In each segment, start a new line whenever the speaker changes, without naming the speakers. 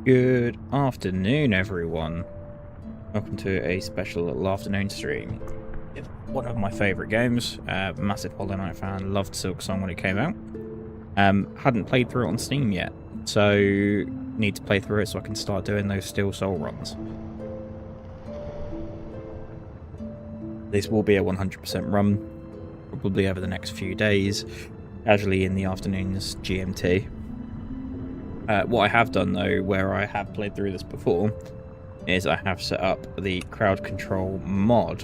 Good afternoon, everyone. Welcome to a special afternoon stream. One of my favourite games. Massive Hollow Knight fan. Loved Silksong when it came out. Hadn't played through it on Steam yet, so need to play through it so I can start doing those Steel Soul runs. This will be a 100% run, probably over the next few days, casually in the afternoons GMT. What I have done, though, where I have played through this before, is I have set up the crowd control mod,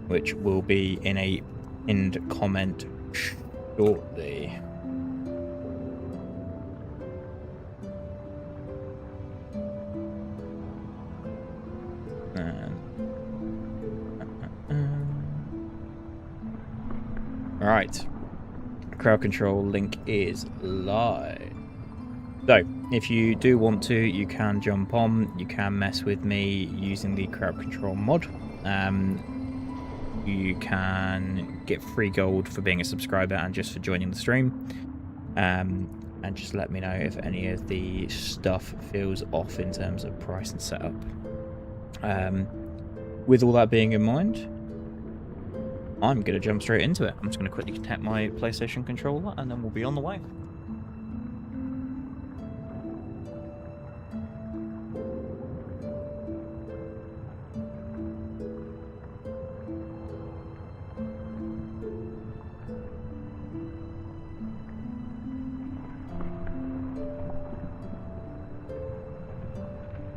which will be in a pinned comment shortly. Alright. Crowd control link is live. So, if you do want to, you can jump on, you can mess with me using the crowd control mod. You can get free gold for being a subscriber and just for joining the stream. And just let me know if any of the stuff feels off in terms of price and setup. With all that being in mind, I'm going to jump straight into it. I'm just going to quickly connect my PlayStation controller and then we'll be on the way.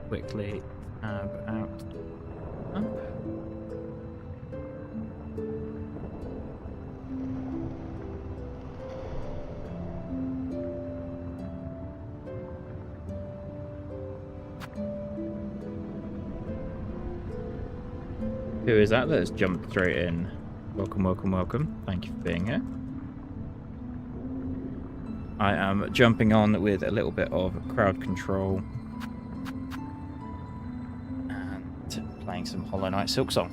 Quickly tab out. Who is that that's jumped straight in? Welcome, welcome, welcome. Thank you for being here. I am jumping on with a little bit of crowd control and playing some Hollow Knight Silksong.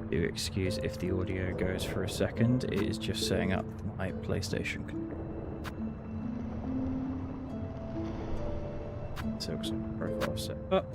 Do excuse if the audio goes for a second. It is just setting up my PlayStation. Silksong profile set up.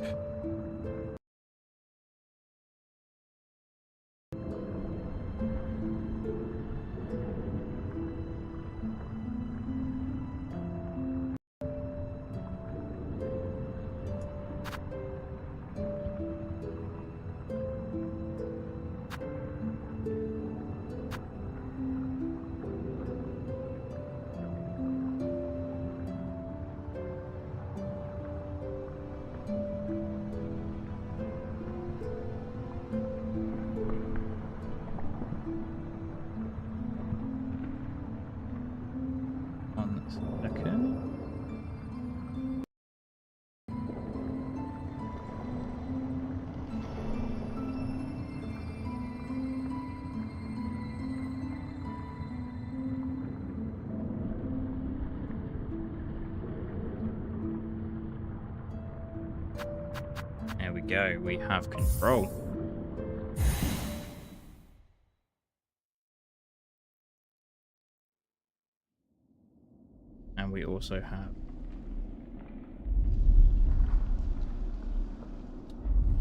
There we go, we have control. And we also have...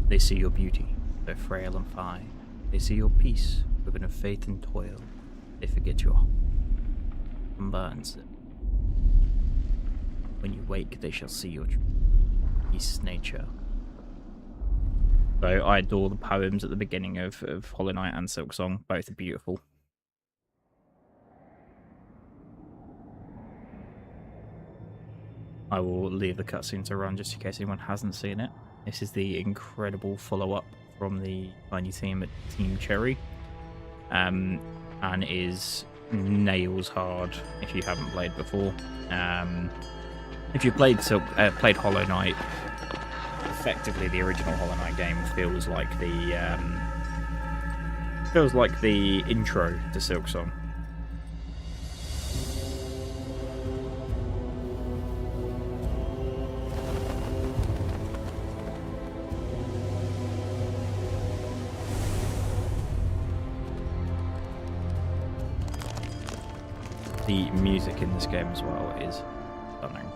They see your beauty, though frail and fine. They see your peace, woven of faith and toil. They forget your burns. When you wake, they shall see your peace nature. So I adore the poems at the beginning of Hollow Knight and Silksong. Both are beautiful. I will leave the cutscene to run just in case anyone hasn't seen it. This is the incredible follow-up from the tiny team at Team Cherry. And is nails hard if you haven't played before. If you played Hollow Knight, effectively the original Hollow Knight game feels like the intro to Silksong. The music in this game as well is stunning.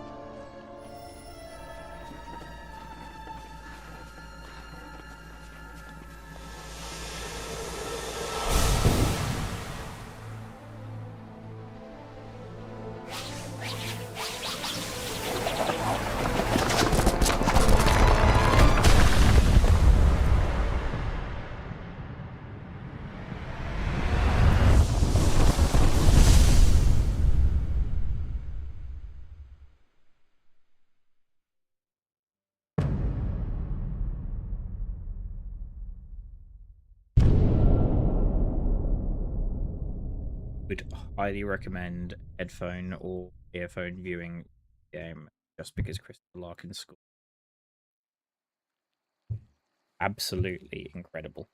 Would highly recommend headphone or earphone viewing the game just because Christopher Larkin's score absolutely incredible.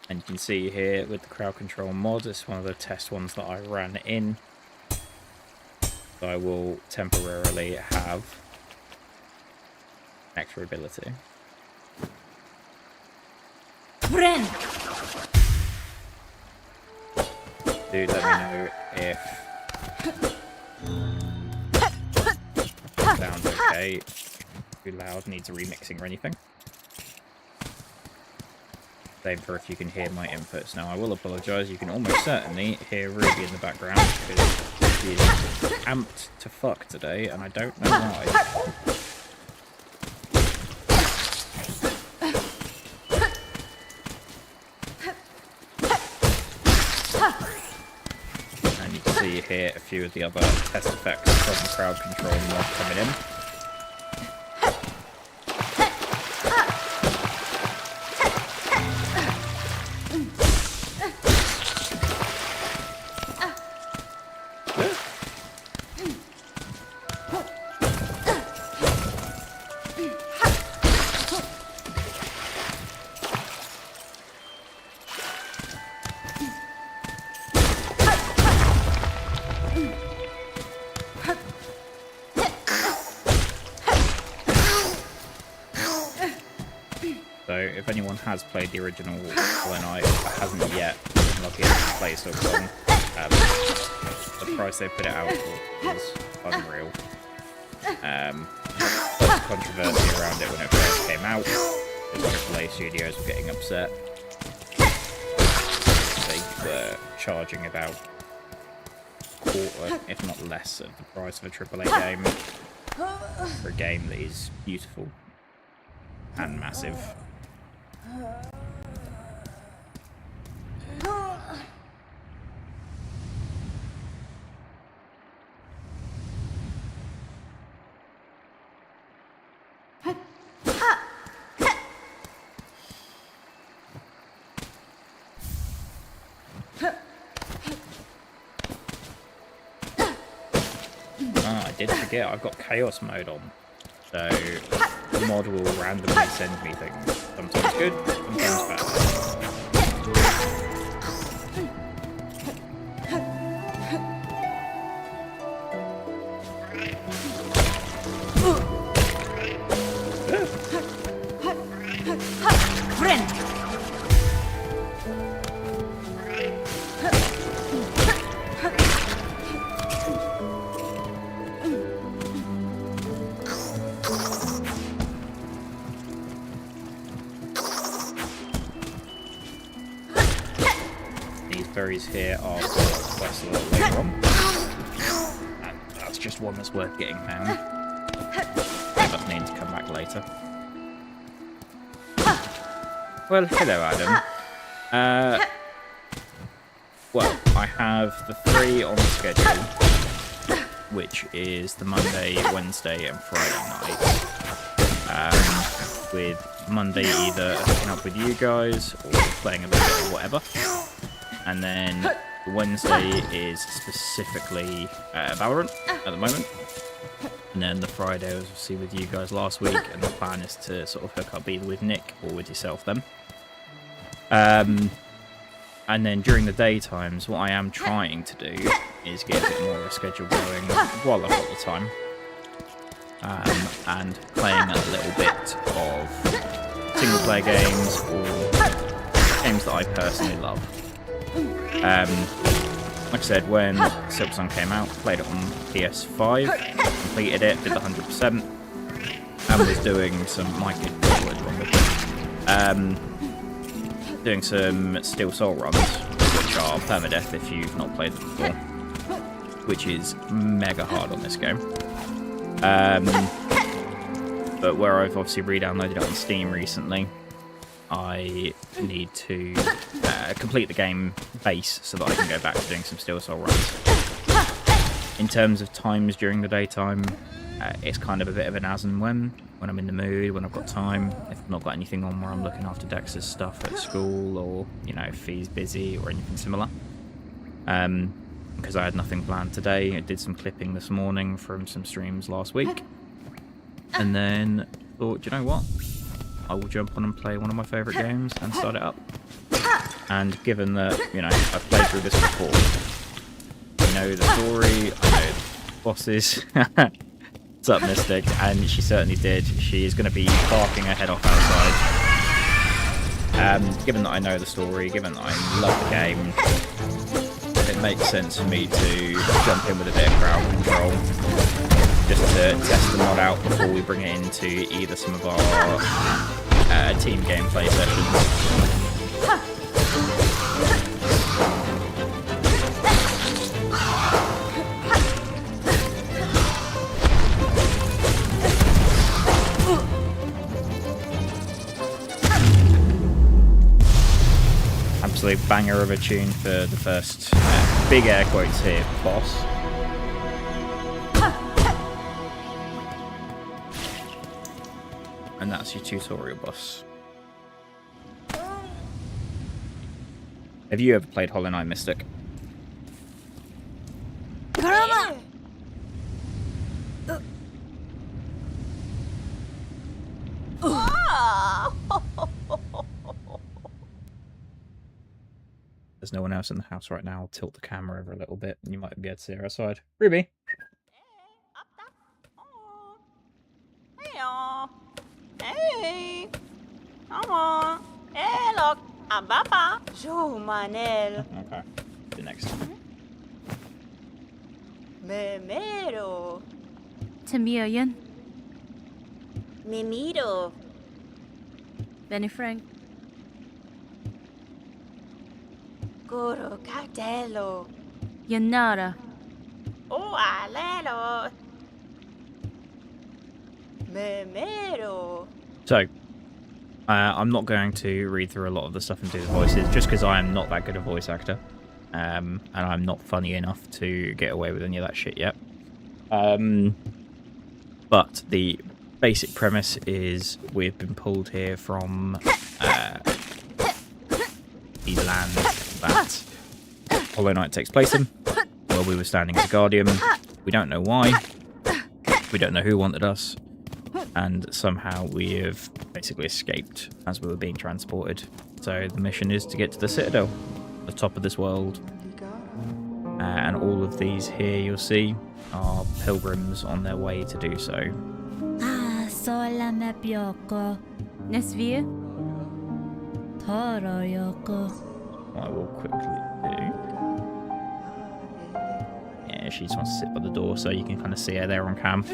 And you can see here with the crowd control mod, it's one of the test ones that I ran in. So I will temporarily have extra ability.
Friend.
Do let me know if sounds okay, too loud, needs remixing or anything. Same for if you can hear my inputs. Now I will apologise, you can almost certainly hear Ruby in the background because she is amped to fuck today and I don't know why. You hear a few of the other test effects from the crowd control mod coming in. So if anyone has played the original Hollow Knight but hasn't yet been lucky enough to play Silksong, the price they put it out for is unreal. Lots of controversy around it when it first came out. The AAA studios were getting upset. They were charging about a quarter, if not less, of the price of a AAA game for a game that is beautiful and massive. I did forget I've got chaos mode on, so the mod will randomly send me things. Sometimes good, sometimes bad.
Friend.
Berries here are for quest a little later on, and that's just one that's worth getting now. I just need to come back later. Well, hello Adam. Well, I have the 3 on the schedule, which is the Monday, Wednesday and Friday night. With Monday either hooking up with you guys or playing a little bit of whatever. And then Wednesday is specifically Valorant at the moment. And then the Friday was obviously with you guys last week, and the plan is to sort of hook up either with Nick or with yourself then. And then during the daytimes, what I am trying to do is get a bit more of a schedule going while I've got the time. And playing a little bit of single player games or games that I personally love. Like I said, when Silksong came out, played it on PS5, completed it, did the 100%, and was doing some doing some Steel Soul runs, which are permadeath if you've not played them before, which is mega hard on this game. But where I've obviously re-downloaded it on Steam recently, I need to complete the game base so that I can go back to doing some Steel Soul runs. In terms of times during the daytime, it's kind of a bit of an as and when I'm in the mood, when I've got time, if I've not got anything on where I'm looking after Dex's stuff at school, or, you know, if he's busy or anything similar. Because I had nothing planned today. I did some clipping this morning from some streams last week. And then thought, do you know what? I will jump on and play one of my favourite games and start it up. And given that, you know, I've played through this before, I know the story, I know the bosses. What's up, Mystic? And she certainly did. She is going to be barking her head off outside. Given that I know the story, given that I love the game, it makes sense for me to jump in with a bit of crowd control, just to test the mod out before we bring it into either some of our team gameplay sessions. Absolute banger of a tune for the first big air quotes here, boss. And that's your tutorial boss. Have you ever played Hollow Knight, Mystic?
Karama!
There's no one else in the house right now. I'll tilt the camera over a little bit and you might be able to see her outside. Ruby!
Hey, come on. Hey, look, I'm Papa. Joe Manel.
Okay, the next.
Memero.
Tamiyan.
Mimiro.
Benny Frank.
Goro Cartello.
Yanara.
Oh, Alelo. Memero.
So, I'm not going to read through a lot of the stuff and do the voices, just because I am not that good a voice actor. And I'm not funny enough to get away with any of that shit yet. But the basic premise is we've been pulled here from the land that Hollow Knight takes place in, where we were standing as a guardian. We don't know why. We don't know who wanted us. And somehow we have basically escaped as we were being transported. So the mission is to get to the Citadel, the top of this world. And all of these here you'll see are pilgrims on their way to do so.
Ah, sola me bioko. Nesvie? Toro yoko.
What I will quickly do. Yeah, she just wants to sit by the door so you can kind of see her there on cam.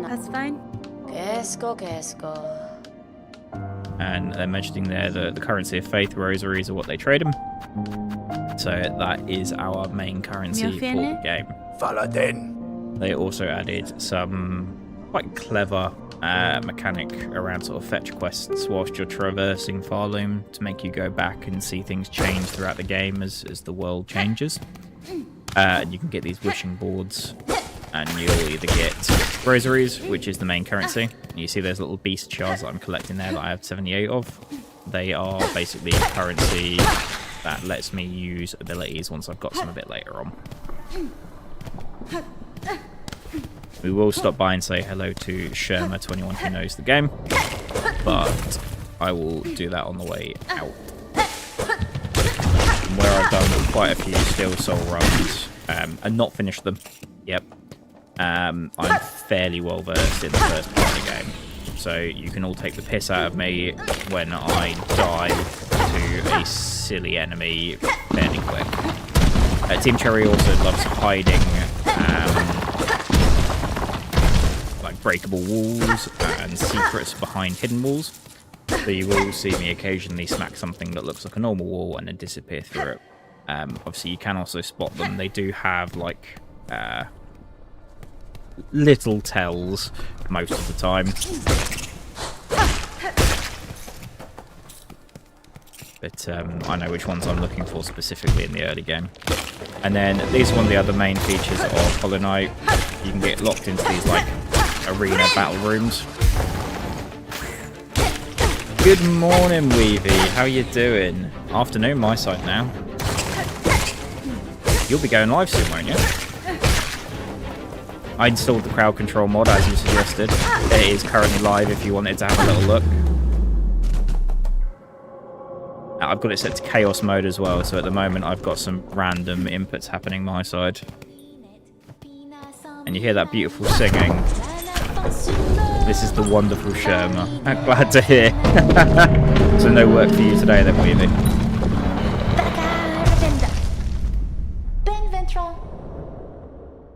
That's fine.
Quesco.
And they're mentioning there the currency of faith rosaries are what they trade them. So that is our main currency for the game.
Faladin.
They also added some quite clever mechanic around sort of fetch quests whilst you're traversing Farloom to make you go back and see things change throughout the game as the world changes. And you can get these wishing boards, and you'll either get rosaries, which is the main currency. You see those little beast shards that I'm collecting there that I have 78 of. They are basically currency that lets me use abilities once I've got some a bit later on. We will stop by and say hello to Sherma21 who knows the game, but I will do that on the way out. From where I've done quite a few Steel Soul runs and not finished them. Yep. I'm fairly well versed in the first part of the game, so you can all take the piss out of me when I dive to a silly enemy fairly quick. Team Cherry also loves hiding like breakable walls and secrets behind hidden walls. So you will see me occasionally smack something that looks like a normal wall and then disappear through it. Obviously, you can also spot them. They do have like little tells most of the time. But I know which ones I'm looking for specifically in the early game. And then these are one of the other main features of Hollow Knight. You can get locked into these like arena battle rooms. Good morning, Weavy. How you doing? Afternoon, my side now. You'll be going live soon, won't you? I installed the crowd control mod as you suggested. It is currently live if you wanted to have a little look. I've got it set to chaos mode as well, so at the moment I've got some random inputs happening my side. And you hear that beautiful singing. This is the wonderful Sherma. I'm glad to hear. So no work for you today then, Weavy.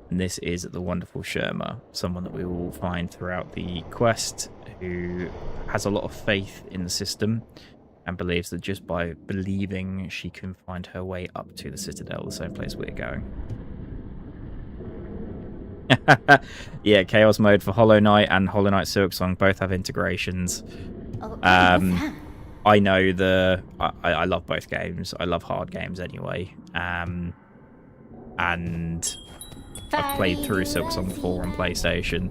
And this is the wonderful Sherma, someone that we will find throughout the quest who has a lot of faith in the system and believes that just by believing she can find her way up to the Citadel, the same place we're going. Yeah, Chaos Mode for Hollow Knight and Hollow Knight Silksong both have integrations. I know I love both games. I love hard games anyway. And I've played through Silksong before on PlayStation.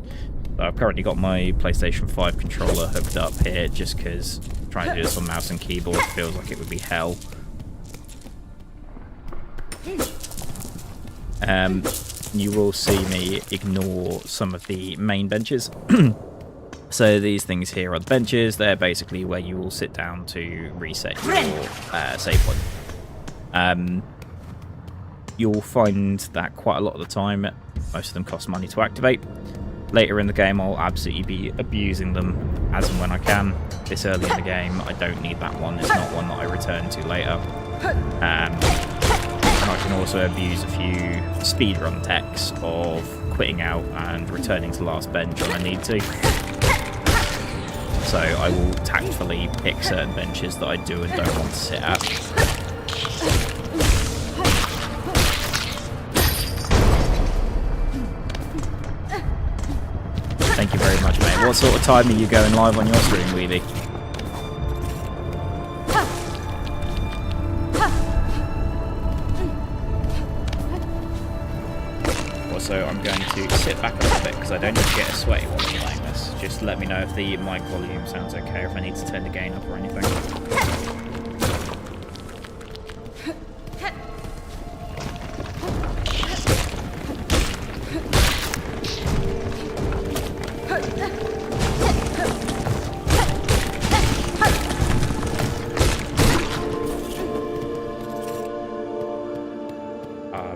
I've currently got my PlayStation 5 controller hooked up here just because trying to do this on mouse and keyboard feels like it would be hell. You will see me ignore some of the main benches. So these things here are the benches. They're basically where you will sit down to reset your save point. You'll find that quite a lot of the time. Most of them cost money to activate. Later in the game, I'll absolutely be abusing them as and when I can. This early in the game, I don't need that one. It's not one that I return to later. And I can also abuse a few speedrun techs of quitting out and returning to the last bench when I need to. So I will tactfully pick certain benches that I do and don't want to sit at. Thank you very much, mate. What sort of time are you going live on your stream, Weedy? Also, I'm going to sit back a little bit because I don't need to get a sweaty while I'm playing this. Just let me know if the mic volume sounds okay, or if I need to turn the gain up or anything.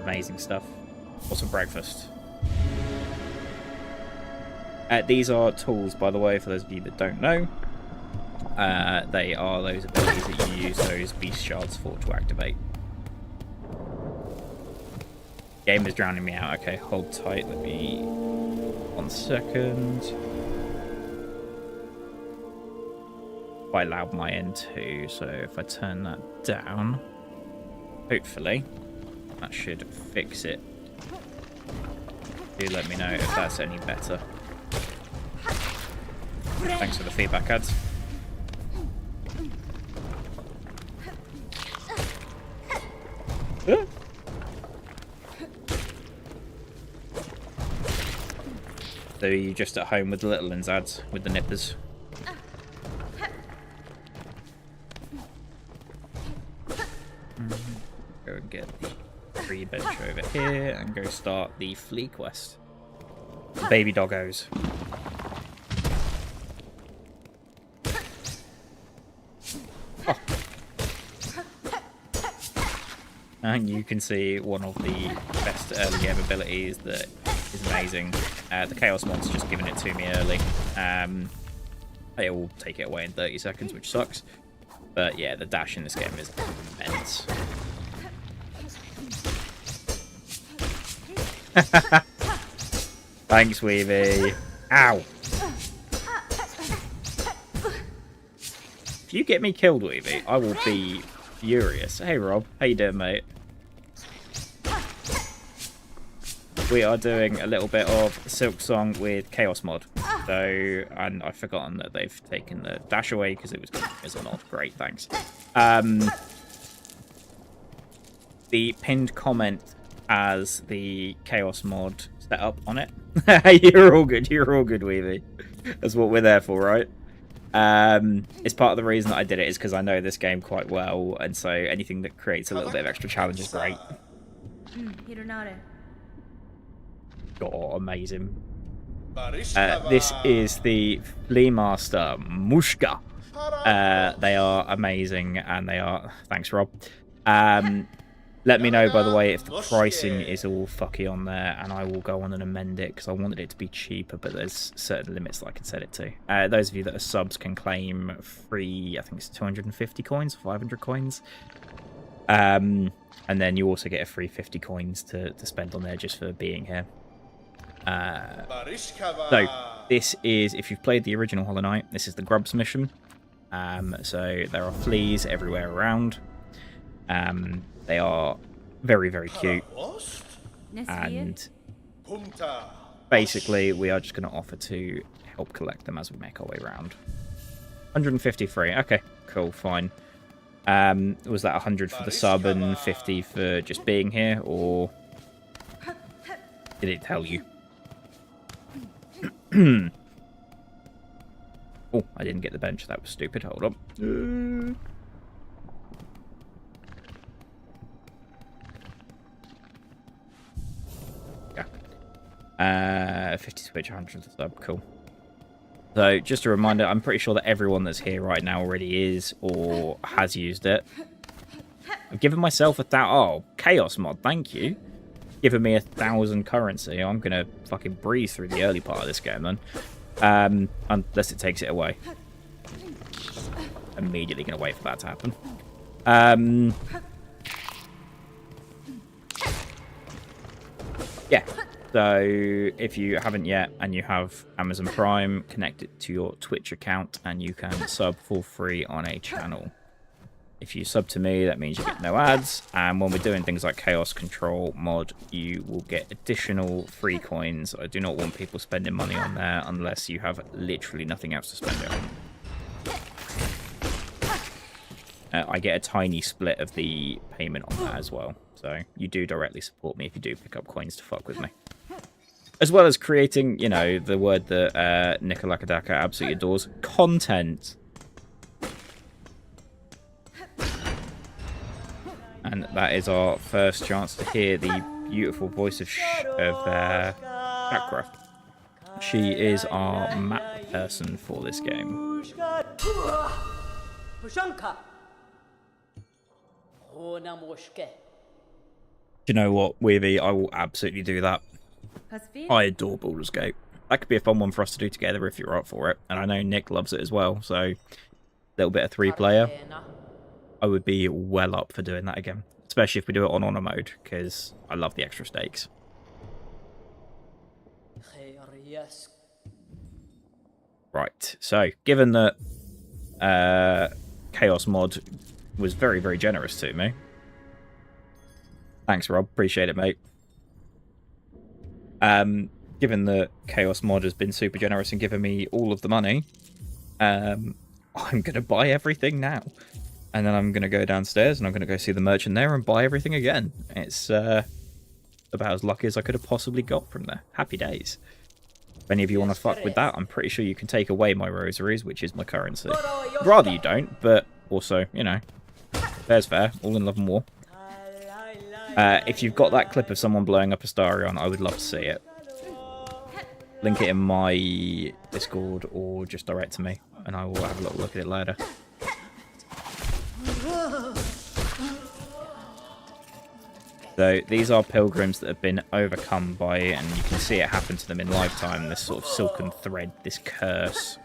Amazing stuff. What's for breakfast? These are tools, by the way, for those of you that don't know. They are those abilities that you use those beast shards for to activate. Game is drowning me out. Okay, hold tight. Let me... 1 second. Quite loud my end too, so if I turn that down, hopefully that should fix it. Do let me know if that's any better. Thanks for the feedback, ads. So you're just at home with the little ones, ads, with the nippers. Go and get the free bench over here and go start the flea quest. Baby doggos. Oh. And you can see one of the best early game abilities that is amazing. The Chaos Monster's just giving it to me early. It will take it away in 30 seconds, which sucks. But yeah, the dash in this game is immense. Thanks, Weavy. Ow. If you get me killed, Weavy, I will be furious. Hey, Rob. How you doing, mate? We are doing a little bit of Silksong with Chaos mod. So, and I've forgotten that they've taken the dash away because it was or not. Great, thanks. The pinned comment has the Chaos mod set up on it. You're all good. You're all good, Weavy. That's what we're there for, right? It's part of the reason that I did it is because I know this game quite well, and so anything that creates a little bit of extra challenge is great. Oh, amazing. This is the Flea Master Mushka. They are amazing, and they are... Thanks, Rob. Let me know, by the way, if the pricing is all fucky on there, and I will go on and amend it, because I wanted it to be cheaper, but there's certain limits that I can set it to. Those of you that are subs can claim free, I think it's 250 coins, 500 coins. And then you also get a free 50 coins to spend on there just for being here. So, this is, if you've played the original Hollow Knight, this is the Grubs mission. So, there are fleas everywhere around. They are very, very cute. And basically, we are just going to offer to help collect them as we make our way around. 153. Okay, cool, fine. Was that 100 for the sub and 50 for just being here, or did it tell you? Oh, I didn't get the bench. That was stupid. Hold on. Yeah. 50 switch, 100 the sub. Cool. So, just a reminder, I'm pretty sure that everyone that's here right now already is or has used it. I've given myself oh, Chaos mod, thank you. Giving me 1,000 currency. I'm going to fucking breeze through the early part of this game, then. Unless it takes it away. Immediately going to wait for that to happen. Yeah. So, if you haven't yet and you have Amazon Prime, connect it to your Twitch account and you can sub for free on a channel. If you sub to me, that means you get no ads. And when we're doing things like Chaos Control mod, you will get additional free coins. I do not want people spending money on there unless you have literally nothing else to spend it on. I get a tiny split of the payment on that as well. So you do directly support me if you do pick up coins to fuck with me. As well as creating, you know, the word that Nikolakadaka absolutely adores, content. And that is our first chance to hear the beautiful voice of Chakra. She is our map person for this game. Do you know what, Weavy? I will absolutely do that. I adore Baldur's Gate. That could be a fun one for us to do together if you're up for it. And I know Nick loves it as well, so a little bit of 3-player. I would be well up for doing that again. Especially if we do it on honor mode, because I love the extra stakes. Right, so given that Chaos mod was very, very generous to me. Thanks, Rob. Appreciate it, mate. Given that Chaos mod has been super generous and given me all of the money, I'm going to buy everything now. And then I'm going to go downstairs and I'm going to go see the merchant there and buy everything again. It's about as lucky as I could have possibly got from there. Happy days. If any of you want to fuck with that, I'm pretty sure you can take away my rosaries, which is my currency. Rather you don't, but also, you know, fair's fair. All in love and war. If you've got that clip of someone blowing up Astarion, I would love to see it. Link it in my Discord or just direct to me, and I will have a little look at it later. So these are pilgrims that have been overcome by, and you can see it happen to them in lifetime, this sort of silken thread, this curse.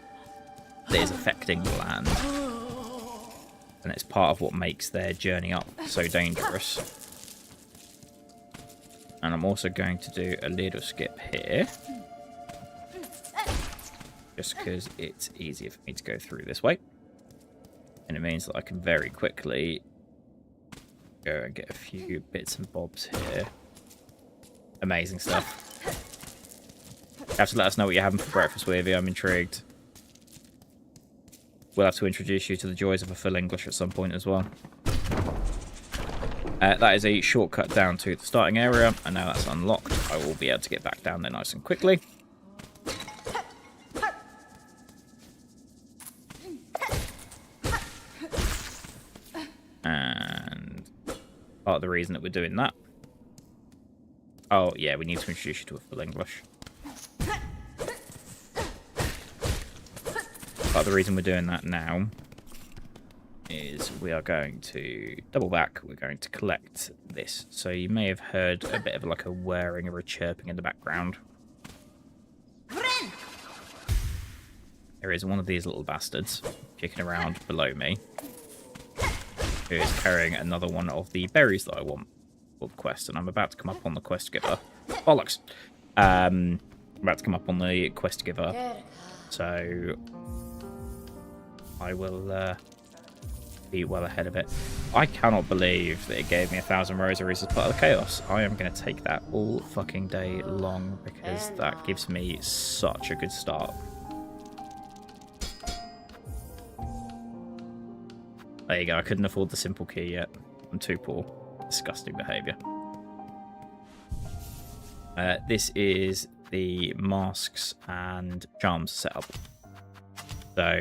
that is affecting the land. And it's part of what makes their journey up so dangerous. And I'm also going to do a little skip here. Just because it's easier for me to go through this way. And it means that I can very quickly go and get a few bits and bobs here. Amazing stuff. You have to let us know what you're having for breakfast, Weavy. I'm intrigued. We'll have to introduce you to the joys of a full English at some point as well. That is a shortcut down to the starting area, and now that's unlocked, I will be able to get back down there nice and quickly. And part of the reason that we're doing that... Oh, yeah, we need to introduce you to a full English. But the reason we're doing that now is we are going to double back. We're going to collect this. So you may have heard a bit of like a whirring or a chirping in the background. There is one of these little bastards kicking around below me, who is carrying another one of the berries that I want for the quest. And I'm about to come up on the quest giver. Bollocks! I'm about to come up on the quest giver. So I will be well ahead of it. I cannot believe that it gave me 1,000 rosaries as part of the chaos. I am going to take that all fucking day long because that gives me such a good start. There you go. I couldn't afford the simple key yet. I'm too poor. Disgusting behaviour. This is the masks and charms setup. So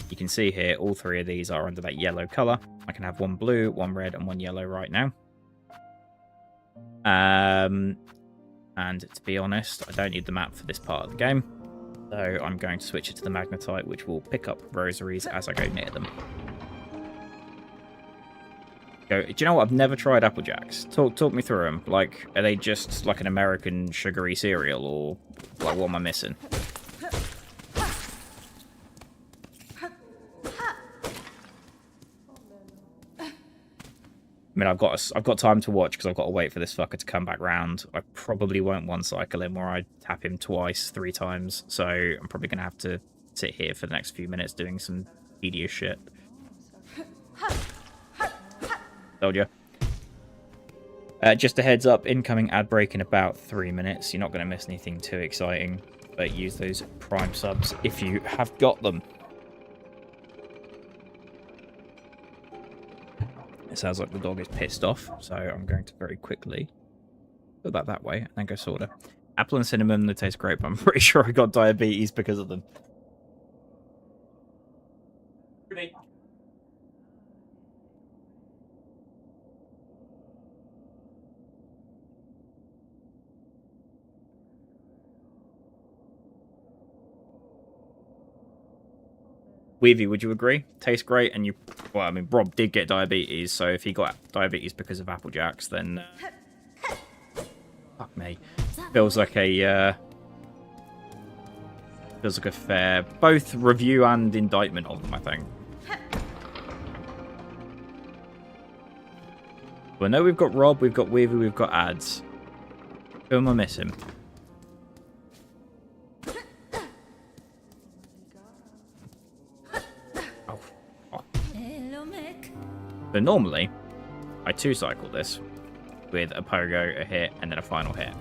you can see here, all three of these are under that yellow colour. I can have one blue, one red, and one yellow right now. And to be honest, I don't need the map for this part of the game. So I'm going to switch it to the magnetite, which will pick up rosaries as I go near them. Do you know what? I've never tried Apple Jacks. Talk me through them. Like, are they just like an American sugary cereal, or like what am I missing? I mean, I've got time to watch because I've got to wait for this fucker to come back round. I probably won't one cycle him where I tap him twice, 3 times. So I'm probably going to have to sit here for the next few minutes doing some tedious shit. Told you. Just a heads up, incoming ad break in about 3 minutes. You're not going to miss anything too exciting, but use those Prime subs if you have got them. It sounds like the dog is pissed off, so I'm going to very quickly put that way and then go sorter. Apple and cinnamon, they taste great, but I'm pretty sure I got diabetes because of them. Weavy, would you agree? Tastes great, and well, I mean, Rob did get diabetes, so if he got diabetes because of Apple Jacks, then fuck me. Feels like a fair both review and indictment of them, I think. Well, no, we've got Rob, we've got Weavy, we've got ads. Who am I missing? So normally, I 2-cycle this with a pogo, a hit, and then a final hit.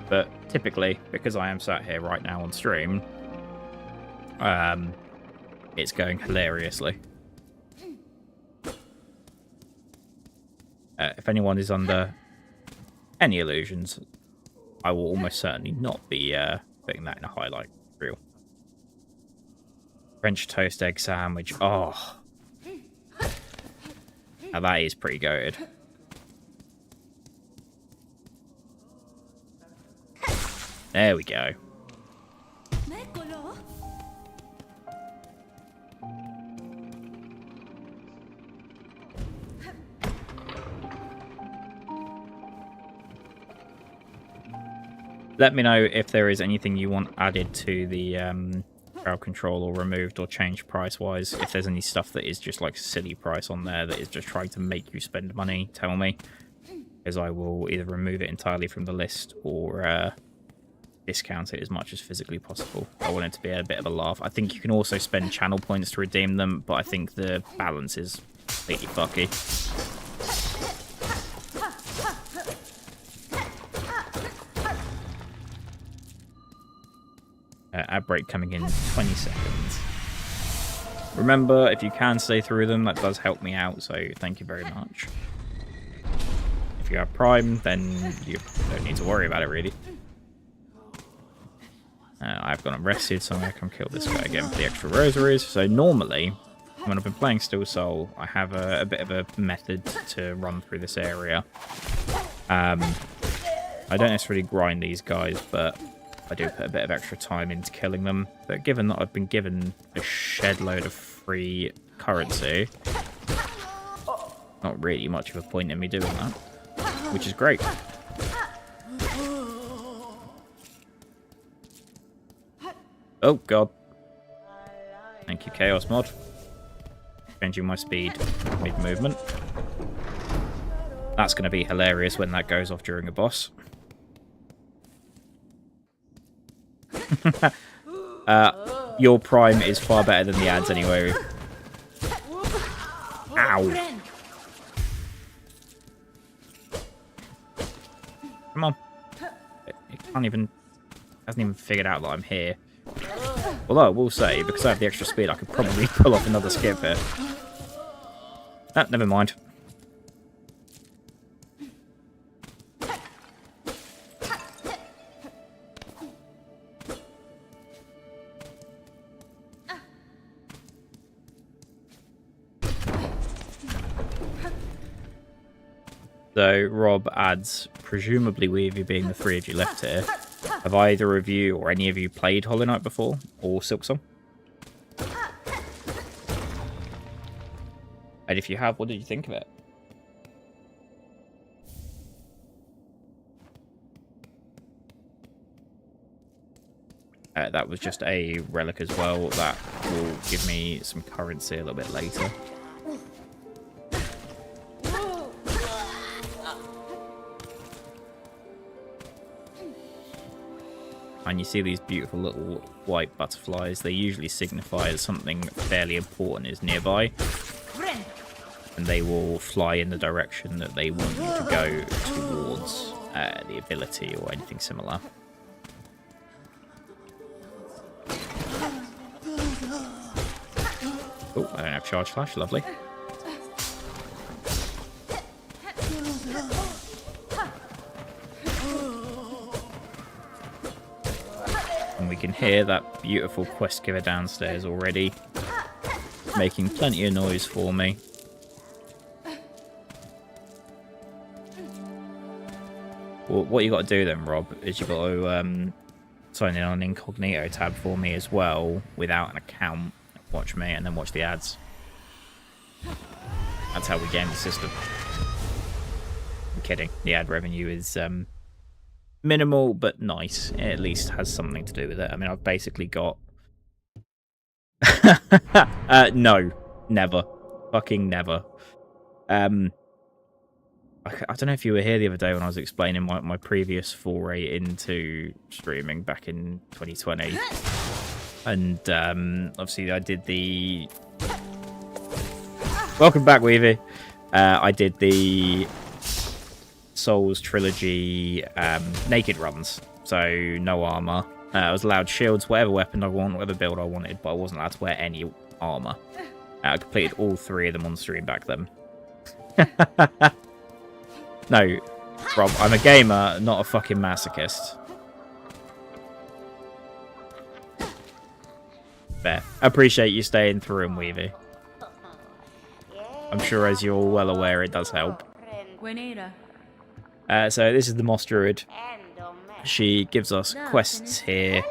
But typically, because I am sat here right now on stream, it's going hilariously. If anyone is under any illusions, I will almost certainly not be putting that in a highlight reel. French toast egg sandwich. Oh. Now that is pretty goated. There we go. Let me know if there is anything you want added to the crowd control or removed or changed price-wise. If there's any stuff that is just like a silly price on there that is just trying to make you spend money, tell me. Because I will either remove it entirely from the list or discount it as much as physically possible. I want it to be a bit of a laugh. I think you can also spend channel points to redeem them, but I think the balance is completely fucky. Ad break coming in 20 seconds. Remember, if you can stay through them, that does help me out, so thank you very much. If you have Prime, then you don't need to worry about it, really. I've gone arrested, so I'm going to come kill this guy again for the extra rosaries. So normally, when I've been playing Still Soul, I have a bit of a method to run through this area. I don't necessarily grind these guys, but I do put a bit of extra time into killing them. But given that I've been given a shed load of free currency, not really much of a point in me doing that, which is great. Oh god. Thank you, Chaos Mod. Changing my speed mid-movement. That's going to be hilarious when that goes off during a boss. Your Prime is far better than the ads anyway. Ow. Come on. It can't even... hasn't even figured out that I'm here. Although I will say, because I have the extra speed, I could probably pull off another skip here. Ah, never mind. So, Rob adds, presumably with you being the three of you left here, have either of you or any of you played Hollow Knight before? Or Silksong? And if you have, what did you think of it? That was just a relic as well. That will give me some currency a little bit later. And you see these beautiful little white butterflies. They usually signify that something fairly important is nearby. And they will fly in the direction that they want you to go towards the ability or anything similar. Oh, I don't have charge flash. Lovely. And we can hear that beautiful quest giver downstairs already, making plenty of noise for me. Well, what you got to do then, Rob, is you got to sign in on an incognito tab for me as well, without an account. Watch me and then watch the ads. That's how we game the system. I'm kidding. The ad revenue is minimal, but nice. It at least has something to do with it. I mean, I've basically got... no. Never. Fucking never. I don't know if you were here the other day when I was explaining my previous foray into streaming back in 2020. And obviously I did the... Welcome back, Weavy. I did the Souls Trilogy naked runs. So no armor. I was allowed shields, whatever weapon I want, whatever build I wanted, but I wasn't allowed to wear any armor. I completed all three of them on stream back then. No, Rob, I'm a gamer, not a fucking masochist. Fair. Appreciate you staying through and Weavy. I'm sure, as you're well aware, it does help. So this is the Moss Druid. She gives us quests here.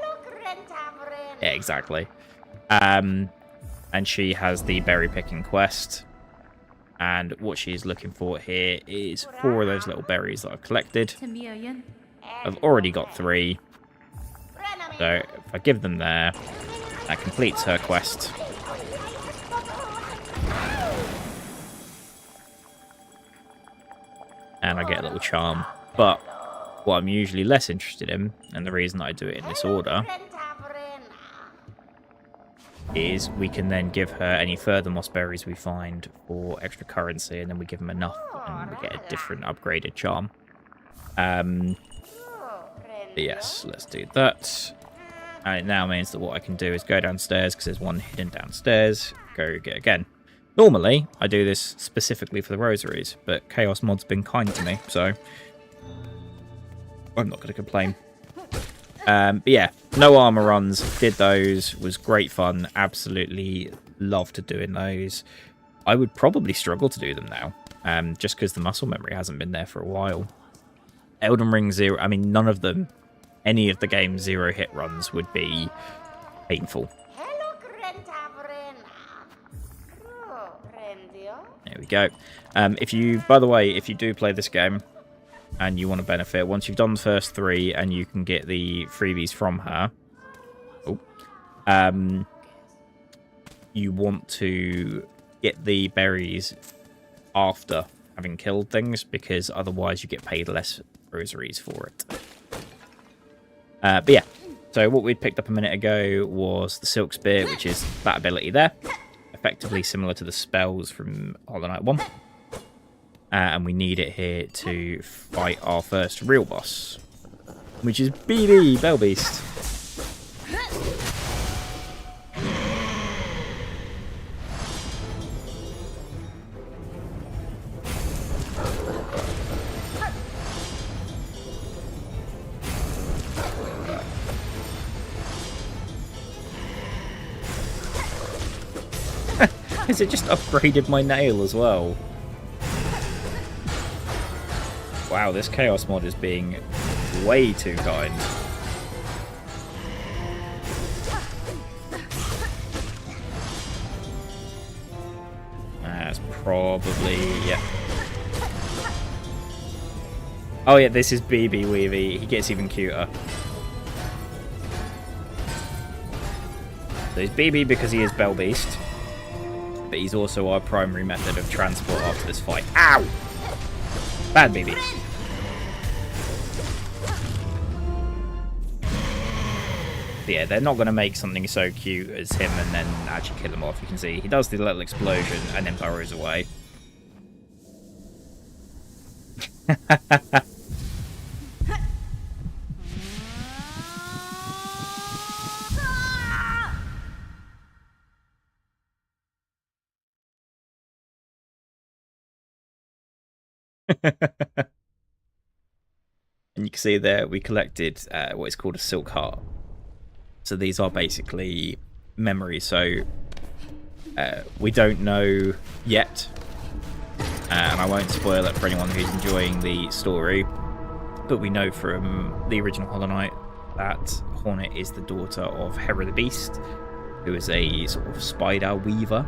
Yeah, exactly. And she has the berry picking quest. And what she's looking for here is 4 of those little berries that I've collected. I've already got 3. So if I give them there, That completes her quest. And I get a little charm. But what I'm usually less interested in, and the reason I do it in this order, is we can then give her any further moss berries we find for extra currency, and then we give them enough, and we get a different upgraded charm. But yes, let's do that. And it now means that what I can do is go downstairs, because there's one hidden downstairs, go get again. Normally, I do this specifically for the rosaries, but Chaos Mod's been kind to me, so I'm not going to complain. But yeah, no armor runs, did those, was great fun, absolutely loved doing those. I would probably struggle to do them now, just because the muscle memory hasn't been there for a while. Elden Ring 0, I mean, none of them, any of the game's 0 hit runs would be painful. There we go. If you, by the way, if you do play this game and you want to benefit, once you've done the first 3 and you can get the freebies from her, you want to get the berries after having killed things, because otherwise you get paid less rosaries for it. But yeah, so what we'd picked up a minute ago was the Silk Spear, which is that ability there. Effectively similar to the spells from Hollow Knight 1. And we need it here to fight our first real boss, which is BB, Bell Beast. Has it just upgraded my nail as well? Wow, this Chaos Mod is being way too kind. That's probably... yeah. Oh yeah, this is BB Weavy. He gets even cuter. So he's BB because he is Bell Beast. But he's also our primary method of transport after this fight. Ow! Bad baby. But yeah, they're not going to make something so cute as him and then actually kill him off. You can see he does the little explosion and then burrows away. And you can see there we collected what is called a Silk Heart. So these are basically memories. So we don't know yet, and I won't spoil it for anyone who's enjoying the story, but we know from the original Hollow Knight that Hornet is the daughter of Hera the Beast, who is a sort of spider weaver,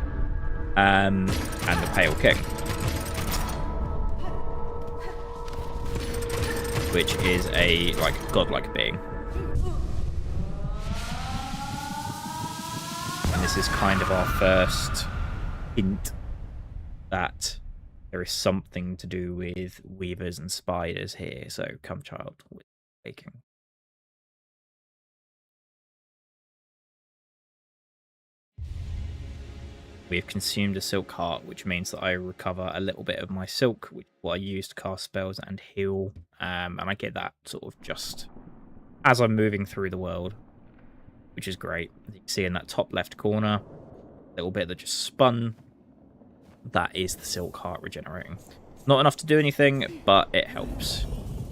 and the Pale King, which is a godlike being. And this is kind of our first hint that there is something to do with weavers and spiders here. So come, child, with baking. We have consumed a Silk Heart, which means that I recover a little bit of my silk, which is what I use to cast spells and heal. And I get that sort of just as I'm moving through the world, which is great. As you can see in that top left corner, a little bit that just spun. That is the Silk Heart regenerating. Not enough to do anything, but it helps.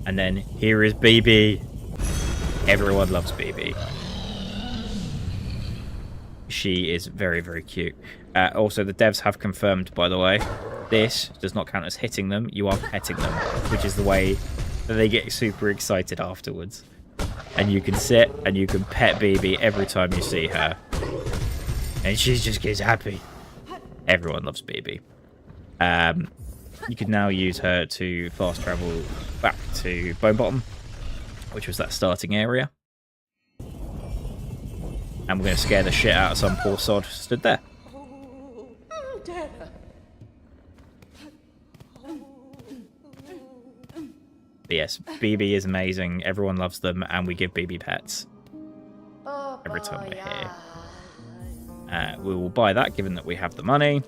And then here is BB. Everyone loves BB. She is very, very cute. Also, the devs have confirmed, by the way, this does not count as hitting them. You are petting them, which is the way that they get super excited afterwards. And you can sit and you can pet BB every time you see her. And she just gets happy. Everyone loves BB. You can now use her to fast travel back to Bone Bottom, which was that starting area. And we're going to scare the shit out of some poor sod stood there. But yes, BB is amazing. Everyone loves them, and we give BB pets every time we're here. We will buy that, given that we have the money.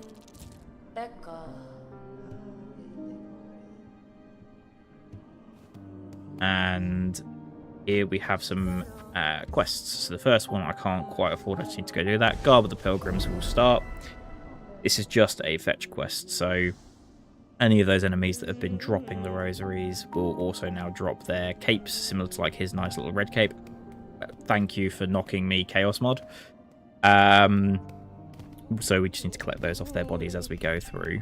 And here we have some quests. So the first one I can't quite afford. I just need to go do that. Guard with the Pilgrims will start. This is just a fetch quest, so any of those enemies that have been dropping the rosaries will also now drop their capes, similar to like his nice little red cape. Thank you for knocking me, Chaos Mod. So we just need to collect those off their bodies as we go through.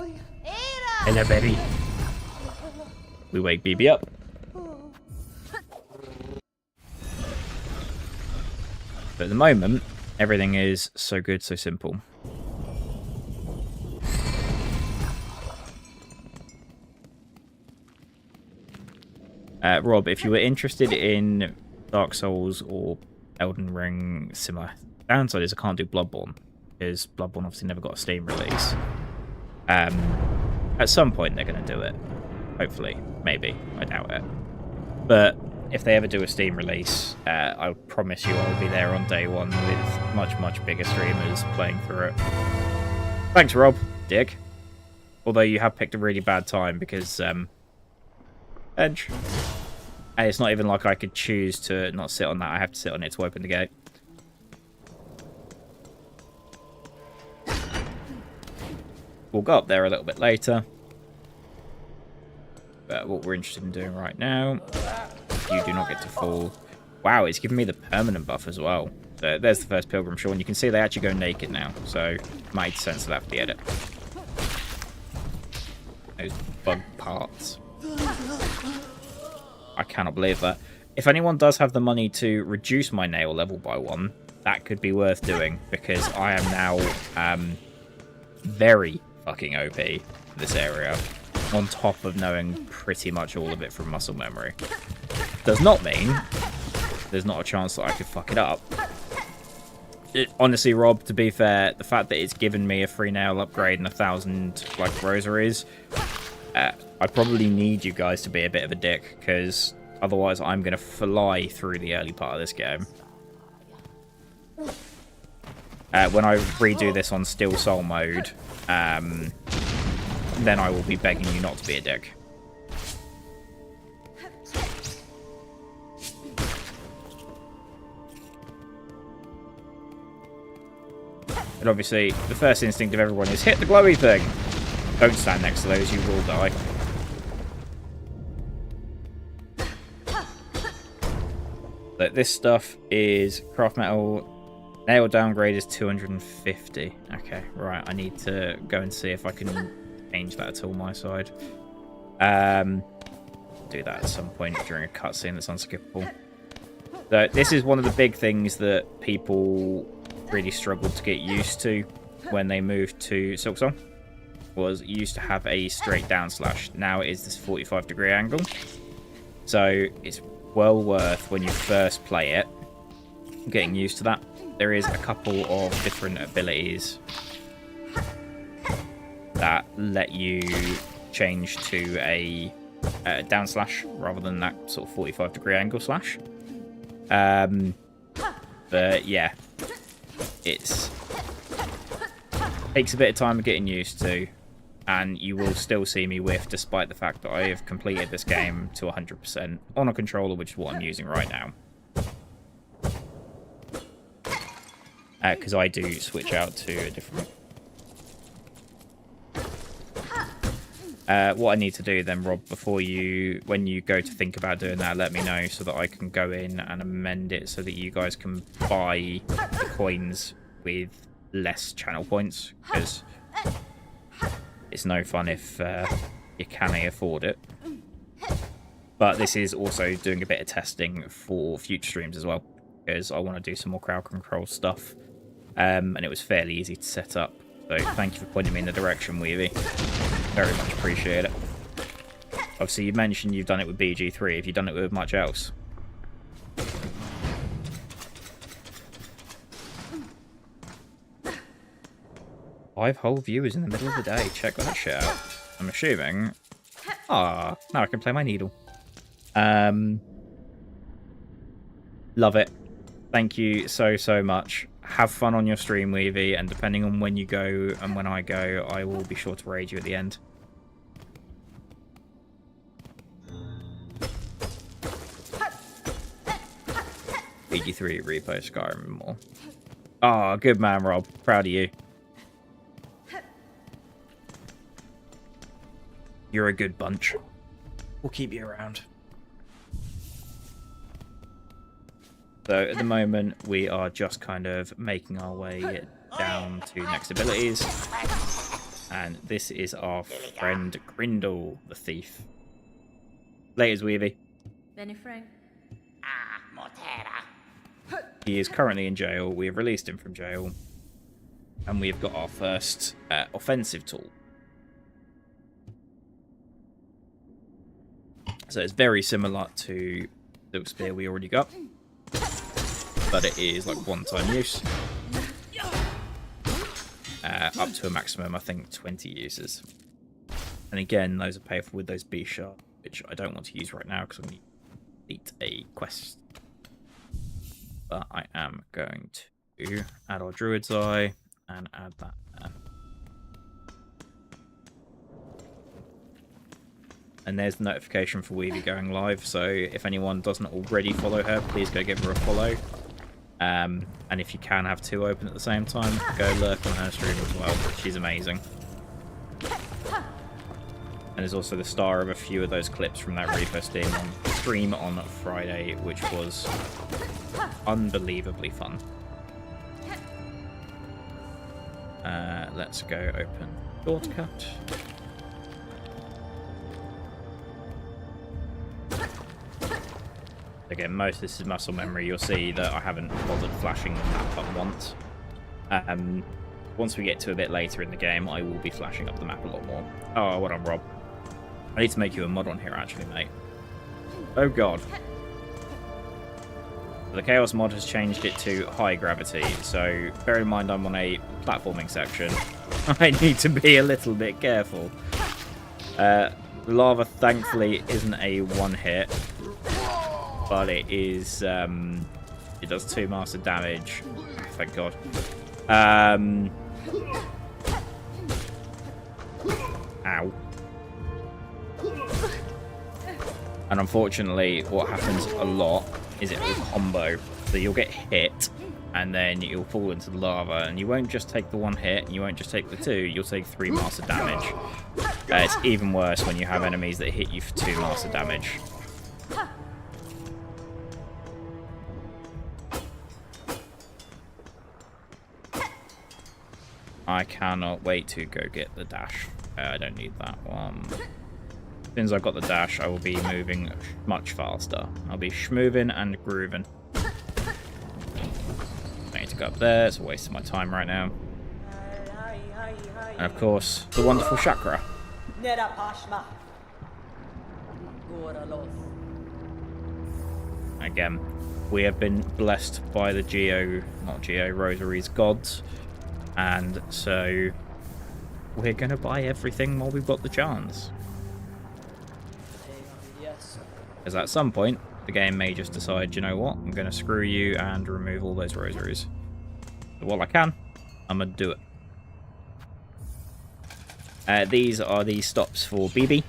Hello, baby. We wake BB up. But at the moment, everything is so good, so simple. Rob, if you were interested in Dark Souls or Elden Ring, similar. Downside is I can't do Bloodborne, because Bloodborne obviously never got a Steam release. At some point they're going to do it. Hopefully. Maybe. I doubt it. But if they ever do a Steam release, I promise you I'll be there on day one with much, much bigger streamers playing through it. Thanks, Rob. Dick. Although you have picked a really bad time because, Edge. And it's not even like I could choose to not sit on that. I have to sit on it to open the gate. We'll go up there a little bit later. But what we're interested in doing right now, you do not get to fall. Wow, it's giving me the permanent buff as well. So there's the first Pilgrim Shaw, and you can see they actually go naked now. So it made sense of that for the edit. Those bug parts. I cannot believe that. If anyone does have the money to reduce my nail level by 1, that could be worth doing, because I am now very fucking OP in this area, on top of knowing pretty much all of it from muscle memory. Does not mean there's not a chance that I could fuck it up. Honestly, Rob, to be fair, the fact that it's given me a free nail upgrade and 1,000 like rosaries, I probably need you guys to be a bit of a dick, because otherwise I'm going to fly through the early part of this game. When I redo this on Still Soul mode, then I will be begging you not to be a dick. But obviously, the first instinct of everyone is hit the glowy thing. Don't stand next to those, you will die. But this stuff is craft metal. Nail downgrade is 250. Okay, right. I need to go and see if I can change that at all my side. Do that at some point during a cutscene that's unskippable. So this is one of the big things that people really struggled to get used to when they moved to Silksong. Was you used to have a straight down slash. Now it is this 45-degree angle. So it's well worth, when you first play it, getting used to that. There is a couple of different abilities that let you change to a down slash rather than that sort of 45-degree angle slash. But yeah, it takes a bit of time getting used to, and you will still see me whiff despite the fact that I have completed this game to 100% on a controller, which is what I'm using right now. Because I do switch out to a different... what I need to do then, Rob, before when you go to think about doing that, let me know so that I can go in and amend it so that you guys can buy the coins with less channel points, because it's no fun if you can't afford it. But this is also doing a bit of testing for future streams as well, because I want to do some more crowd control stuff. And it was fairly easy to set up. So thank you for pointing me in the direction, Weavy. Very much appreciate it. Obviously, you mentioned you've done it with BG3. Have you done it with much else? 5 whole viewers in the middle of the day. Check that shit out. I'm assuming. Ah, now I can play my needle. Love it. Thank you so much. Have fun on your stream, Weavy, and depending on when you go and when I go, I will be sure to raid you at the end. BG3 repost Skyrim and more. Ah, good man, Rob. Proud of you. You're a good bunch. We'll keep you around. So at the moment, we are just kind of making our way down to next abilities. And this is our friend Grindel, the thief. Laters, Weavy.
Benny Frank.
He is currently in jail. We have released him from jail. And we have got our first offensive tool. So it's very similar to the spear we already got. But it is like one-time use. Up to a maximum, I think, 20 uses. And again, those are paid for with those B sharp, which I don't want to use right now because I'm going to complete a quest. But I am going to add our Druid's Eye and add that there. And there's the notification for Weavy going live, so if anyone doesn't already follow her, please go give her a follow. And if you can have 2 open at the same time, go lurk on her stream as well. She's amazing. And there's also the star of a few of those clips from that repo stream on Friday, which was unbelievably fun. Let's go open shortcut. Again, most of this is muscle memory. You'll see that I haven't bothered flashing the map up once. Once we get to a bit later in the game, I will be flashing up the map a lot more. Oh, what on, Rob? I need to make you a mod on here, actually, mate. Oh, God. The Chaos mod has changed it to high gravity, so bear in mind I'm on a platforming section. I need to be a little bit careful. Lava, thankfully, isn't a one-hit. But it is, it does 2 master damage. Thank God. Ow. And unfortunately, what happens a lot is it will combo. So you'll get hit, and then you'll fall into the lava, and you won't just take the 1 hit, and you won't just take the 2, you'll take 3 master damage. It's even worse when you have enemies that hit you for 2 master damage. I cannot wait to go get the dash. I don't need that one. As soon as I've got the dash, I will be moving much faster. I'll be schmoving and grooving. I need to go up there. It's a waste of my time right now. And of course, the wonderful chakra. Again, we have been blessed by the Rosary's gods. And so we're going to buy everything while we've got the chance. Because at some point, the game may just decide, you know what, I'm going to screw you and remove all those rosaries. So while I can, I'm going to do it. These are the stops for BB.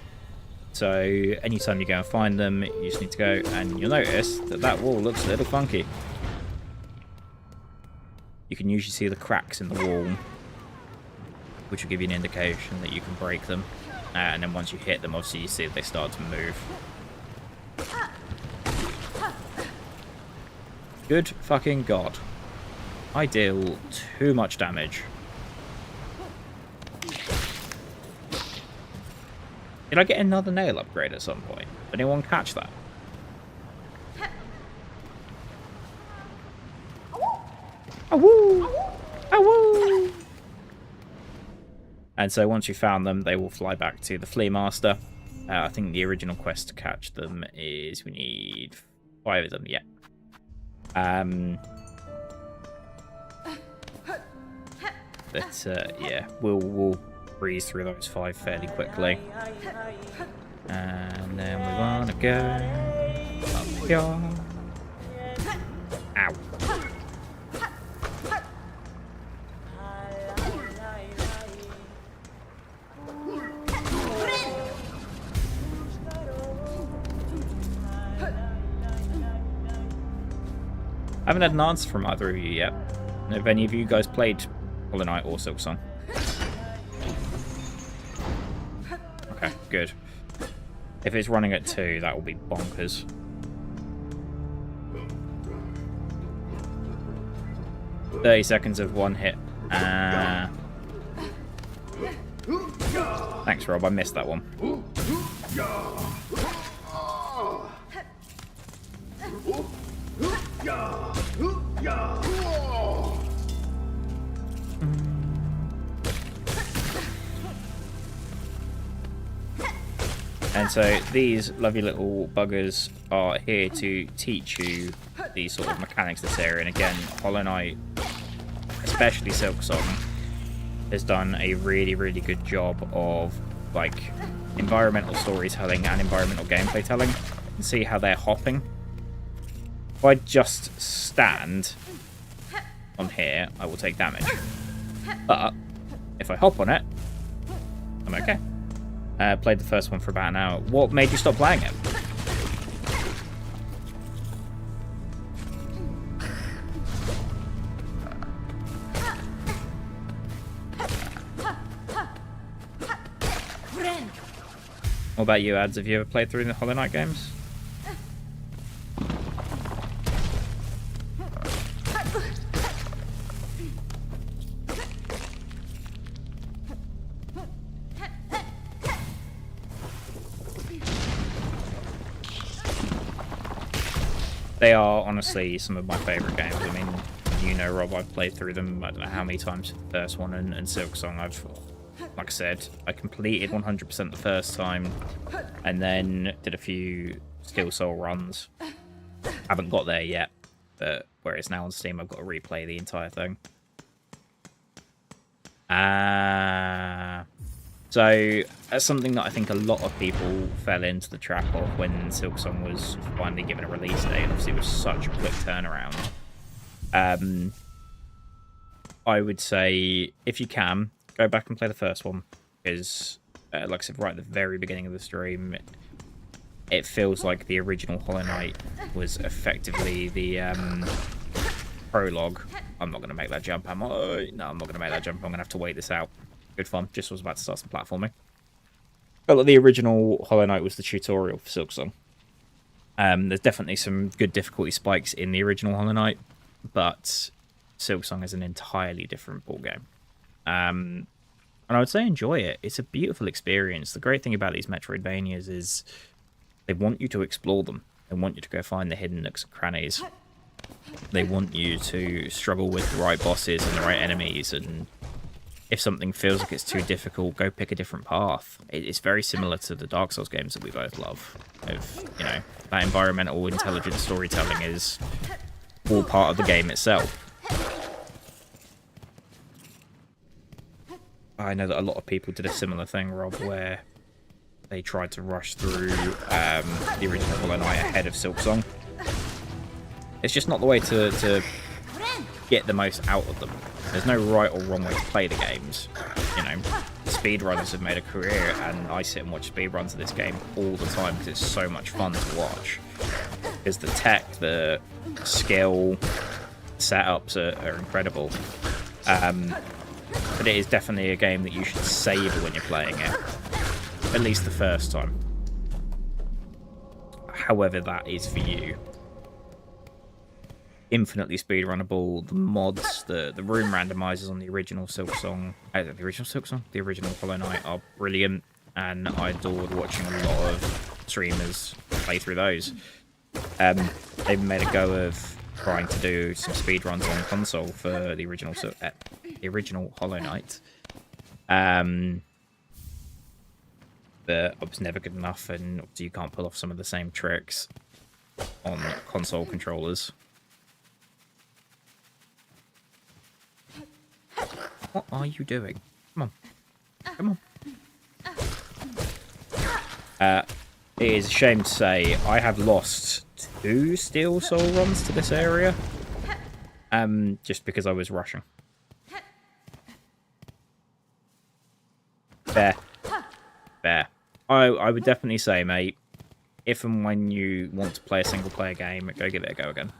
So anytime you go and find them, you just need to go, and you'll notice that that wall looks a little funky. You can usually see the cracks in the wall, which will give you an indication that you can break them. And then once you hit them, obviously you see that they start to move. Good fucking God. I deal too much damage. Did I get another nail upgrade at some point? Did anyone catch that? Awoo! Awoo! And so once you found them, they will fly back to the Flea Master. I think the original quest to catch them is we need 5 of them, yeah. But yeah, we'll breeze through those 5 fairly quickly. And then we want to go up here. Ow. I haven't had an answer from either of you yet. Have any of you guys played Hollow Knight or Silksong? Okay, good. If it's running at 2, that will be bonkers. "30 seconds of one hit." Thanks, Rob. I missed that one. And so these lovely little buggers are here to teach you the sort of mechanics of this area. And again, Hollow Knight, especially Silksong, has done a really, really good job of like environmental storytelling and environmental gameplay telling. You can see how they're hopping. If I just stand on here, I will take damage. But if I hop on it, I'm okay. Played the first one for about an hour. What made you stop playing it? What about you, Ads? Have you ever played through the Hollow Knight games? They are honestly some of my favourite games. I mean, you know, Rob, I've played through them, I don't know how many times, the first one, and Silksong, like I said, I completed 100% the first time, and then did a few Steel Soul runs. Haven't got there yet, but where it's now on Steam, I've got to replay the entire thing. So that's something that I think a lot of people fell into the trap of when Silksong was finally given a release date. Obviously, it was such a quick turnaround. I would say, if you can, go back and play the first one, because, like I said, right at the very beginning of the stream, it feels like the original Hollow Knight was effectively the prologue. I'm not going to make that jump, am I? No, I'm not going to make that jump. I'm going to have to wait this out. Good fun. Just was about to start some platforming. But the original Hollow Knight was the tutorial for Silksong. There's definitely some good difficulty spikes in the original Hollow Knight, but Silksong is an entirely different ballgame. And I would say enjoy it. It's a beautiful experience. The great thing about these Metroidvanias is they want you to explore them. They want you to go find the hidden nooks and crannies. They want you to struggle with the right bosses and the right enemies, and if something feels like it's too difficult, go pick a different path. It's very similar to the Dark Souls games that we both love. You know, that environmental intelligent storytelling is all part of the game itself. I know that a lot of people did a similar thing, Rob, where they tried to rush through the original Hollow Knight ahead of Silksong. It's just not the way to get the most out of them. There's no right or wrong way to play the games. You know, speedrunners have made a career, and I sit and watch speedruns of this game all the time because it's so much fun to watch. Because the tech, the skill, setups are incredible. But it is definitely a game that you should savour when you're playing it. At least the first time. However that is for you. Infinitely speedrunnable. The mods, the room randomizers on the original Silksong, the original Hollow Knight are brilliant, and I adored watching a lot of streamers play through those. They've made a go of trying to do some speedruns on console for the original Hollow Knight. But I was never good enough, and you can't pull off some of the same tricks on console controllers. What are you doing? Come on. Come on. It is a shame to say I have lost 2 Steel Soul runs to this area. Just because I was rushing. Fair. Fair. I would definitely say, mate, if and when you want to play a single player game, go give it a go again.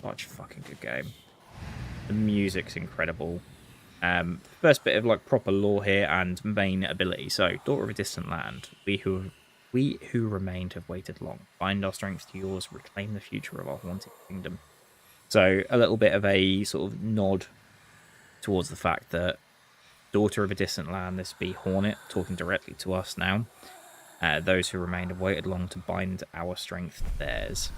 Such a fucking good game. The music's incredible. First bit of like proper lore here and main ability. So, Daughter of a Distant Land. We who remained have waited long. Bind our strength to yours, reclaim the future of our haunted kingdom. So, a little bit of a sort of nod towards the fact that Daughter of a Distant Land, this be Hornet, talking directly to us now. Those who remained have waited long to bind our strength to theirs.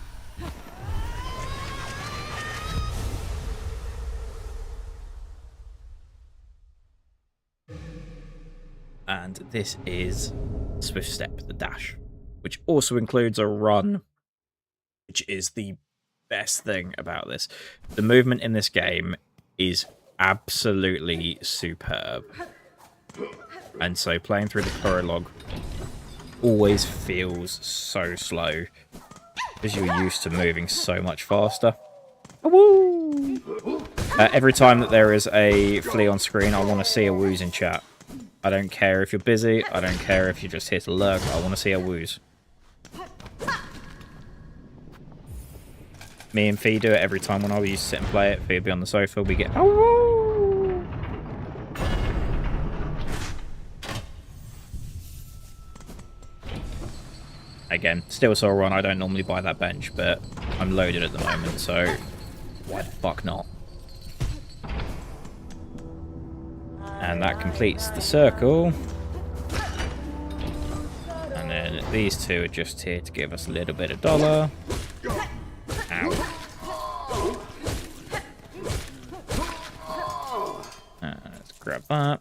And this is Swift Step, the dash, which also includes a run, which is the best thing about this. The movement in this game is absolutely superb. And so playing through the prologue always feels so slow because you're used to moving so much faster. Woo! Every time that there is a flea on screen, I want to see a wooze in chat. I don't care if you're busy. I don't care if you're just here to lurk. I want to see a wooze. Me and Fee do it every time when I used to sit and play it. Fee would be on the sofa. We get... Oh! Again, still Soul Run. I don't normally buy that bench, but I'm loaded at the moment, so why the fuck not? And that completes the circle. And then these two are just here to give us a little bit of dollar. Ow. Let's grab that.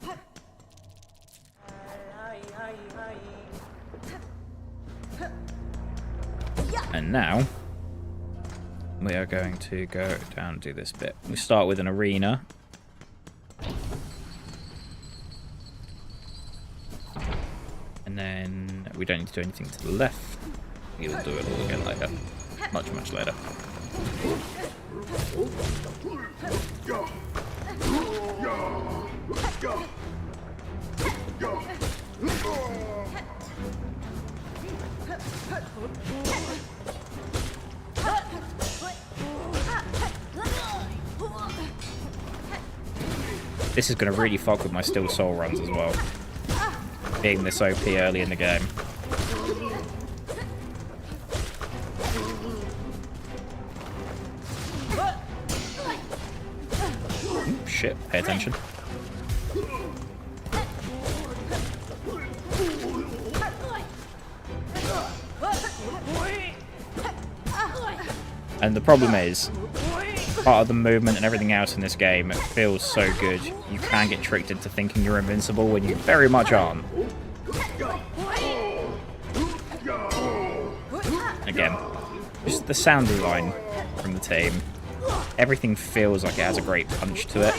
And now we are going to go down and do this bit. We start with an arena. And then we don't need to do anything to the left. We'll do it all again later. Much, much later. This is going to really fuck with my Still Soul runs as well. Being this OP early in the game. Ooh, shit, pay attention. And the problem is, part of the movement and everything else in this game, it feels so good. You can get tricked into thinking you're invincible when you very much aren't. Again, just the sound design from the team. Everything feels like it has a great punch to it.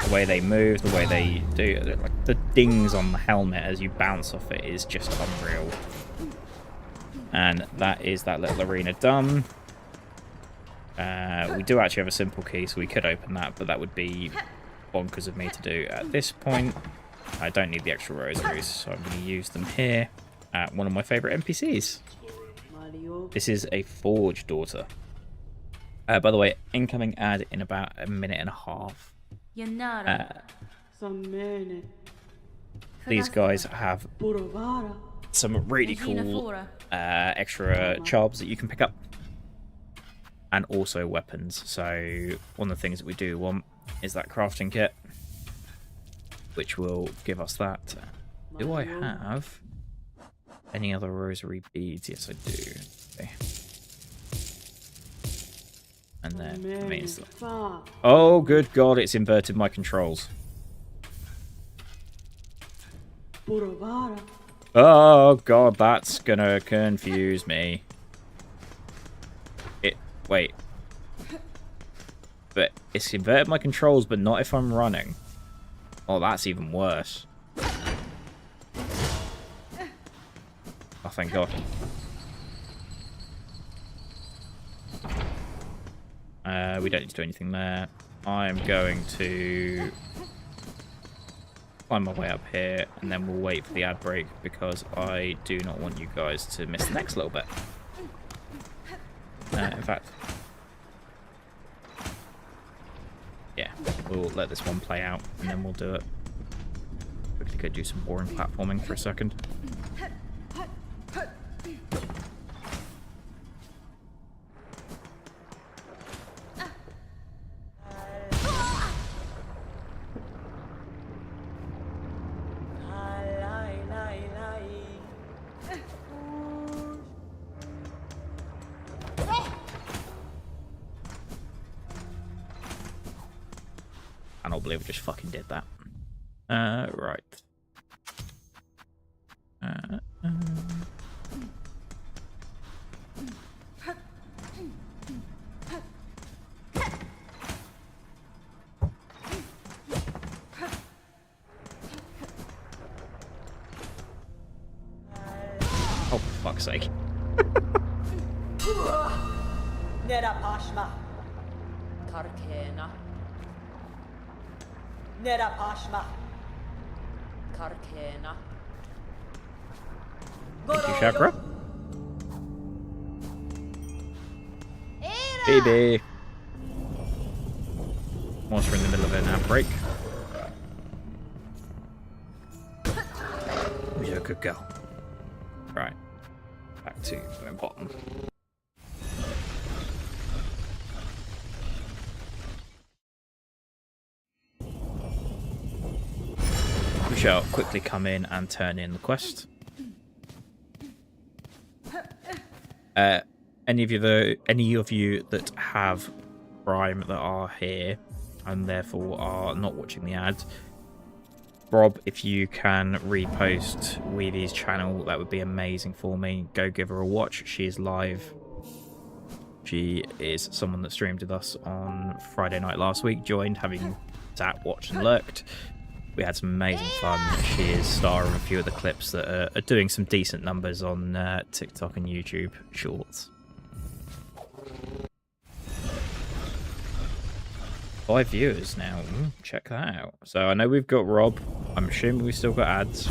The way they move, the way they do it, like the dings on the helmet as you bounce off it is just unreal. And that is that little arena done. We do actually have a simple key, so we could open that, but that would be bonkers of me to do at this point. I don't need the extra rosaries, so I'm going to use them here at one of my favourite NPCs. This is a Forge Daughter. By the way, incoming ad in about a minute and a half. These guys have some really cool extra charbs that you can pick up. And also weapons. So one of the things that we do want is that crafting kit, which will give us that. Do I have any other rosary beads? Yes, I do. Okay. And then, I mean, oh, good God, it's inverted my controls. Oh, God, that's gonna confuse me. Wait. But it's inverted my controls, but not if I'm running. Oh, that's even worse. Oh, thank God. We don't need to do anything there. I'm going to climb my way up here, and then we'll wait for the ad break because I do not want you guys to miss the next little bit. In fact, yeah, we'll let this one play out, and then we'll do it. Quickly go do some boring platforming for a second. I don't believe we just fucking did that. Right. Oh, for fuck's sake.
Nera Pashma. Karkena. Nera Pashma. Karkena.
Thank you, Chakra. Baby. Once we're in the middle of an outbreak. You're a good girl. Right. Back to the bottom. We shall quickly come in and turn in the quest. Any of you that have Prime that are here and therefore are not watching the ads, Rob, if you can repost Weevy's channel, that would be amazing for me. Go give her a watch. She is live. She is someone that streamed with us on Friday night last week, joined, having sat, watched and lurked. We had some amazing fun. She is star of a few of the clips that are doing some decent numbers on TikTok and YouTube Shorts. 5 viewers now. Check that out. So I know we've got Rob. I'm assuming we've still got ads.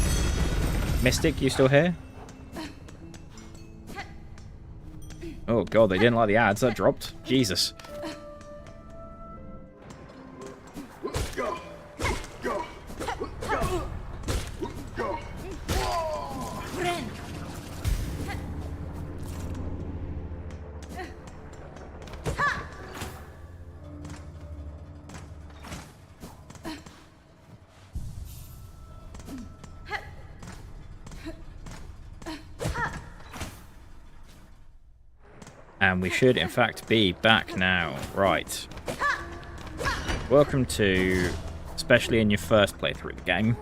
Mystic, you still here? Oh god, they didn't like the ads. That dropped. Jesus. And we should, in fact, be back now. Right. Welcome to, especially in your first playthrough of the game,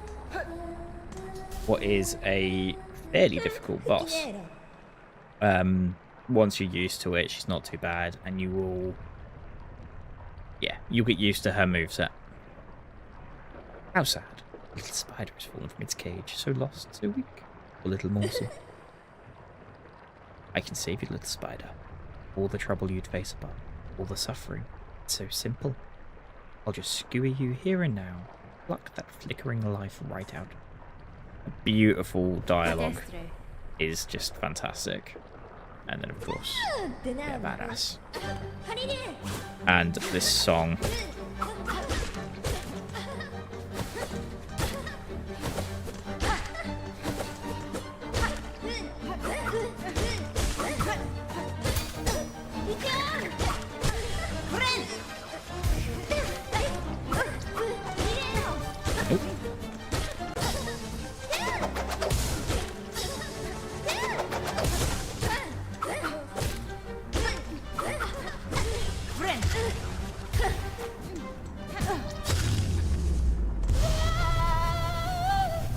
what is a fairly difficult boss. Once you're used to it, she's not too bad, and you will... Yeah, you'll get used to her moveset. How sad. A little spider has fallen from its cage, so lost, so weak. A little morsel. I can save you, little spider. All the trouble you'd face above, all the suffering. It's so simple. I'll just skewer you here and now. Pluck that flickering life right out. Beautiful dialogue is just fantastic. And then, of course, yeah, badass. And this song.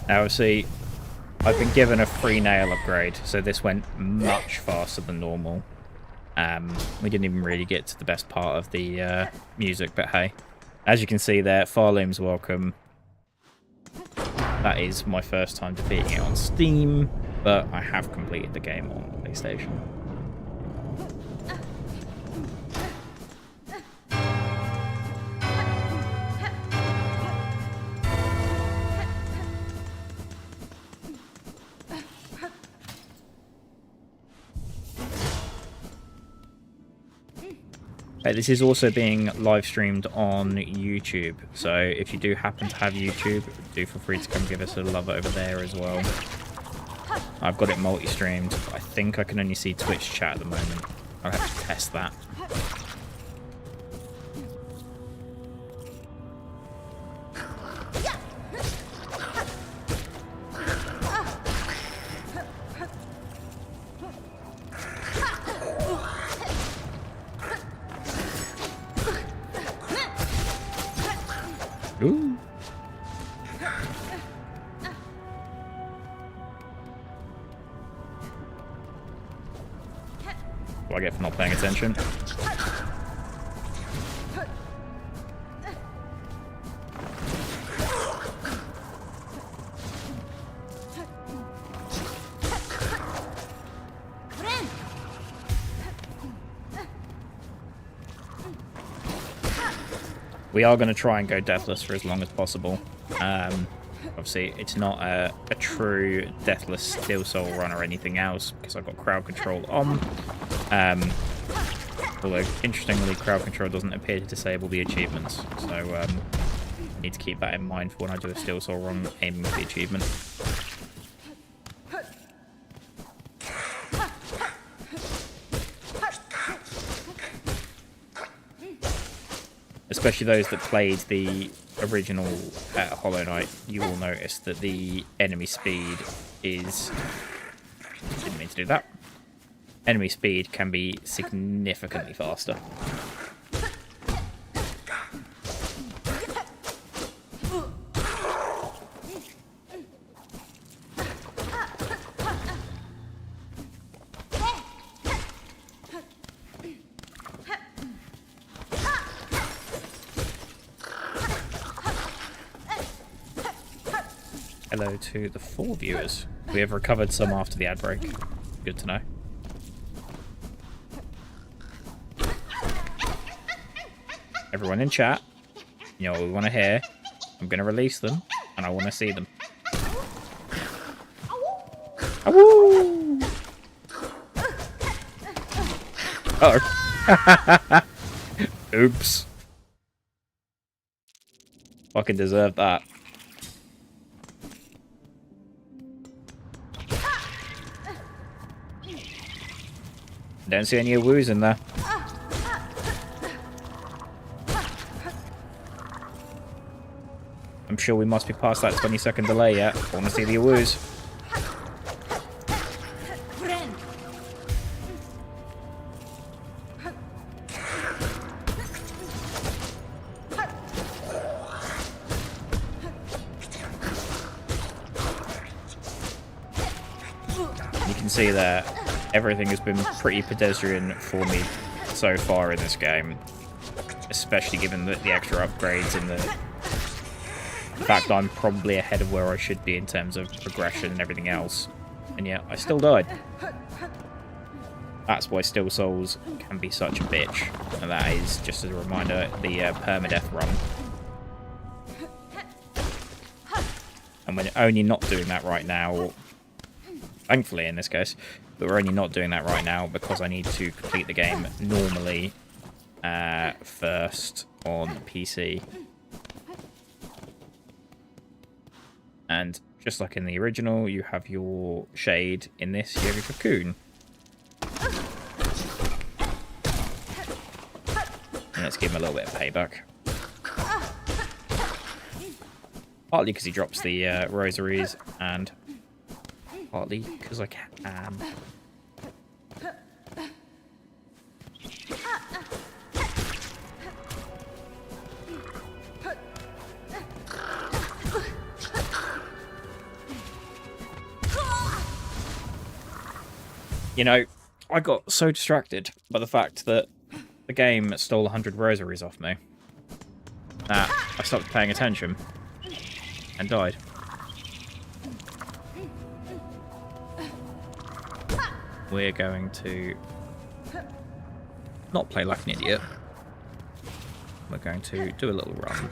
Now, see, I've been given a free nail upgrade, so this went much faster than normal. We didn't even really get to the best part of the music, but hey. As you can see there, Farloom's welcome. That is my first time defeating it on Steam, but I have completed the game on PlayStation. This is also being live streamed on YouTube, so if you do happen to have YouTube, do feel free to come give us a love over there as well. I've got it multi-streamed, but I think I can only see Twitch chat at the moment. I'll have to test that. Ooh. What do I get for not paying attention? We are going to try and go deathless for as long as possible. Obviously, it's not a true deathless Steel Soul run or anything else, because I've got crowd control on. Although, interestingly, crowd control doesn't appear to disable the achievements. So, I need to keep that in mind for when I do a Steel Soul run aiming for the achievement. Especially those that played the original Hollow Knight, you will notice that the enemy speed is... Didn't mean to do that. Enemy speed can be significantly faster. Hello to the 4 viewers. We have recovered some after the ad break. Good to know. Everyone in chat, you know what we want to hear. I'm going to release them, and I want to see them. Awoo! Uh-oh. Oops. Fucking deserved that. Don't see any woos in there. I'm sure we must be past that 20-second delay yet. I want to see the woos. You can see there. Everything has been pretty pedestrian for me so far in this game, especially given the extra upgrades and the fact that I'm probably ahead of where I should be in terms of progression and everything else, and yet I still died. That's why Steel Souls can be such a bitch, and that is, just as a reminder, the permadeath run. And we're only not doing that right now, thankfully in this case, but we're only not doing that right now because I need to complete the game normally first on PC. And just like in the original, you have your shade. In this, you have your cocoon. And let's give him a little bit of payback. Partly because he drops the rosaries, and partly because I can. You know, I got so distracted by the fact that the game stole 100 rosaries off me that I stopped paying attention and died. we're going to not play like an idiot. We're going to do a little run.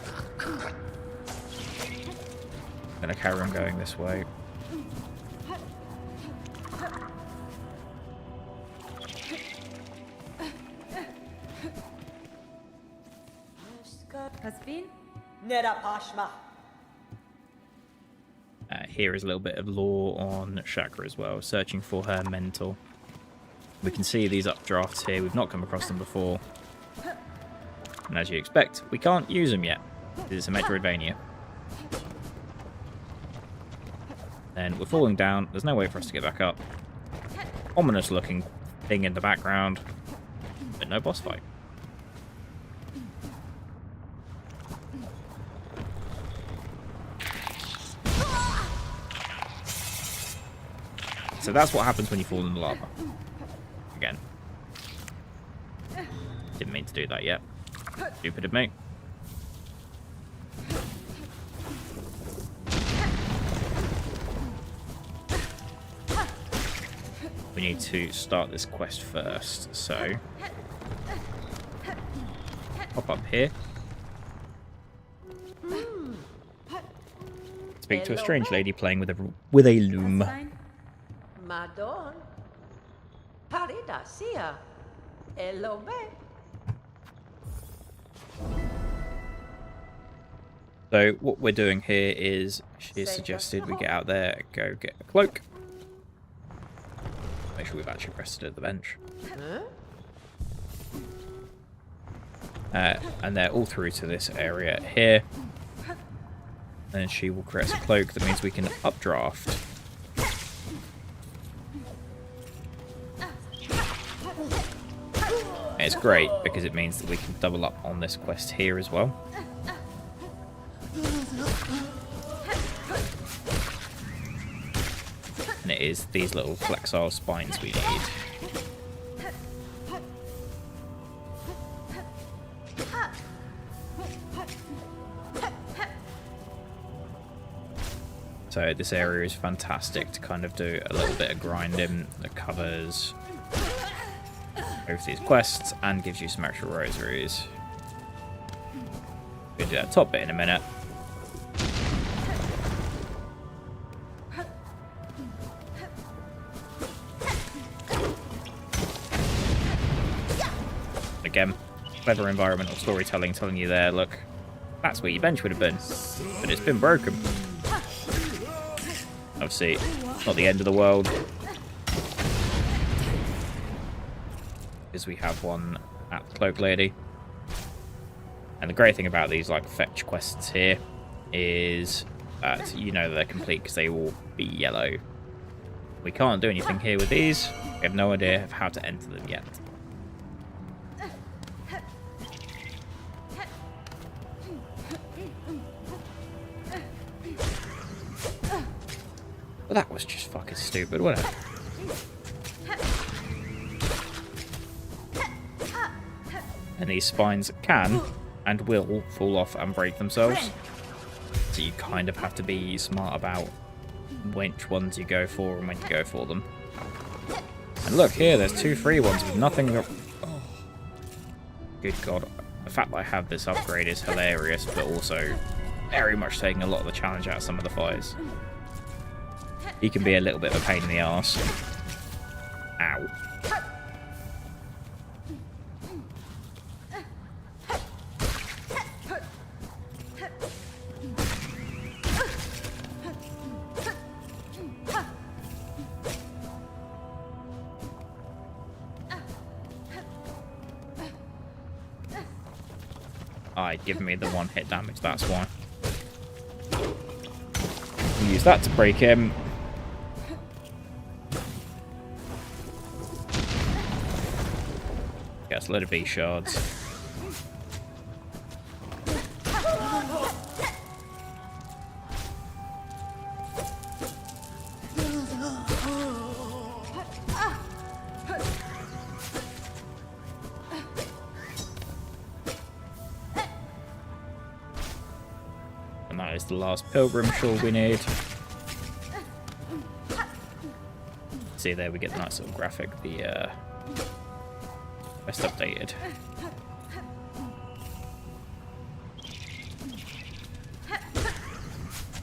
Going to carry on going this way.
Nera Pashma.
Here is a little bit of lore on Chakra as well, searching for her mentor. We can see these updrafts here. We've not come across them before. And as you expect, we can't use them yet. This is a Metroidvania. Then we're falling down. There's no way for us to get back up. Ominous looking thing in the background. But no boss fight. So that's what happens when you fall in the lava. Again. Didn't mean to do that yet. Stupid of me. We need to start this quest first, so pop up here. Speak to a strange lady playing with a loom.
Madon. Parida sia. Elobe.
So what we're doing here is she has suggested we get out there, go get a cloak. Make sure we've actually pressed it at the bench. And they're all through to this area here. And then she will create a cloak that means we can updraft. And it's great because it means that we can double up on this quest here as well. And it is these little flexile spines we need. So this area is fantastic to kind of do a little bit of grinding that covers both these quests and gives you some extra rosaries. We'll do that top bit in a minute. Again, clever environmental storytelling telling you there, look, that's where your bench would have been, but it's been broken. Obviously, it's not the end of the world, because we have one at the Cloak Lady. And the great thing about these like fetch quests here is that you know they're complete because they will be yellow. We can't do anything here with these. We have no idea of how to enter them yet. Well, that was just fucking stupid, wasn't it? And these spines can and will fall off and break themselves. So you kind of have to be smart about which ones you go for and when you go for them. And look here, there's 2 free ones with nothing. Oh, good God. The fact that I have this upgrade is hilarious, but also very much taking a lot of the challenge out of some of the fires. He can be a little bit of a pain in the arse. Ow. Giving me the 1 hit damage, that's why. We'll use that to break him. Gets a load of V shards. And that is the last pilgrim shawl we need. See there, we get the nice little graphic, the best updated.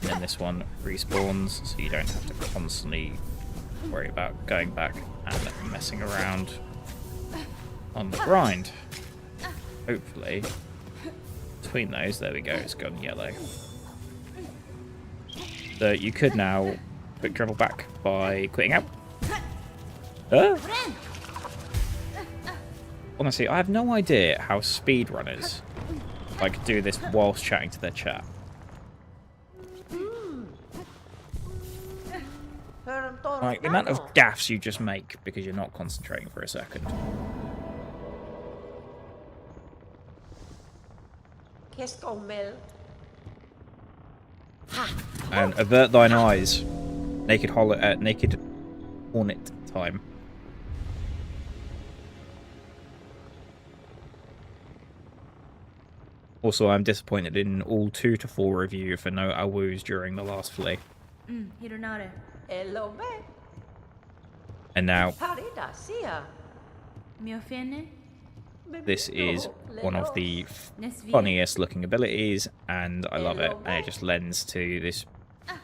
And then this one respawns, so you don't have to constantly worry about going back and messing around on the grind. Hopefully, between those, there we go, it's gone yellow. So you could now quick travel back by quitting out. Honestly, I have no idea how speedrunners like do this whilst chatting to their chat. Like the amount of gaffes you just make because you're not concentrating for a second. And avert thine eyes. Naked hornet time. Also, I'm disappointed in all 2 to 4 of you for no awus during the last flea. And now, this is one of the funniest looking abilities, and I love it. And it just lends to this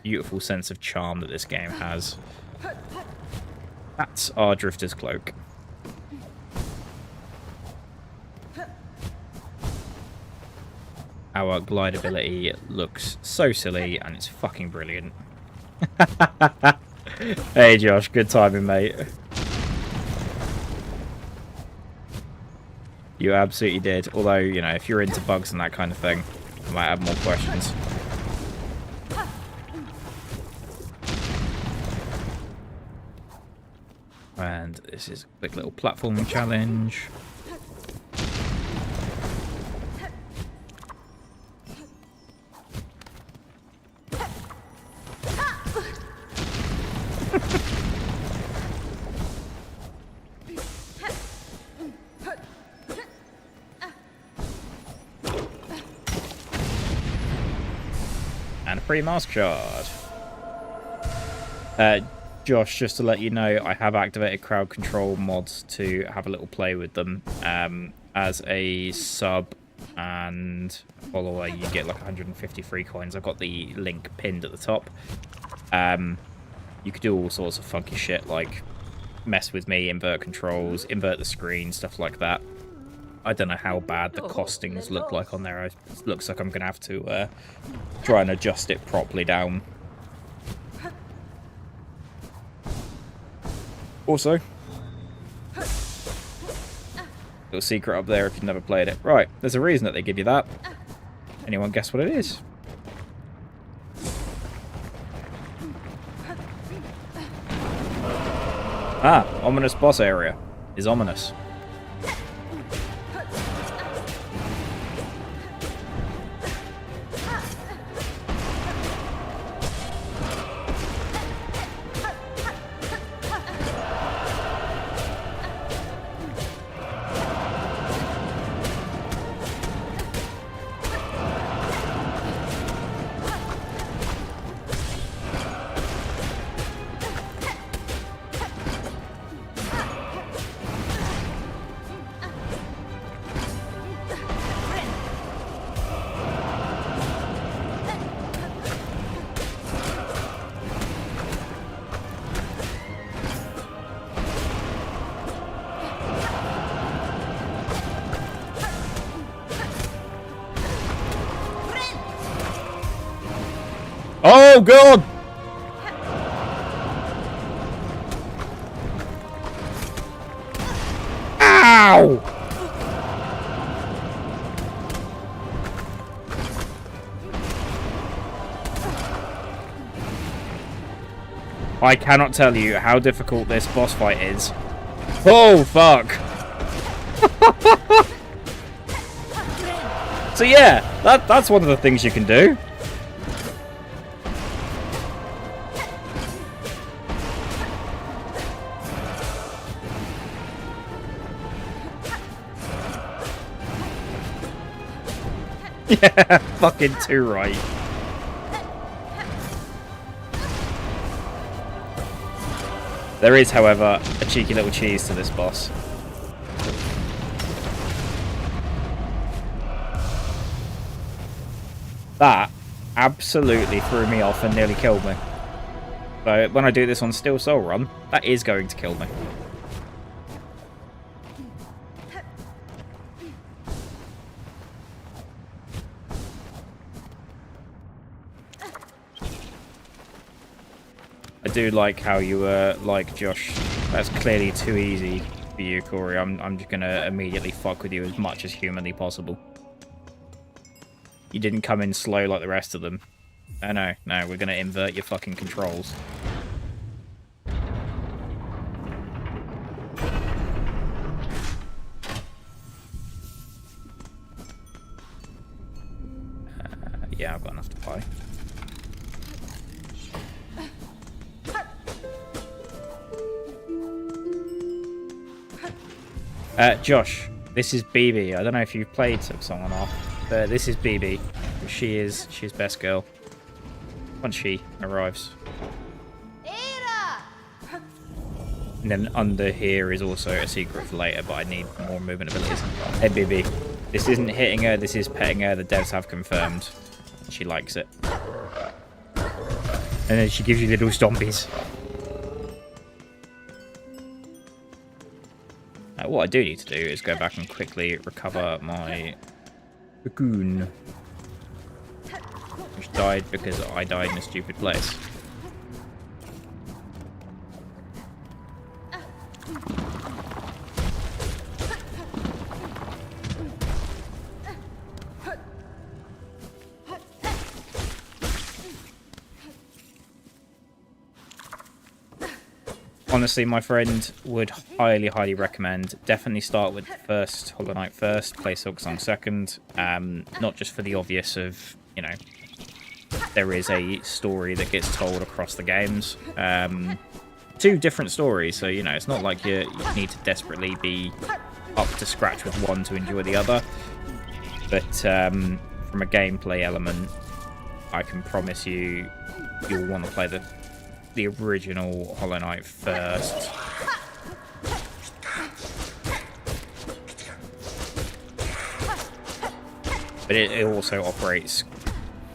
beautiful sense of charm that this game has. That's our Drifter's Cloak. Our glide ability looks so silly, and it's fucking brilliant. Hey Josh, good timing, mate. You absolutely did. Although, you know, if you're into bugs and that kind of thing, I might have more questions. And this is a quick little platforming challenge. And a free mask shard. Josh, just to let you know, I have activated crowd control mods to have a little play with them. As a sub and follower, you get like 150 free coins. I've got the link pinned at the top. You could do all sorts of funky shit, like mess with me, invert controls, invert the screen, stuff like that. I don't know how bad the costings look like on there. It looks like I'm going to have to try and adjust it properly down. Also, little secret up there if you've never played it. Right, there's a reason that they give you that. Anyone guess what it is? Ah, ominous boss area is ominous. Oh god! Ow! I cannot tell you how difficult this boss fight is. Oh fuck! So yeah, that's one of the things you can do. Yeah, fucking too right. There is, however, a cheeky little cheese to this boss. That absolutely threw me off and nearly killed me. So when I do this on Still Soul Run, that is going to kill me. I do like how you were like, Josh, that's clearly too easy for you, Corey. I'm just gonna immediately fuck with you as much as humanly possible. You didn't come in slow like the rest of them. No, we're gonna invert your fucking controls. Yeah, I've got enough to buy. Josh, this is BB. I don't know if you've played Silksong or not, but this is BB. She's best girl. Once she arrives. And then under here is also a secret for later, but I need more movement abilities. Hey BB, this isn't hitting her, this is petting her. The devs have confirmed. She likes it. And then she gives you little stompies. What I do need to do is go back and quickly recover my Cocoon, which died because I died in a stupid place. Honestly, my friend, would highly recommend. Definitely start with the first Hollow Knight first, play Silksong second. Not just for the obvious of, you know, there is a story that gets told across the games. Two different stories, so, you know, it's not like you need to desperately be up to scratch with one to enjoy the other. But from a gameplay element, I can promise you, you'll want to play the original Hollow Knight first. But it also operates,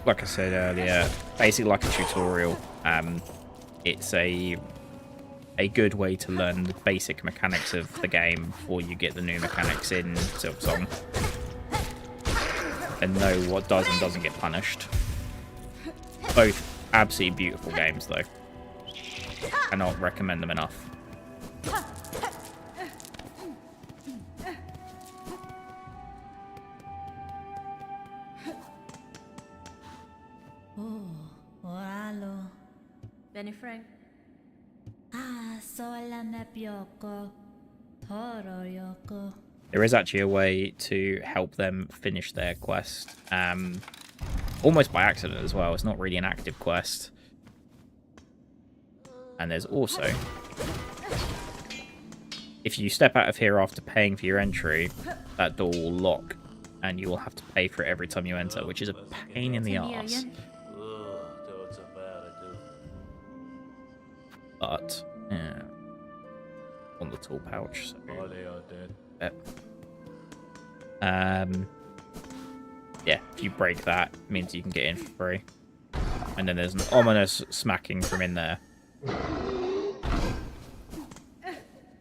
like I said earlier, basically like a tutorial. It's a good way to learn the basic mechanics of the game before you get the new mechanics in Silksong, and know what does and doesn't get punished. Both absolutely beautiful games, though. Cannot recommend them enough.
Benny Frank.
There is actually a way to help them finish their quest. Almost by accident as well. It's not really an active quest. And there's also, if you step out of here after paying for your entry, that door will lock, and you will have to pay for it every time you enter, which is a pain in the arse. But, yeah, on the tool pouch. So, yeah, if you break that, it means you can get in for free. And then there's an ominous smacking from in there.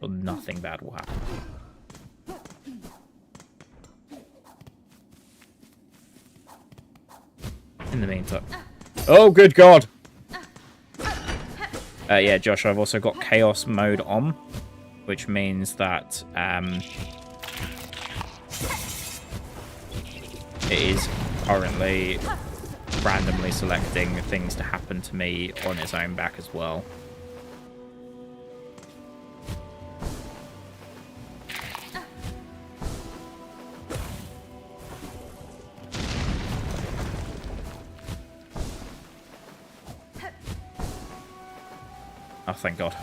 But nothing bad will happen. In the meantime... Oh, good God! Yeah, Josh, I've also got Chaos mode on, which means that it is currently randomly selecting things to happen to me on its own back as well. Oh, thank God.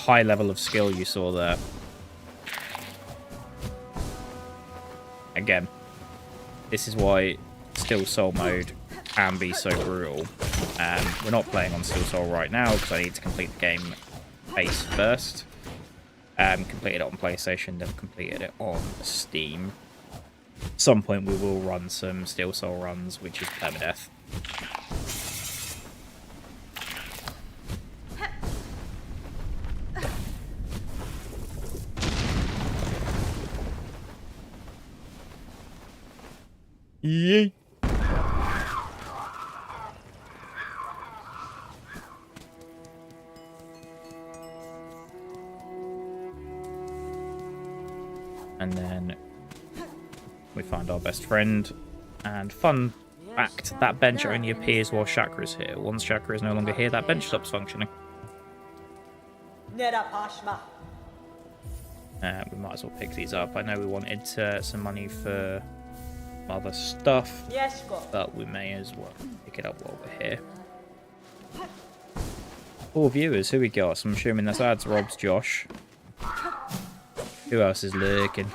high level of skill you saw there. Again, this is why Still Soul mode can be so brutal. We're not playing on Still Soul right now because I need to complete the game base first. Completed it on PlayStation, then completed it on Steam. At some point we will run some Still Soul runs, which is permadeath. Yay! And then we find our best friend. And fun fact, that bench only appears while Chakra is here. Once Chakra is no longer here, that bench stops functioning. We might as well pick these up. I know we wanted some money for other stuff, but we may as well pick it up while we're here. 4 viewers, who we got? So I'm assuming that's ads, Rob's, Josh. Who else is lurking?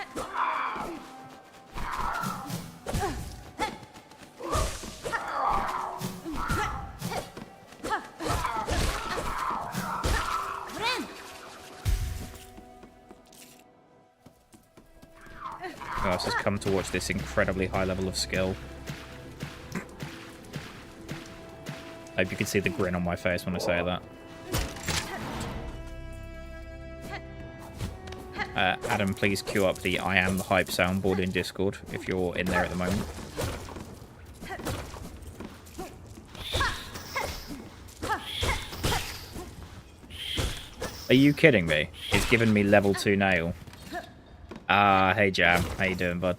Who else has come to watch this incredibly high level of skill? I hope you can see the grin on my face when I say that. Adam, please queue up the I am the hype soundboard in Discord if you're in there at the moment. Are you kidding me? It's given me level 2 nail. Hey Jam, how you doing, bud?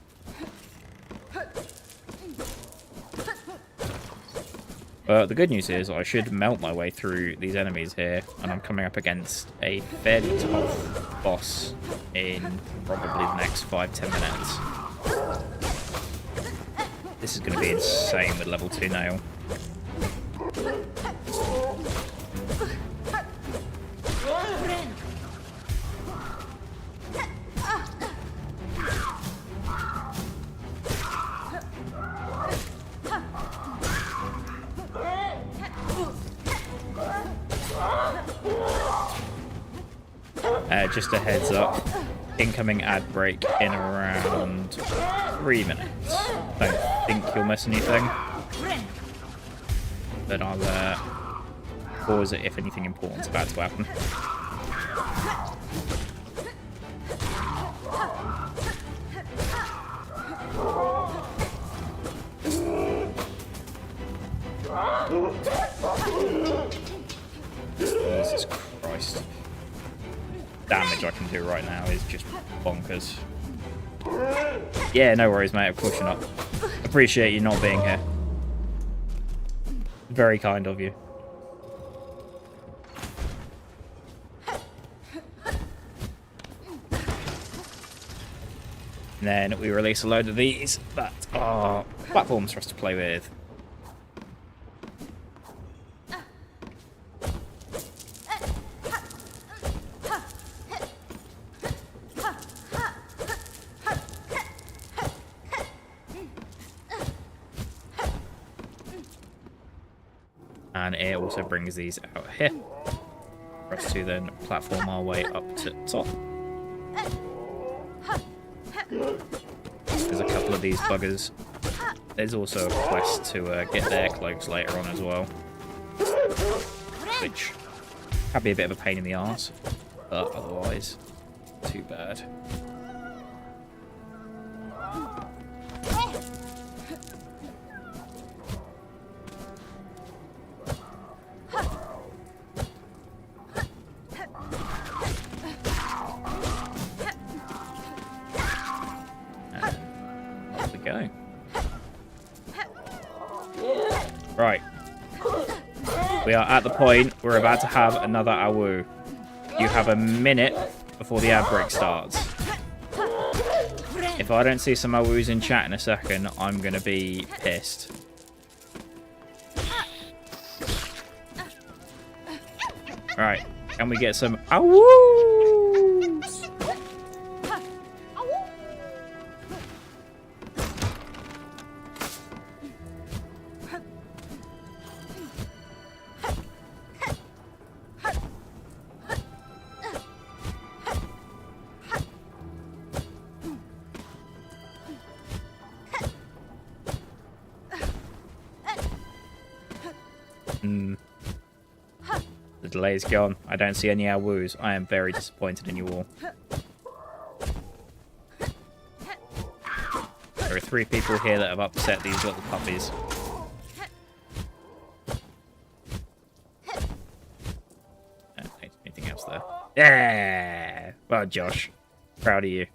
Well, the good news is I should melt my way through these enemies here, and I'm coming up against a fairly tough boss in probably the next 5-10 minutes. This is going to be insane with level 2 nail. Just a heads up, incoming ad break in around 3 minutes. Don't think you'll miss anything, but I'll pause it if anything important's about to happen. Jesus Christ. Damage I can do right now is just bonkers. Yeah, no worries, mate. Of course you're not. Appreciate you not being here. Very kind of you. And then we release a load of these that are platforms for us to play with. And it also brings these out here for us to then platform our way up to top. There's a couple of these buggers. There's also a quest to get their cloaks later on as well, which can be a bit of a pain in the arse, but otherwise, too bad. Go. Right. We are at the point we're about to have another AWU. You have a minute before the ad break starts. If I don't see some AWUs in chat in a second, I'm going to be pissed. Right. Can we get some awoos? The delay is gone. I don't see any awoos. I am very disappointed in you all. There are 3 people here that have upset these little puppies. Anything else there? Yeah! Well, Josh. Proud of you.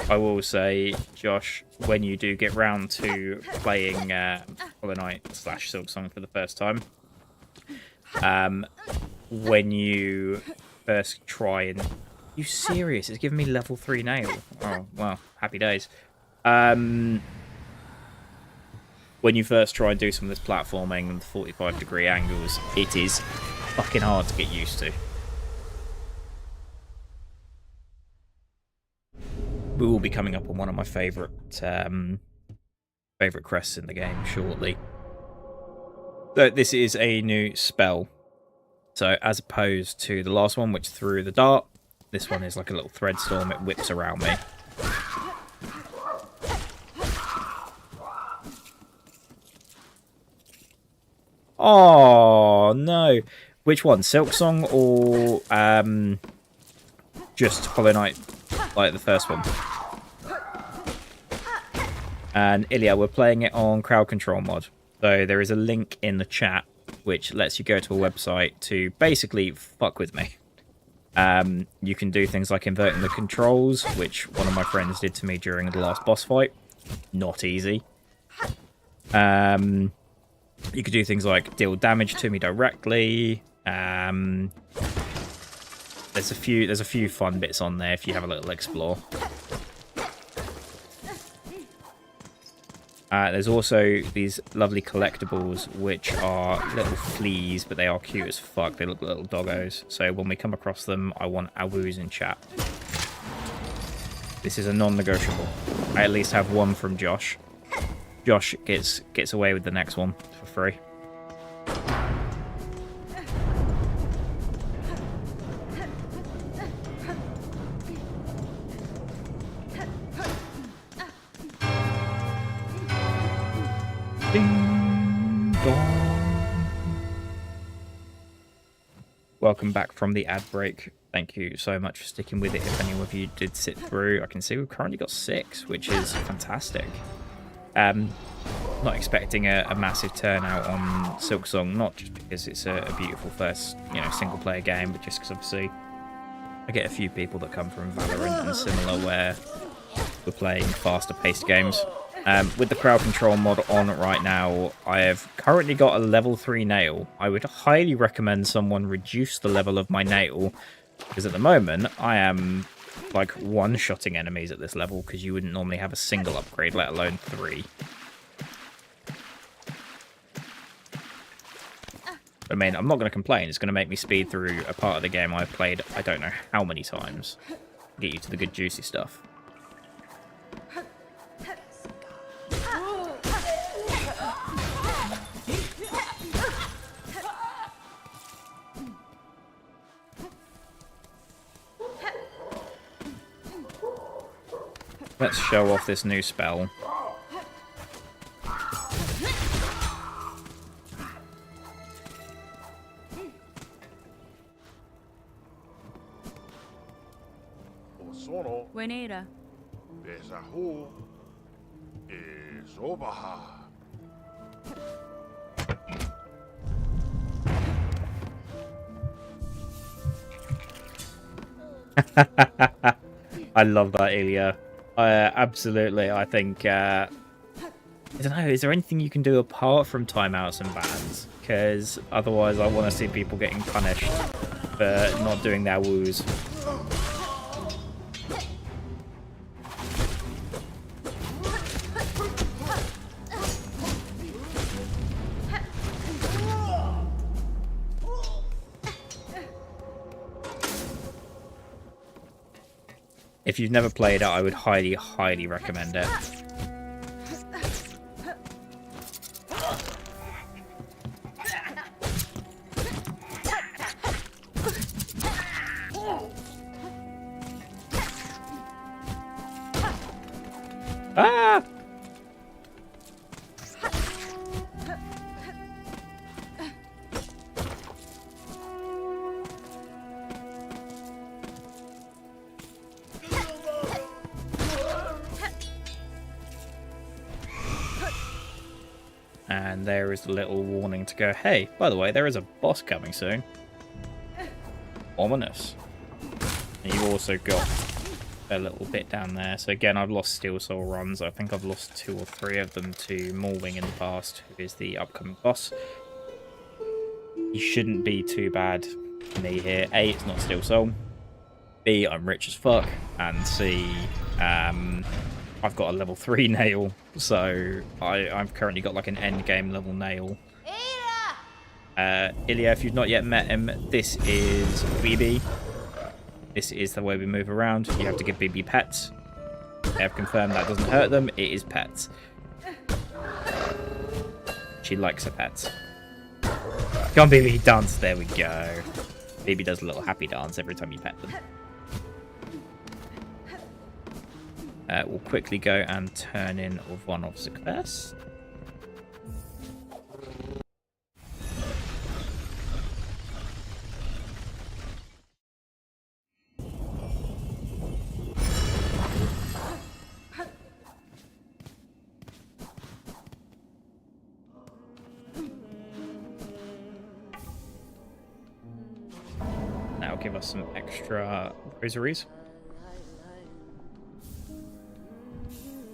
I will say, Josh, when you do get round to playing Hollow Knight / Silksong for the first time, when you first try and... You serious? It's giving me level 3 nail. Oh, well, happy days. When you first try and do some of this platforming and 45-degree angles, it is fucking hard to get used to. We will be coming up on one of my favourite crests in the game shortly. So this is a new spell. So as opposed to the last one, which threw the dart, this one is like a little thread storm. It whips around me. Oh no! Which one, Silksong or just Hollow Knight? Like the first one. And Ilya, we're playing it on crowd control mod. So there is a link in the chat which lets you go to a website to basically fuck with me. You can do things like inverting the controls, which one of my friends did to me during the last boss fight. Not easy. You could do things like deal damage to me directly. There's a few fun bits on there if you have a little explore. There's also these lovely collectibles, which are little fleas, but they are cute as fuck. They look like little doggos. So when we come across them, I want awoos in chat. This is a non-negotiable. I at least have one from Josh. Josh gets away with the next one for free. Ding dong. Welcome back from the ad break. Thank you so much for sticking with it. If any of you did sit through, I can see we've currently got 6, which is fantastic. Not expecting a massive turnout on Silksong, not just because it's a beautiful first, single player game, but just because obviously I get a few people that come from Valorant and similar where we're playing faster paced games. With the crowd control mod on right now, I have currently got a level 3 nail. I would highly recommend someone reduce the level of my nail, because at the moment I am like one-shotting enemies at this level, because you wouldn't normally have a single upgrade, let alone 3. I mean, I'm not going to complain. It's going to make me speed through a part of the game I've played I don't know how many times. Get you to the good juicy stuff. Let's show off this new spell.
Buenera. I
love that, Ilya. Absolutely. I think I don't know, is there anything you can do apart from timeouts and bans? Because otherwise I want to see people getting punished for not doing their woos. If you've never played it, I would highly, highly recommend it. Ah! And there is the little warning to go, hey, by the way, there is a boss coming soon. Ominous. And you've also got a little bit down there. So again, I've lost Steel Soul runs. I think I've lost 2 or 3 of them to Maulwing in the past, who is the upcoming boss. He shouldn't be too bad for me here. A, it's not Steel Soul. B, I'm rich as fuck. And C, I've got a level 3 nail, so I've currently got like an end game level nail. Ilya, if you've not yet met him, this is BB. This is the way we move around. You have to give BB pets. They have confirmed that doesn't hurt them. It is pets. She likes her pets. Come on, BB, dance. There we go. BB does a little happy dance every time you pet them. We'll quickly go and turn in one of success. That'll give us some extra rosaries.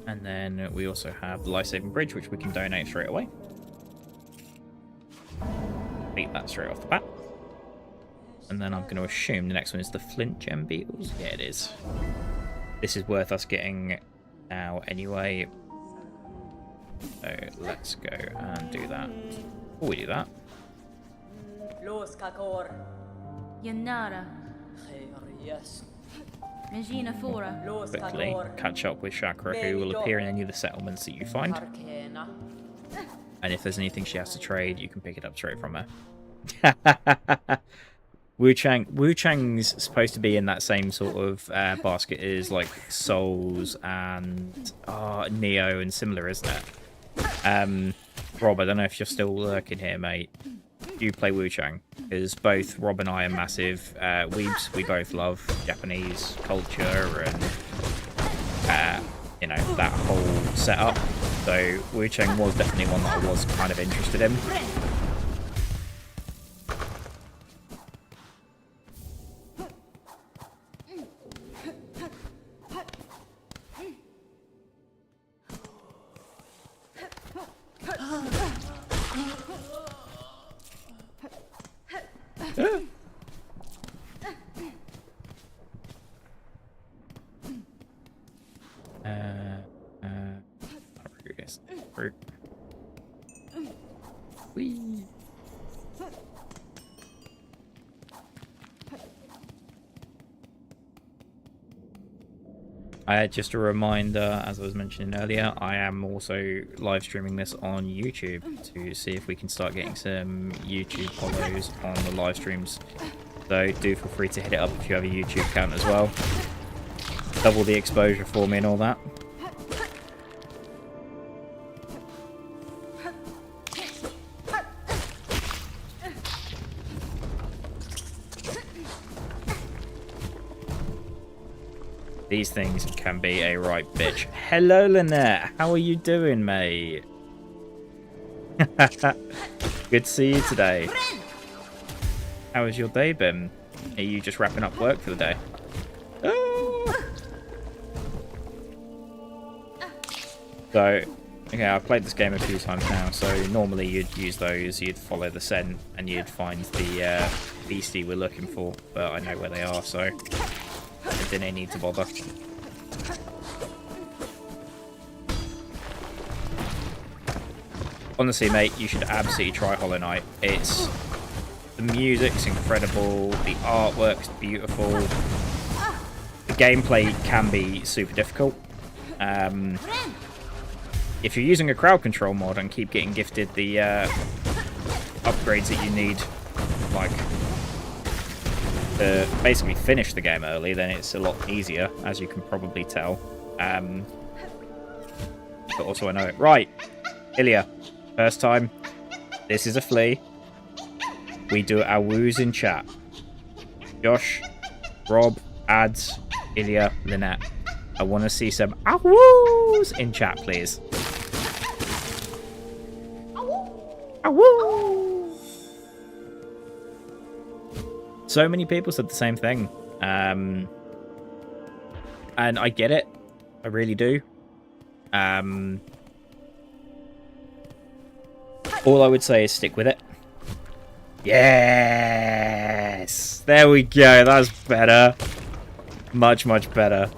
And then we also have the Life-Saving Bridge, which we can donate straight away. Beat that straight off the bat. And then I'm going to assume the next one is the Flint Gem Beetles. Yeah, it is. This is worth us getting now anyway. So let's go and do that. Before we do that,
Yanara. Regina Fora.
quickly catch up with Chakra, who will appear in any of the settlements that you find. And if there's anything she has to trade, you can pick it up straight from her. Wu Chang's supposed to be in that same sort of basket as like Souls and Neo and similar, isn't it? Rob, I don't know if you're still lurking here, mate. You play Wu Chang, because both Rob and I are massive weebs. We both love Japanese culture and you know, that whole setup. So Wu Chang was definitely one that I was kind of interested in. Whee. Just a reminder, as I was mentioning earlier, I am also live streaming this on YouTube to see if we can start getting some YouTube follows on the live streams. So do feel free to hit it up if you have a YouTube account as well. Double the exposure for me and all that. These things can be a right bitch. Hello, Lynette. How are you doing, mate? Good to see you today. How has your day been? Are you just wrapping up work for the day? Oh. So, Okay, I've played this game a few times now, so normally you'd use those, you'd follow the scent, and you'd find the beastie we're looking for, but I know where they are, so I didn't need to bother. Honestly, mate, you should absolutely try Hollow Knight. The music's incredible, the artwork's beautiful, the gameplay can be super difficult. If you're using a crowd control mod and keep getting gifted the upgrades that you need, like, to basically finish the game early, then it's a lot easier, as you can probably tell. But also I know it. Right, Ilya, first time. This is a flea. We do our woos in chat. Josh, Rob, Ads, Ilya, Lynette. I want to see some woos in chat, please. Awoo! So many people said the same thing. And I get it. I really do. All I would say is stick with it. Yes! There we go. That's better. Much, much better.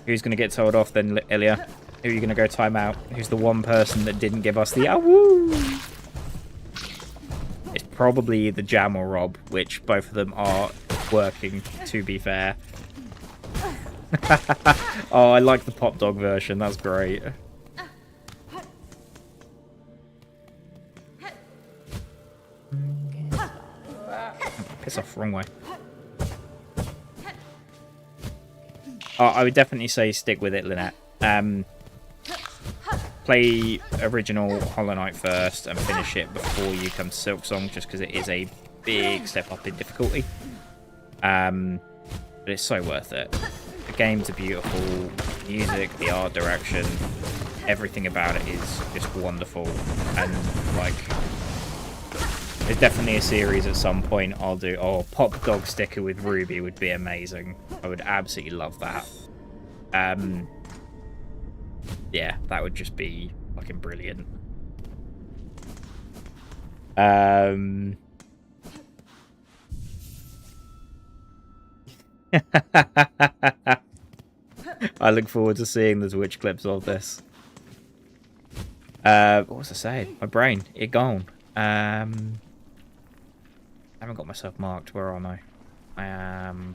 Who's going to get told off then, Ilya? Who are you going to go time out? Who's the one person that didn't give us the awoo? It's probably either Jam or Rob, which both of them are working, to be fair. Oh, I like the Pop Dog version. That's great. Piss off, wrong way. Oh, I would definitely say stick with it, Lynette. Play original Hollow Knight first and finish it before you come to Silksong, just because it is a big step up in difficulty. But it's so worth it. The games are beautiful, the music, the art direction, everything about it is just wonderful. And, like, there's definitely a series at some point I'll do. Oh, Pop Dog sticker with Ruby would be amazing. I would absolutely love that. Yeah, that would just be fucking brilliant. I look forward to seeing the Twitch clips of this. What was I saying? My brain, it gone. I haven't got myself marked. Where am I? I am.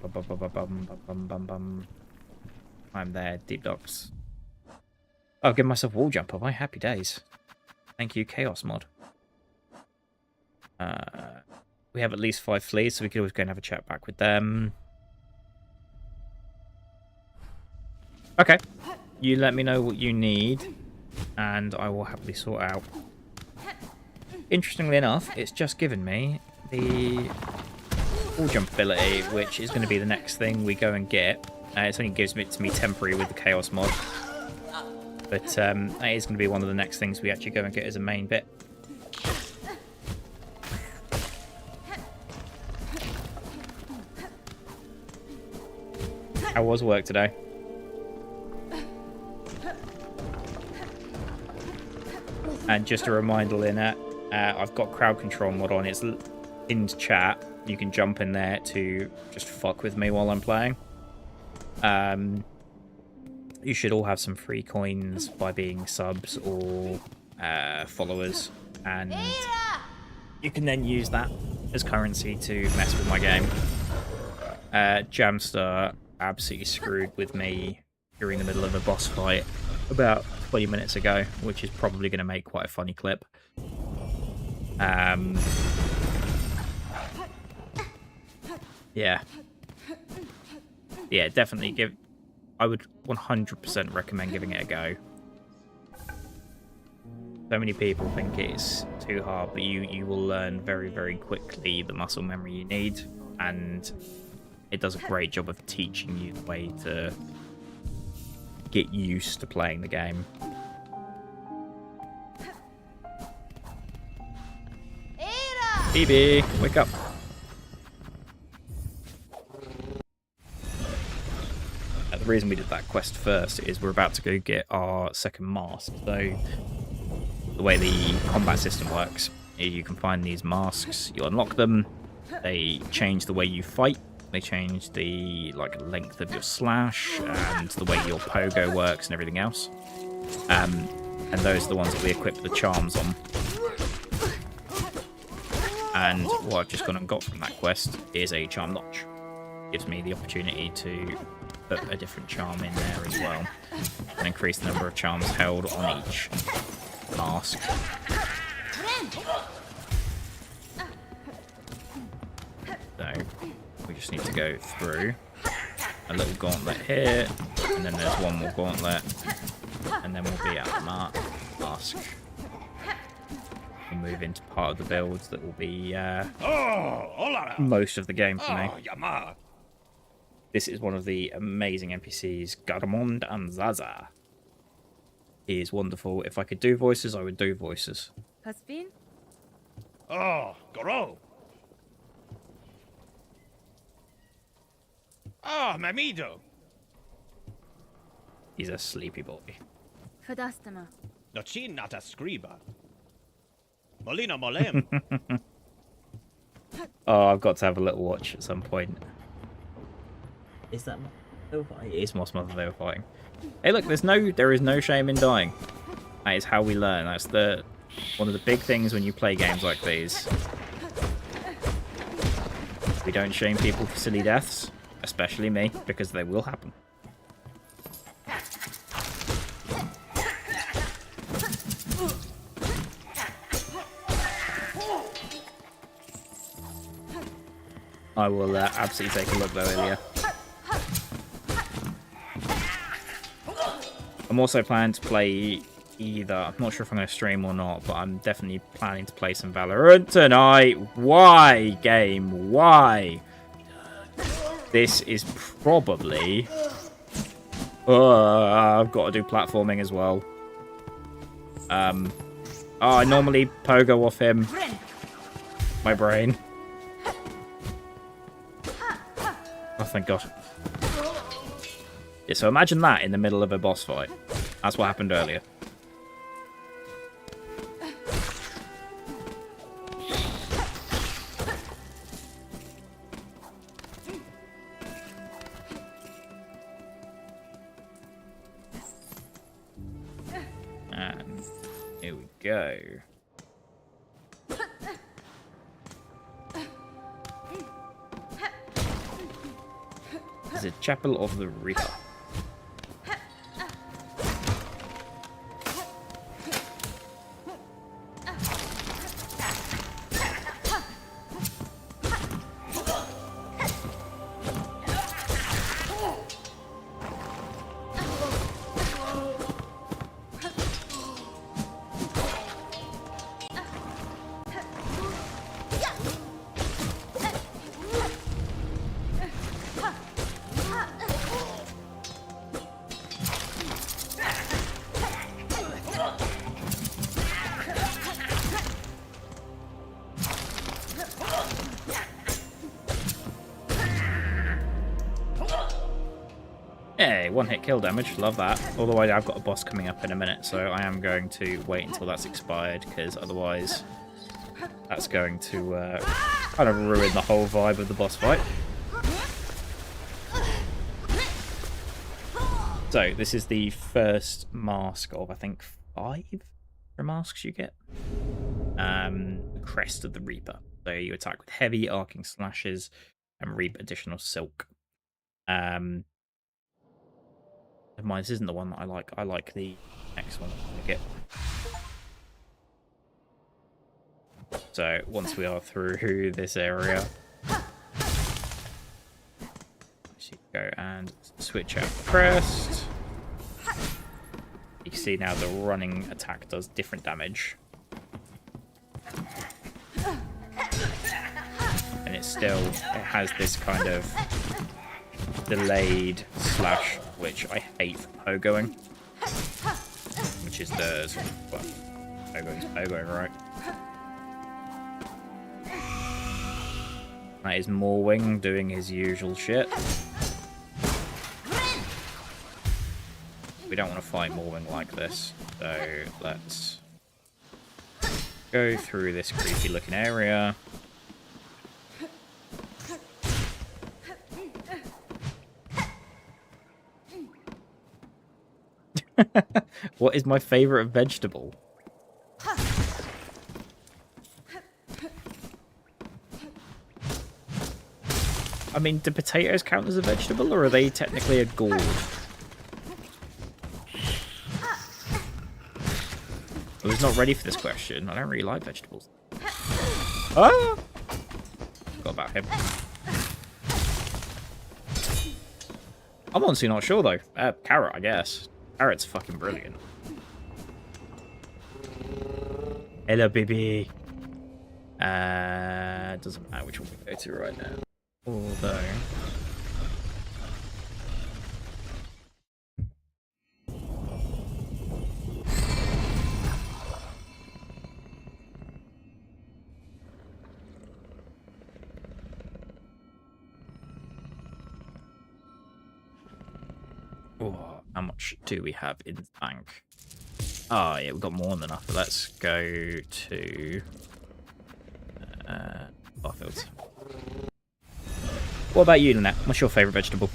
I'm there. Deep docks. Oh, give myself wall jump. Have I? Happy days. Thank you, Chaos Mod. We have at least 5 fleas, so we could always go and have a chat back with them. Okay. You let me know what you need, and I will happily sort out. Interestingly enough, it's just given me the wall jump ability, which is going to be the next thing we go and get. It only gives it to me temporary with the Chaos Mod. But that is going to be one of the next things we actually go and get as a main bit. How was work today? And just a reminder, Lynette, I've got crowd control mod on. It's in chat. You can jump in there to just fuck with me while I'm playing. You should all have some free coins by being subs or followers, and you can then use that as currency to mess with my game. Jamstar absolutely screwed with me during the middle of a boss fight about 20 minutes ago, which is probably going to make quite a funny clip. Yeah, definitely I would 100% recommend giving it a go. So many people think it's too hard, but you will learn very, very quickly the muscle memory you need, and it does a great job of teaching you the way to get used to playing the game. Phoebe, wake up. reason we did that quest first is we're about to go get our second mask. So the way the combat system works is you can find these masks, you unlock them, they change the way you fight, they change the length of your slash and the way your pogo works and everything else. And those are the ones that we equip the charms on. And what I've just gone and got from that quest is a charm notch. Gives me the opportunity to put a different charm in there as well and increase the number of charms held on each mask. So we just need to go through a little gauntlet here, and then there's one more gauntlet, and then we'll be at the mask. We'll move into part of the builds that will be most of the game for me. This is one of the amazing NPCs, Garamond and Zaza. He is wonderful. If I could do voices, I would do voices.
Caspin?
Oh, Goro. Ah, Mamido.
He's a sleepy boy.
Fadastama.
Nochin nata scriba. Molina molem.
Oh, I've got to have a little watch at some point. Is that they were fighting? It is Moss Mother they were fighting. Hey, look, there is no shame in dying. That is how we learn. That's one of the big things when you play games like these. We don't shame people for silly deaths, especially me, because they will happen. I will absolutely take a look though, Ilya. I'm also planning to play either. I'm not sure if I'm going to stream or not, but I'm definitely planning to play some Valorant tonight. Why, game? Why? This is probably... I've got to do platforming as well. I normally pogo off him. My brain. Oh, thank God. Yeah, so imagine that in the middle of a boss fight. That's what happened earlier. And here we go. This is a Chapel of the Reaper. Hey, one hit kill damage, love that. Although I've got a boss coming up in a minute, so I am going to wait until that's expired, because otherwise that's going to kind of ruin the whole vibe of the boss fight. So, this is the first mask of, I think, 5 masks you get. Crest of the Reaper. So you attack with heavy arcing slashes and reap additional silk. Never mind, this isn't the one that I like. I like the next one I get. So once we are through this area, so you go and switch out the crest. You can see now the running attack does different damage. And it has this kind of delayed slash, which I hate for pogoing. Which is the sort of, well, pogoing's pogoing, right? That is Morwing doing his usual shit. We don't want to fight Morwing like this, so let's go through this creepy looking area. What is my favorite vegetable? I mean, do potatoes count as a vegetable, or are they technically a gourd? I was not ready for this question. I don't really like vegetables. Ah! Forgot about him. I'm honestly not sure, though. Carrot, I guess. Carrot's fucking brilliant. Hello, baby. Doesn't matter which one we go to right now. Although... Oh, how much do we have in the bank? Oh, yeah, we've got more than enough. Let's go to... Barfields. What about you, Lynette? What's your favourite vegetable?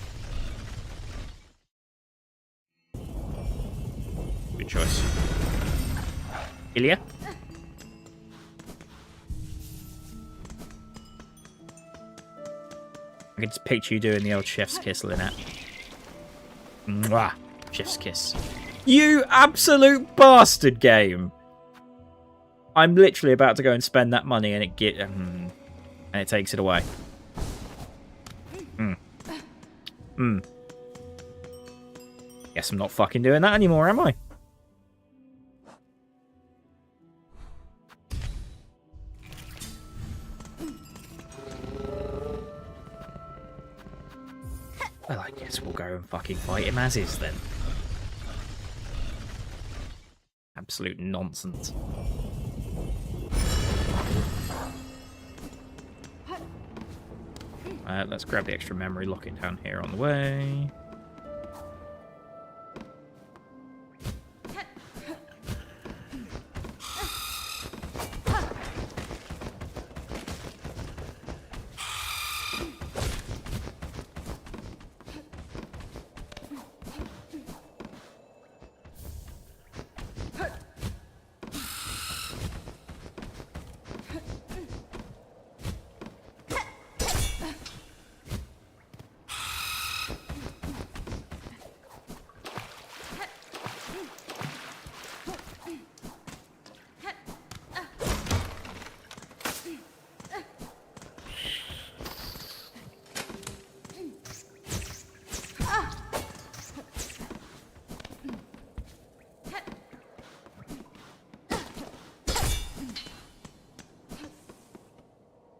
Good choice. Ilya? I can just picture you doing the old chef's kiss, Lynette. Mwah! Chef's kiss. You absolute bastard, game! I'm literally about to go and spend that money and it takes it away. Guess I'm not fucking doing that anymore, am I? Well, I guess we'll go and fucking fight him as is then. Absolute nonsense. Let's grab the extra memory, lock it down here on the way.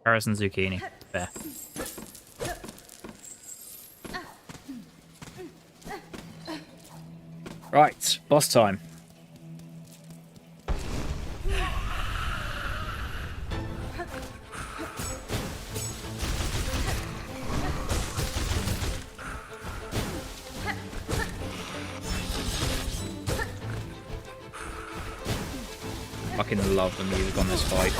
Carrots and zucchini. Fair. Right, boss time. Fucking love the music on this fight.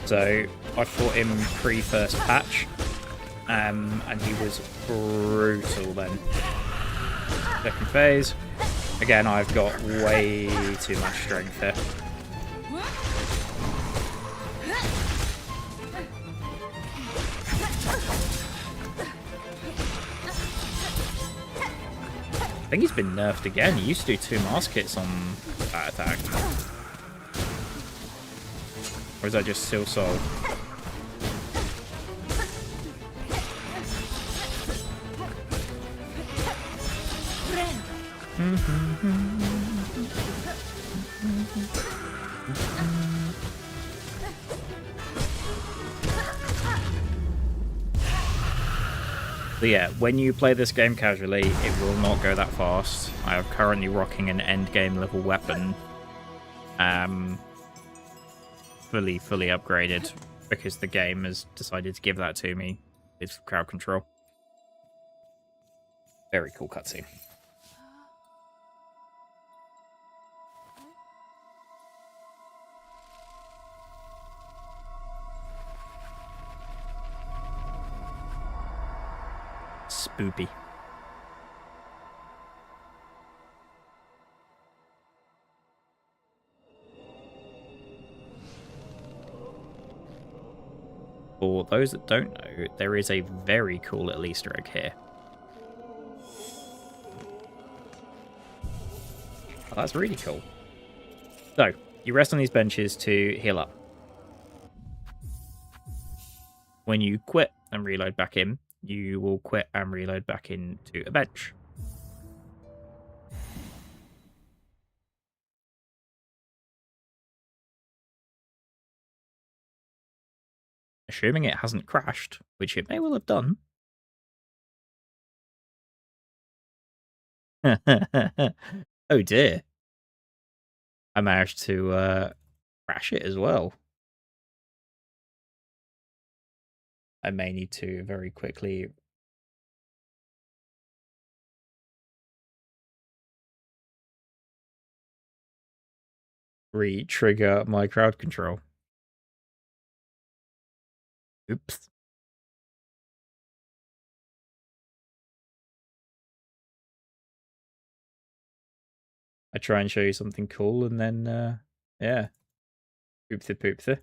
So, I fought him pre-first patch, and he was brutal then. Second phase, again I've got way too much strength here. I think he's been nerfed again. He used to do 2 mask hits on that attack. Or is that just Silksong? So yeah, when you play this game casually, it will not go that fast. I am currently rocking an end game level weapon. Fully upgraded because the game has decided to give that to me with crowd control. Very cool cutscene. Spoopy. For those that don't know, there is a very cool little Easter egg here. Oh, that's really cool. So, you rest on these benches to heal up. When you quit and reload back in, you will quit and reload back into a bench. Assuming it hasn't crashed, which it may well have done. Oh dear. I managed to crash it as well. I may need to very quickly re-trigger my crowd control. Oops. I try and show you something cool and then, yeah. Oopsie poopsie.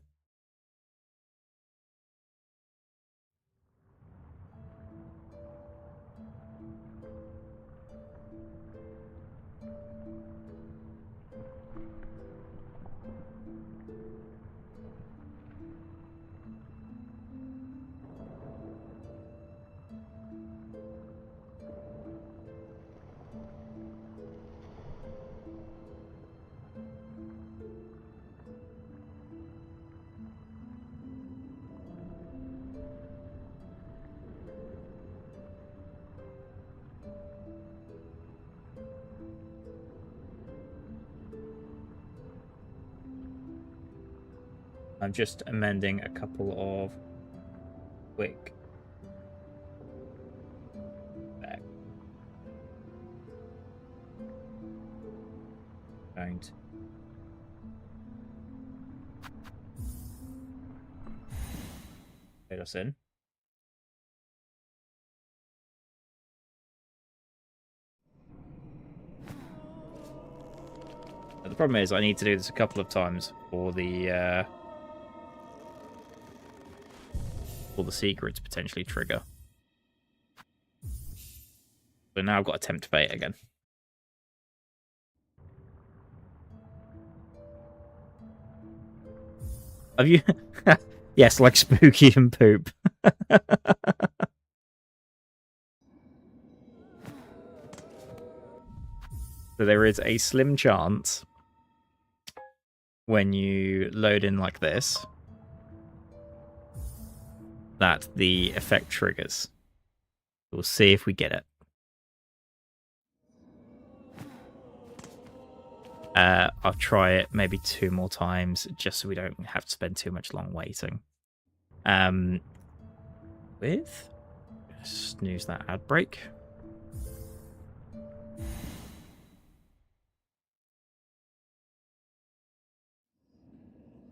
I'm just amending a couple of quick back. Going to let us in. But the problem is I need to do this a couple of times for the secret to potentially trigger. But now I've got to tempt fate again. Have you? Yes, like Spooky and Poop. So there is a slim chance when you load in like this that the effect triggers. We'll see if we get it. I'll try it maybe 2 more times just so we don't have to spend too much long waiting. Snooze that ad break.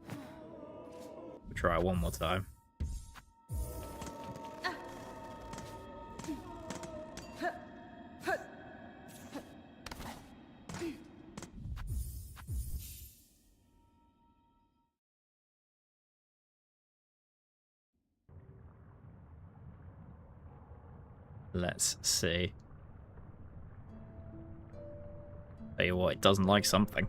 We'll try it one more time. Let's see. Tell you what, it doesn't like something.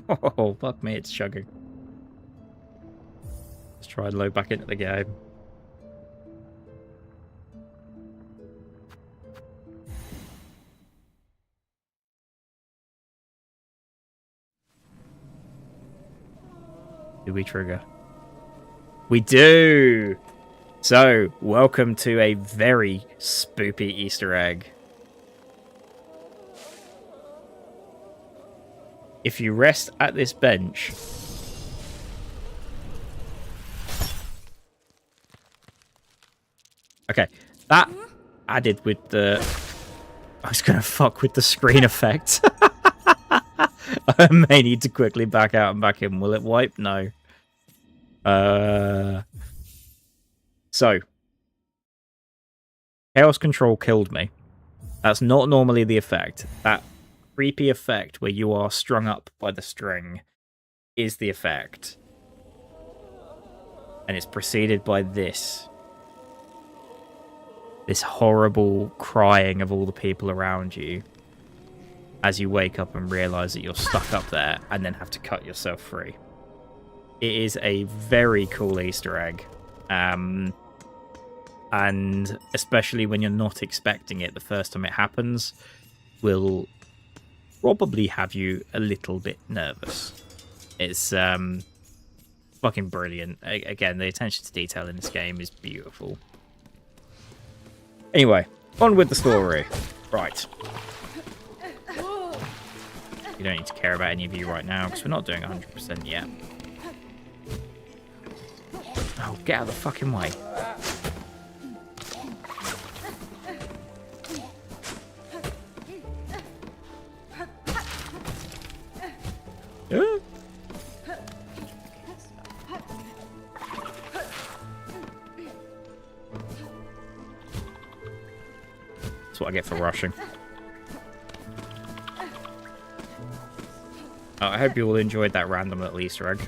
Oh, fuck me, it's chugging. Let's try and load back into the game. Do we trigger? We do! So, welcome to a very spoopy Easter egg. If you rest at this bench, Okay, that added with the... I was going to fuck with the screen effect. I may need to quickly back out and back in. Will it wipe? No. So, Chaos Control killed me. That's not normally the effect. That creepy effect where you are strung up by the string is the effect. And it's preceded by this. This horrible crying of all the people around you as you wake up and realise that you're stuck up there and then have to cut yourself free. It is a very cool Easter egg. And especially when you're not expecting it the first time it happens, will probably have you a little bit nervous. It's fucking brilliant. Again, the attention to detail in this game is beautiful. Anyway, on with the story. Right. You don't need to care about any of you right now, because we're not doing 100% yet. Oh, get out of the fucking way. That's what I get for rushing. I hope you all enjoyed that random little Easter egg.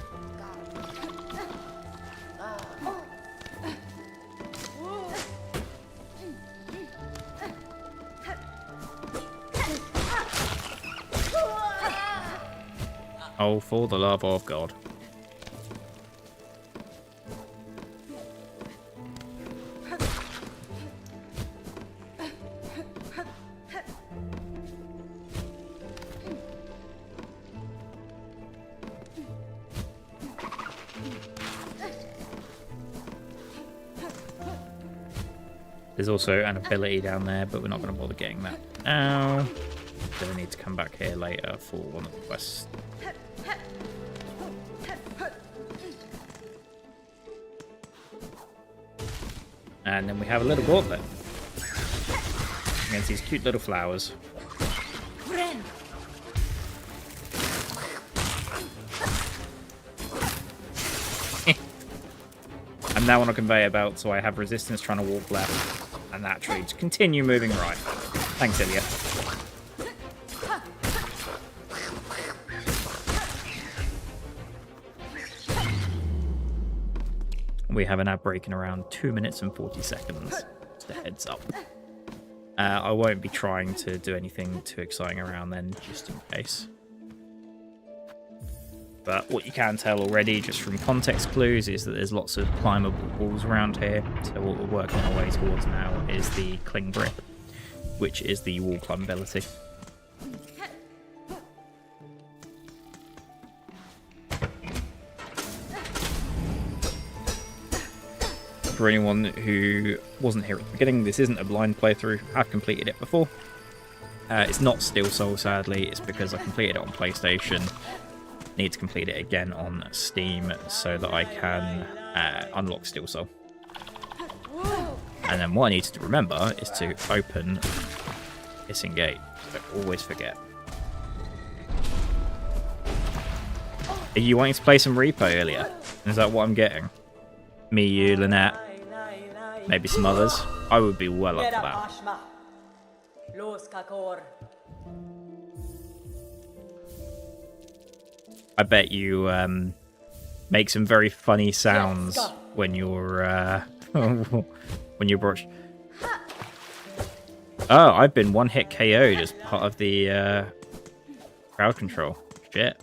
Oh, for the love of God. There's also an ability down there, but we're not going to bother getting that now. So we need to come back here later for one of the quests. And then we have a little gauntlet against these cute little flowers. I'm now on a conveyor belt, so I have resistance trying to walk left, and naturally to continue moving right. Thanks, Ilya. We have an ad break in around 2 minutes and 40 seconds. Just a heads up. I won't be trying to do anything too exciting around then, just in case. But what you can tell already, just from context clues, is that there's lots of climbable walls around here. So what we're working our way towards now is the Cling Grip, which is the wall climb ability. For anyone who wasn't here at the beginning, this isn't a blind playthrough. I've completed it before. It's not Silksong, sadly. It's because I completed it on PlayStation. Need to complete it again on Steam so that I can unlock Silksong. And then what I need to remember is to open Hissing Gate. I always forget. Are you wanting to play some Repo earlier? Is that what I'm getting? Me, you, Lynette, maybe some others. I would be well up for that. I bet you make some very funny sounds when you're when you're brushed. Oh, I've been one-hit KO'd as part of the crowd control. Shit.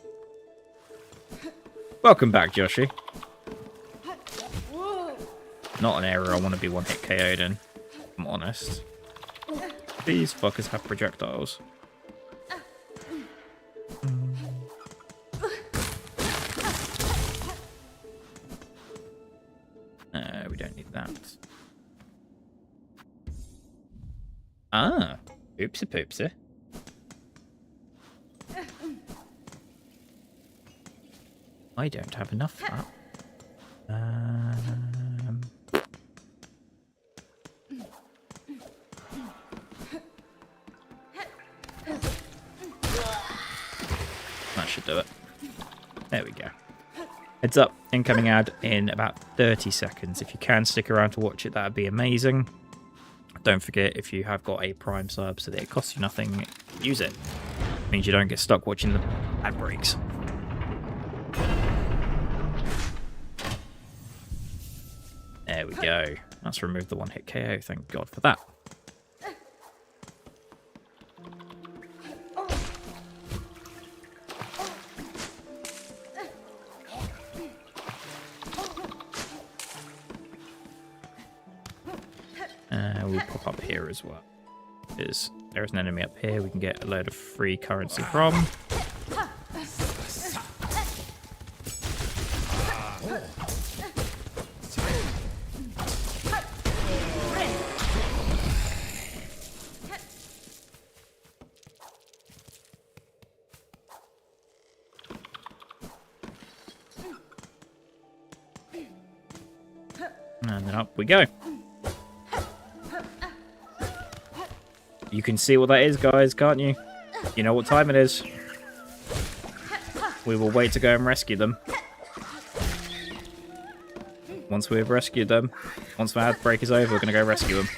Welcome back, Joshi. Not an area I want to be one-hit KO'd in, if I'm honest. These fuckers have projectiles. We don't need that. Ah, oopsie poopsie. I don't have enough for that. should do it. There we go. Heads up, incoming ad in about 30 seconds. If you can stick around to watch it, that would be amazing. Don't forget, if you have got a Prime sub so that it costs you nothing, use it. It means you don't get stuck watching the ad breaks. There we go. Let's remove the one-hit KO. Thank God for that. We'll pop up here as well. Because there's an enemy up here we can get a load of free currency from. And then up we go. You can see what that is, guys, can't you? You know what time it is. We will wait to go and rescue them. Once we've rescued them, once the ad break is over, we're going to go rescue them.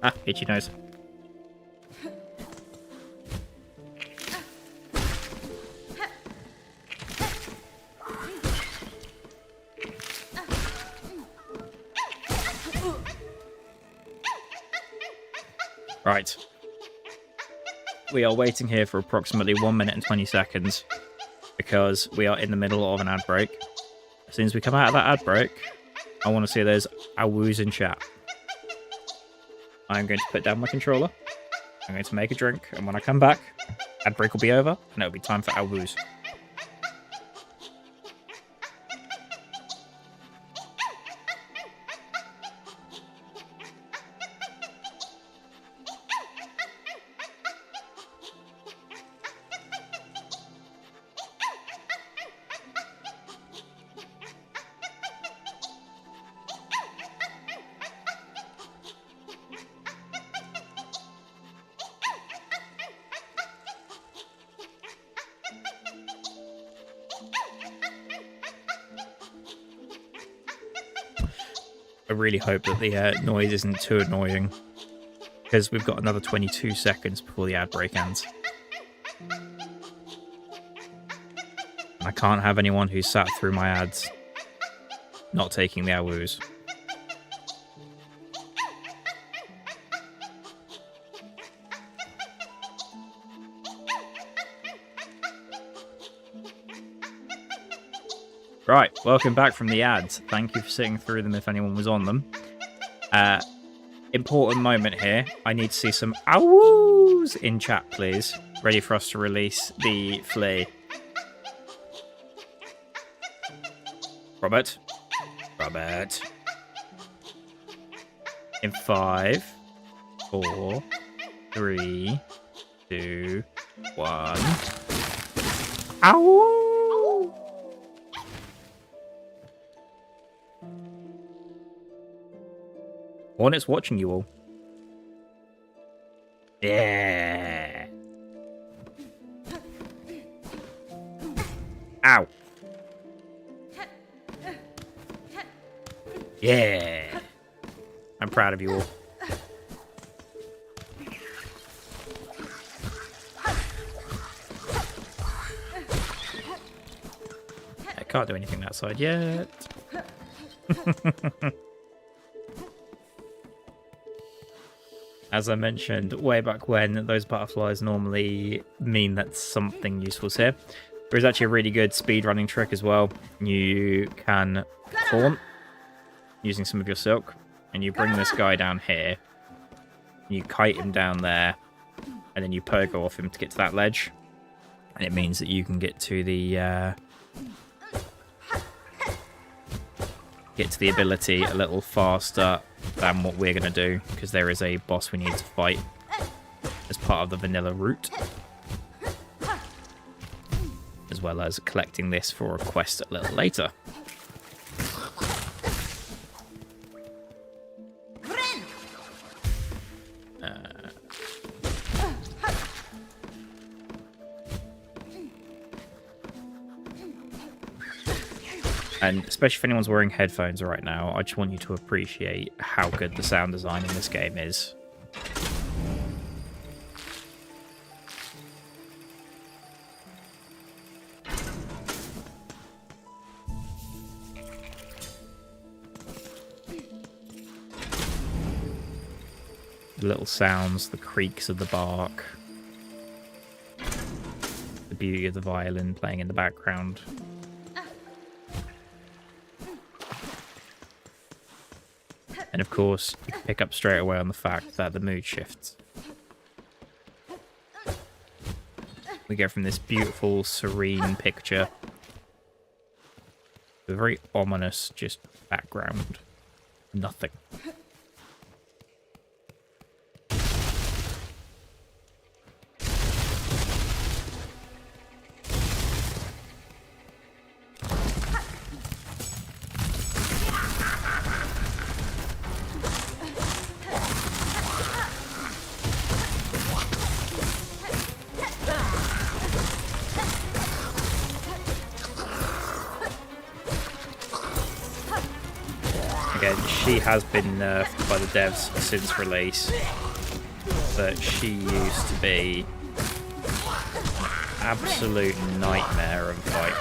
Ah, itchy nose. Right. We are waiting here for approximately 1 minute and 20 seconds because we are in the middle of an ad break. As soon as we come out of that ad break, I want to see those awwoos in chat. I'm going to put down my controller. I'm going to make a drink, and when I come back, ad break will be over, and it'll be time for awwoos. I really hope that the noise isn't too annoying, because we've got another 22 seconds before the ad break ends. And I can't have anyone who's sat through my ads not taking the awwoos. Right, welcome back from the ads. Thank you for sitting through them if anyone was on them. Important moment here. I need to see some awwoos in chat, please. Ready for us to release the flea. Robert. In 5, 4, 3, 2, 1. Awwoo! Hornet's watching you all. Yeah. Ow. Yeah. I'm proud of you all. I can't do anything that side yet. As I mentioned way back when, those butterflies normally mean that something useful is here. There is actually a really good speedrunning trick as well. You can taunt using some of your silk, and you bring this guy down here, you kite him down there, and then you pogo off him to get to that ledge, and it means that you can get to the ability a little faster than what we're going to do, because there is a boss we need to fight as part of the vanilla route, as well as collecting this for a quest a little later. And especially if anyone's wearing headphones right now, I just want you to appreciate how good the sound design in this game is. The little sounds, the creaks of the bark, the beauty of the violin playing in the background. And of course, you can pick up straight away on the fact that the mood shifts. We go from this beautiful, serene picture to a very ominous, just background. Nothing. Again, she has been nerfed by the devs since release, but she used to be an absolute nightmare of a fight.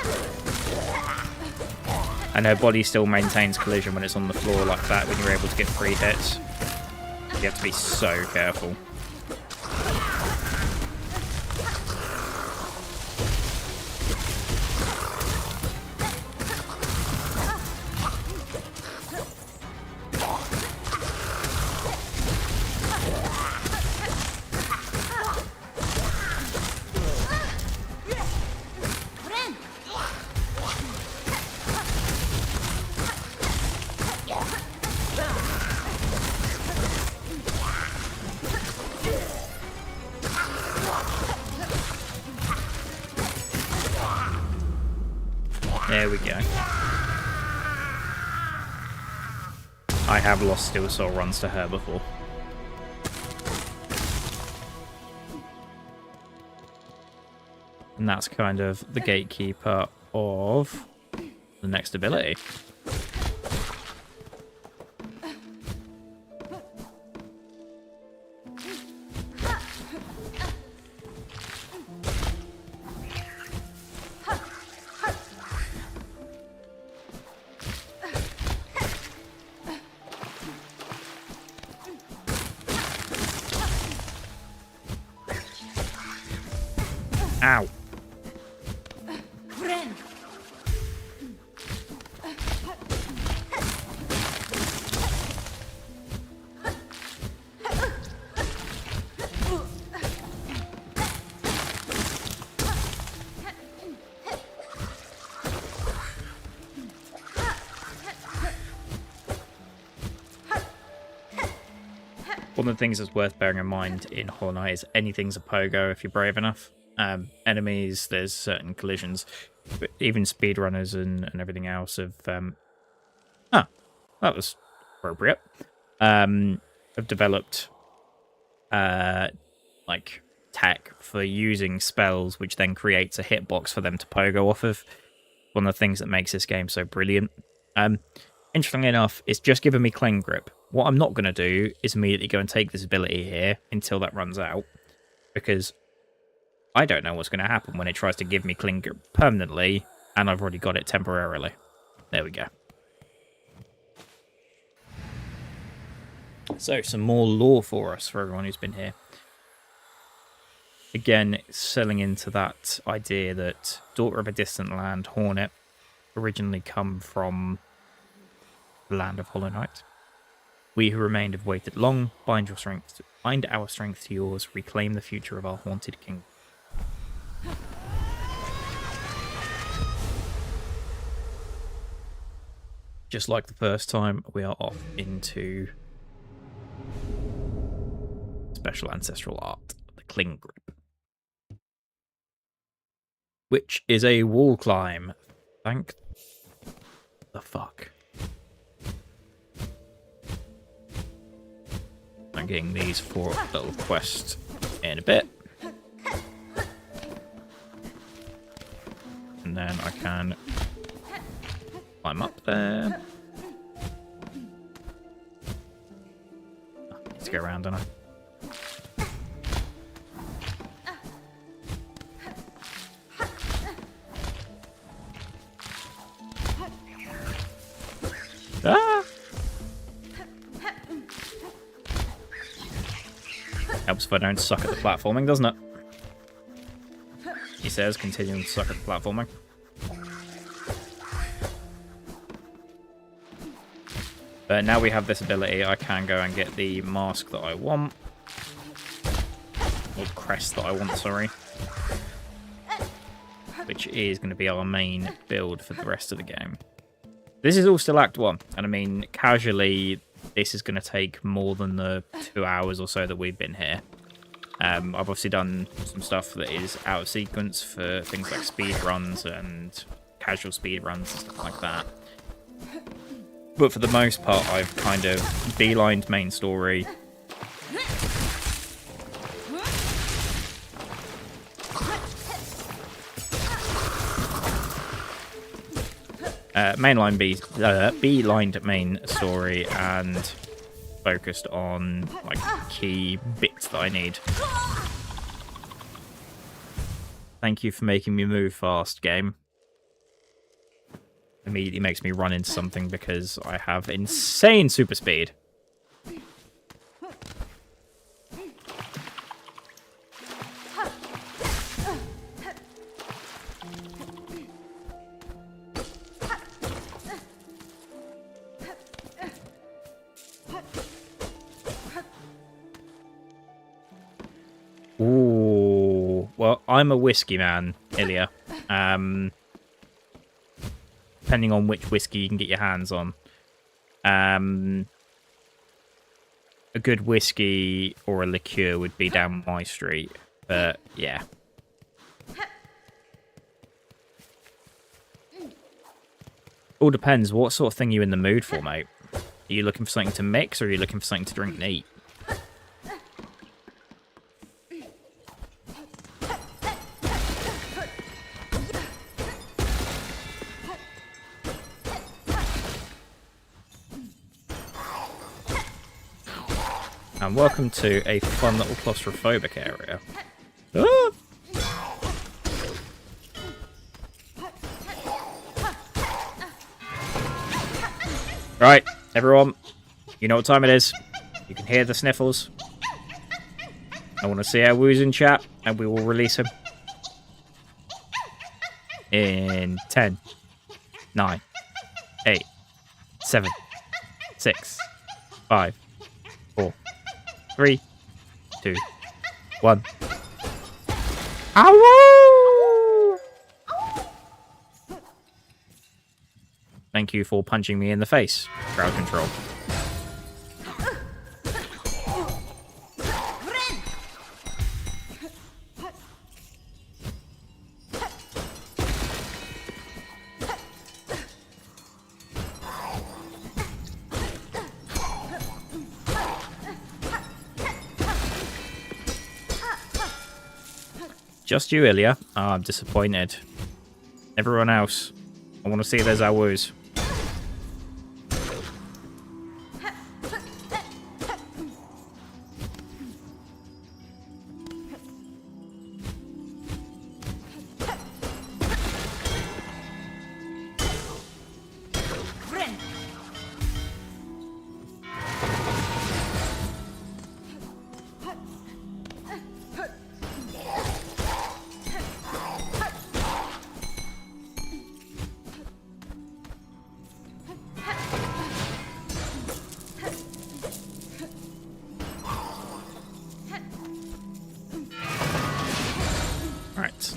And her body still maintains collision when it's on the floor like that when you're able to get free hits. You have to be so careful. There we go. I have lost Steel Soul runs to her before. And that's kind of the gatekeeper of the next ability. Ow. One of the things that's worth bearing in mind in Hollow Knight is anything's a pogo if you're brave enough. Enemies, there's certain collisions, but even speedrunners and everything else have that was appropriate. Have developed like tech for using spells, which then creates a hitbox for them to pogo off of. One of the things that makes this game so brilliant. Interestingly enough, it's just given me Cling Grip. What I'm not going to do is immediately go and take this ability here until that runs out, because I don't know what's going to happen when it tries to give me Cling Grip permanently, and I've already got it temporarily. There we go. So, some more lore for us, for everyone who's been here. Again, selling into that idea that Daughter of a Distant Land, Hornet, originally come from the land of Hollow Knight. We who remained have waited long, bind our strength to yours, reclaim the future of our haunted kingdom. Just like the first time, we are off into special ancestral art, the Cling Grip, which is a wall climb. Thank the fuck. I'm getting these 4 little quests in a bit. And then I can Climb up there. Oh, need to go around, don't I? Ah! Helps if I don't suck at the platforming, doesn't it? He says, continuing to suck at the platforming. But now we have this ability, I can go and get the mask that I want. Or crest that I want, sorry. Which is going to be our main build for the rest of the game. This is all still Act 1. And I mean, casually, this is going to take more than the 2 hours or so that we've been here. I've obviously done some stuff that is out of sequence for things like speed runs and casual speed runs and stuff like that. But for the most part, I've kind of beelined main story. Beelined main story and focused on like key bits that I need. Thank you for making me move fast, game. Immediately makes me run into something because I have insane super speed. Ooh, well, I'm a whiskey man, Ilya. Depending on which whiskey you can get your hands on. A good whiskey or a liqueur would be down my street, but yeah. All depends. What sort of thing are you in the mood for, mate? Are you looking for something to mix, or are you looking for something to drink and eat? And welcome to a fun little claustrophobic area. Ah! Right, everyone, you know what time it is. You can hear the sniffles. I want to see our woos in chat, and we will release him. In 10, 9, 8, 7, 6, 5, 4, 3, 2, 1. Ow! Thank you for punching me in the face. Crowd control. Just you, Ilya? Oh, I'm disappointed. Everyone else, I want to see those woos.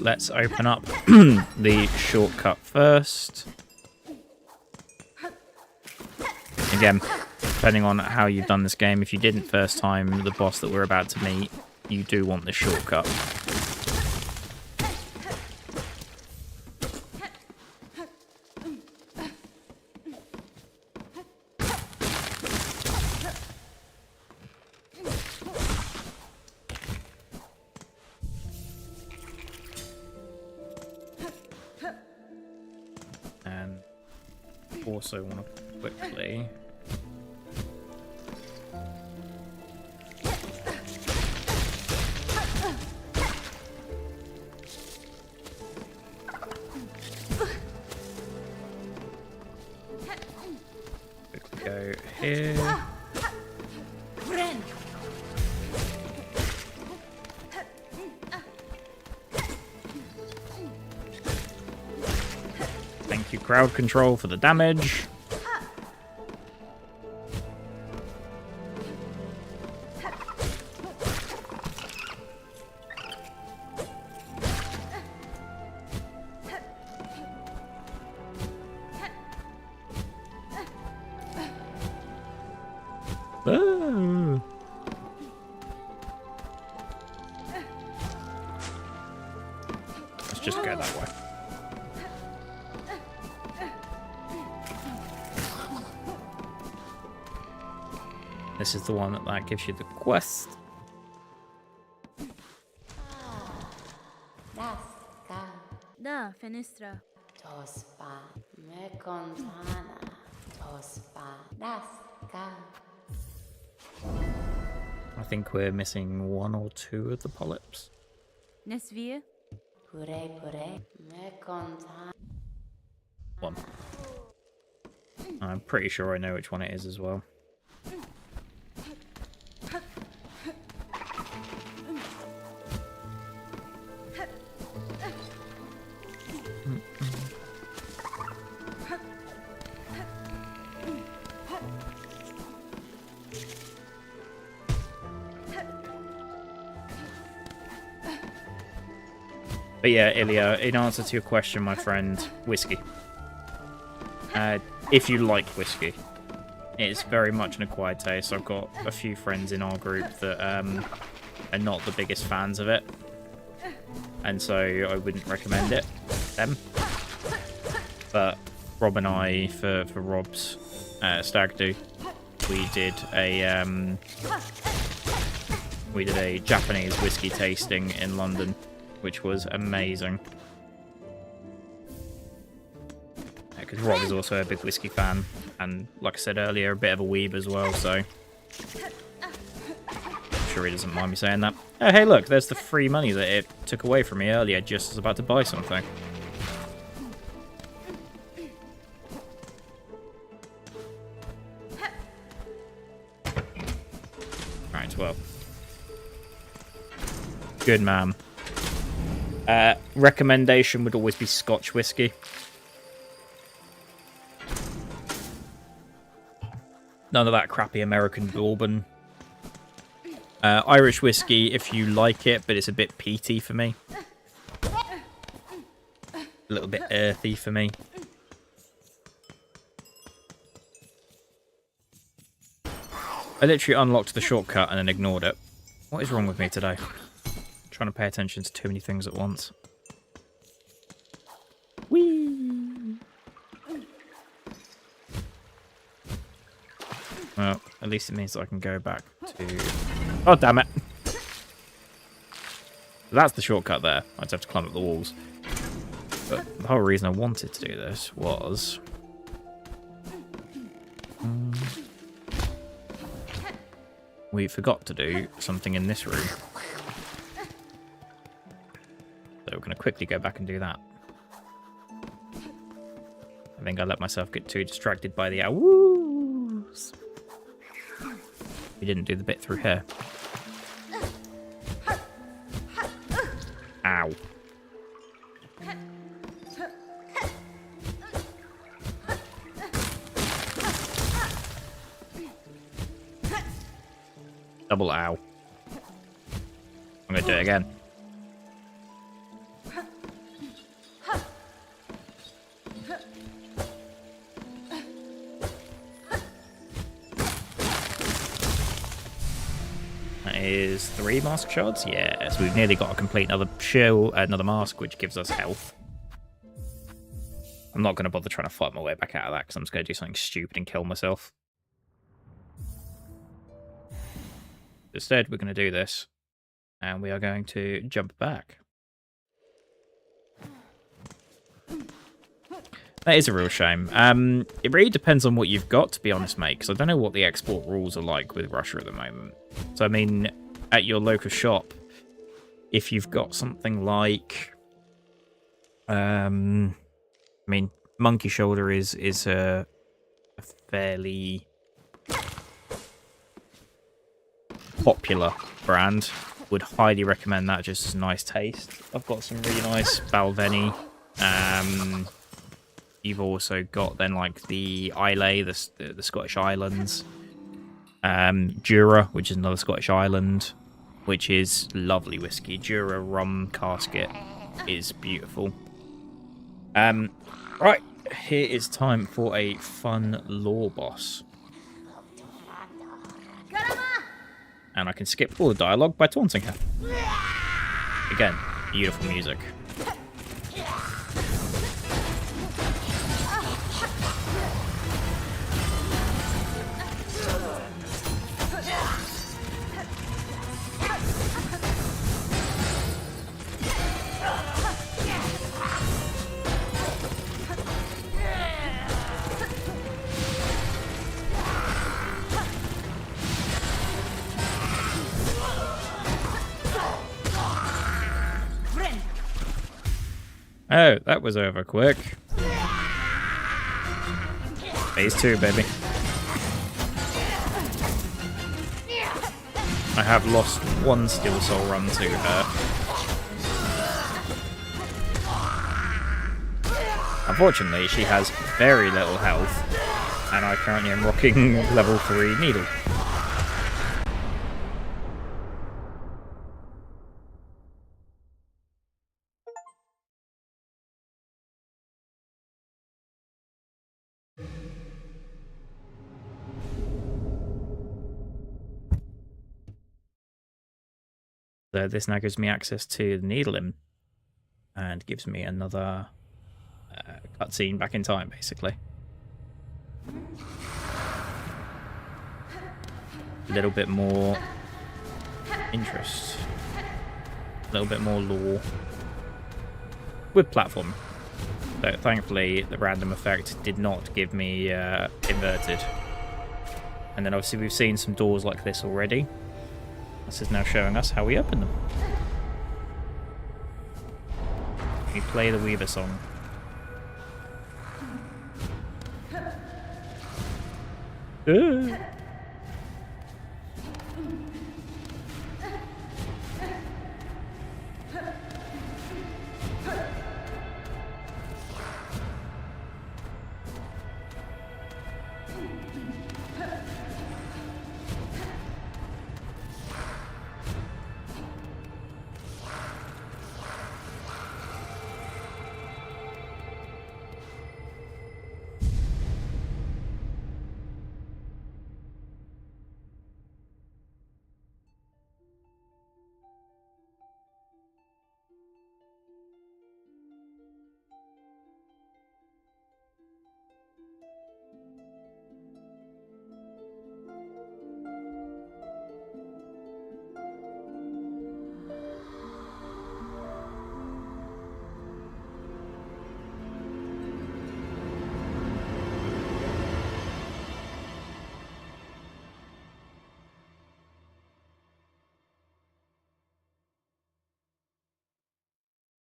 Let's open up the shortcut first. Again, depending on how you've done this game, if you didn't first time the boss that we're about to meet, you do want the shortcut. also want to quickly... quickly go here. Thank you, crowd control, for the damage. Oh. Let's just go that way. This is the one that gives you the quest.
Da, Fenestra.
Tospa, me contana, tospa, daska.
I think we're missing 1 or 2 of the polyps.
Nesvir.
Pure, me contana.
1. I'm pretty sure I know which one it is as well. But yeah, Ilya, in answer to your question, my friend, whiskey. If you like whiskey, it's very much an acquired taste. I've got a few friends in our group that are not the biggest fans of it, and so I wouldn't recommend it them. But Rob and I, for Rob's stag do, we did a Japanese whiskey tasting in London, which was amazing. Because Rob is also a big whiskey fan, and like I said earlier, a bit of a weeb as well, so I'm sure he doesn't mind me saying that. Oh, hey look, there's the free money that it took away from me earlier just as I was about to buy something. Right, well. Good man. Recommendation would always be Scotch whiskey. None of that crappy American bourbon. Irish whiskey, if you like it, but it's a bit peaty for me. A little bit earthy for me. I literally unlocked the shortcut and then ignored it. What is wrong with me today? Trying to pay attention to too many things at once. Whee! Well, at least it means that I can go back to... Oh, damn it! That's the shortcut there. I just have to climb up the walls. But the whole reason I wanted to do this was... we forgot to do something in this room. So we're going to quickly go back and do that. I think I let myself get too distracted by the ows. We didn't do the bit through here. Ow. Double ow. I'm going to do it again. That is 3 mask shards. Yeah, so we've nearly got to complete another mask, which gives us health. I'm not going to bother trying to fight my way back out of that because I'm just going to do something stupid and kill myself. Instead, we're going to do this, and we are going to jump back. That is a real shame. It really depends on what you've got, to be honest, mate, because I don't know what the export rules are like with Russia at the moment. So, I mean, at your local shop, if you've got something like... I mean, Monkey Shoulder is a fairly popular brand. Would highly recommend that, just as a nice taste. I've got some really nice Balvenie. You've also got then like the Islay, the Scottish Islands. Jura, which is another Scottish island, which is lovely whiskey. Jura rum casket is beautiful. Right, here is time for a fun lore boss. And I can skip all the dialogue by taunting her. Again, beautiful music. Oh, that was over quick. Phase 2, baby. I have lost one Steel Soul run to her. Unfortunately, she has very little health, and I currently am rocking level 3 Needle. So this now gives me access to the Needle Limb, and gives me another cutscene back in time, basically. A little bit more interest, a little bit more lore with platform. So thankfully, the random effect did not give me inverted. And then obviously we've seen some doors like this already. This is now showing us how we open them. We play the Weaver song.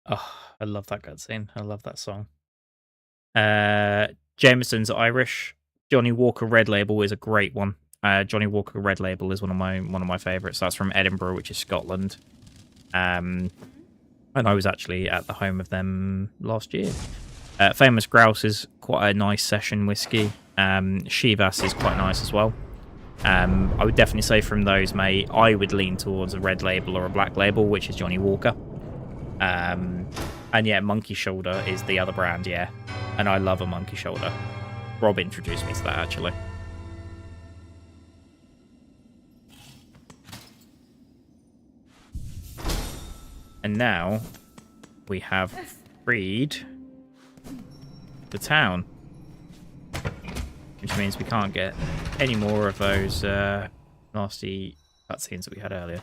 Oh, I love that cutscene. I love that song. Jameson's Irish. Johnny Walker Red Label is a great one. Johnny Walker Red Label is one of my favourites. That's from Edinburgh, which is Scotland. And I was actually at the home of them last year. Famous Grouse is quite a nice session whiskey. Shivas is quite nice as well. I would definitely say from those, mate, I would lean towards a red label or a black label, which is Johnny Walker. And yeah, Monkey Shoulder is the other brand, yeah. And I love a Monkey Shoulder. Rob introduced me to that, actually. And now we have freed the town, which means we can't get any more of those nasty cutscenes that we had earlier.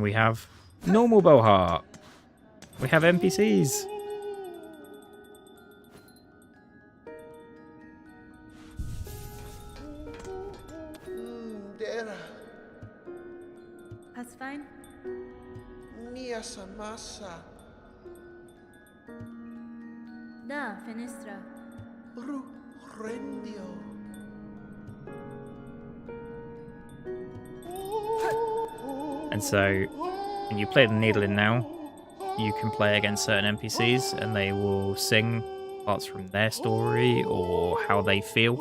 And we have normal Bohart. We have NPCs.
Dera,
That's fine.
Nia Samasa,
Da, Finistra.
Ru Rendio.
And so, when you play the needle in now, you can play against certain NPCs and they will sing parts from their story or how they feel,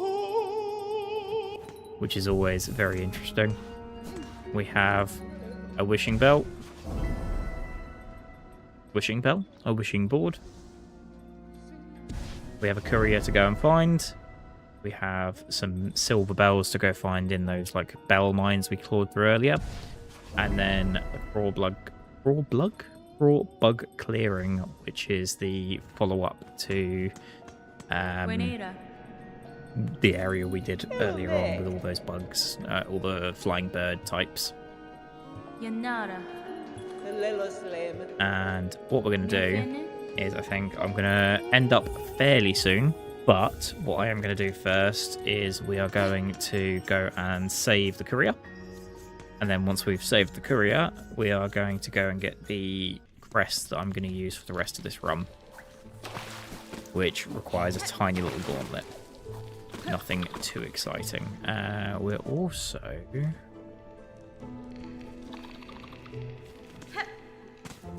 which is always very interesting. We have a wishing bell, a wishing board. We have a courier to go and find. We have some silver bells to go find in those like bell mines we clawed through earlier. And then a crawl bug clearing, which is the follow-up to
Buenera.
the area we did earlier on with all those bugs, all the flying bird types.
Yanara.
And what we're going to do is I think I'm going to end up fairly soon. But what I am going to do first is we are going to go and save the courier. And then once we've saved the courier, we are going to go and get the crest that I'm going to use for the rest of this run, which requires a tiny little gauntlet. Nothing too exciting. We're also...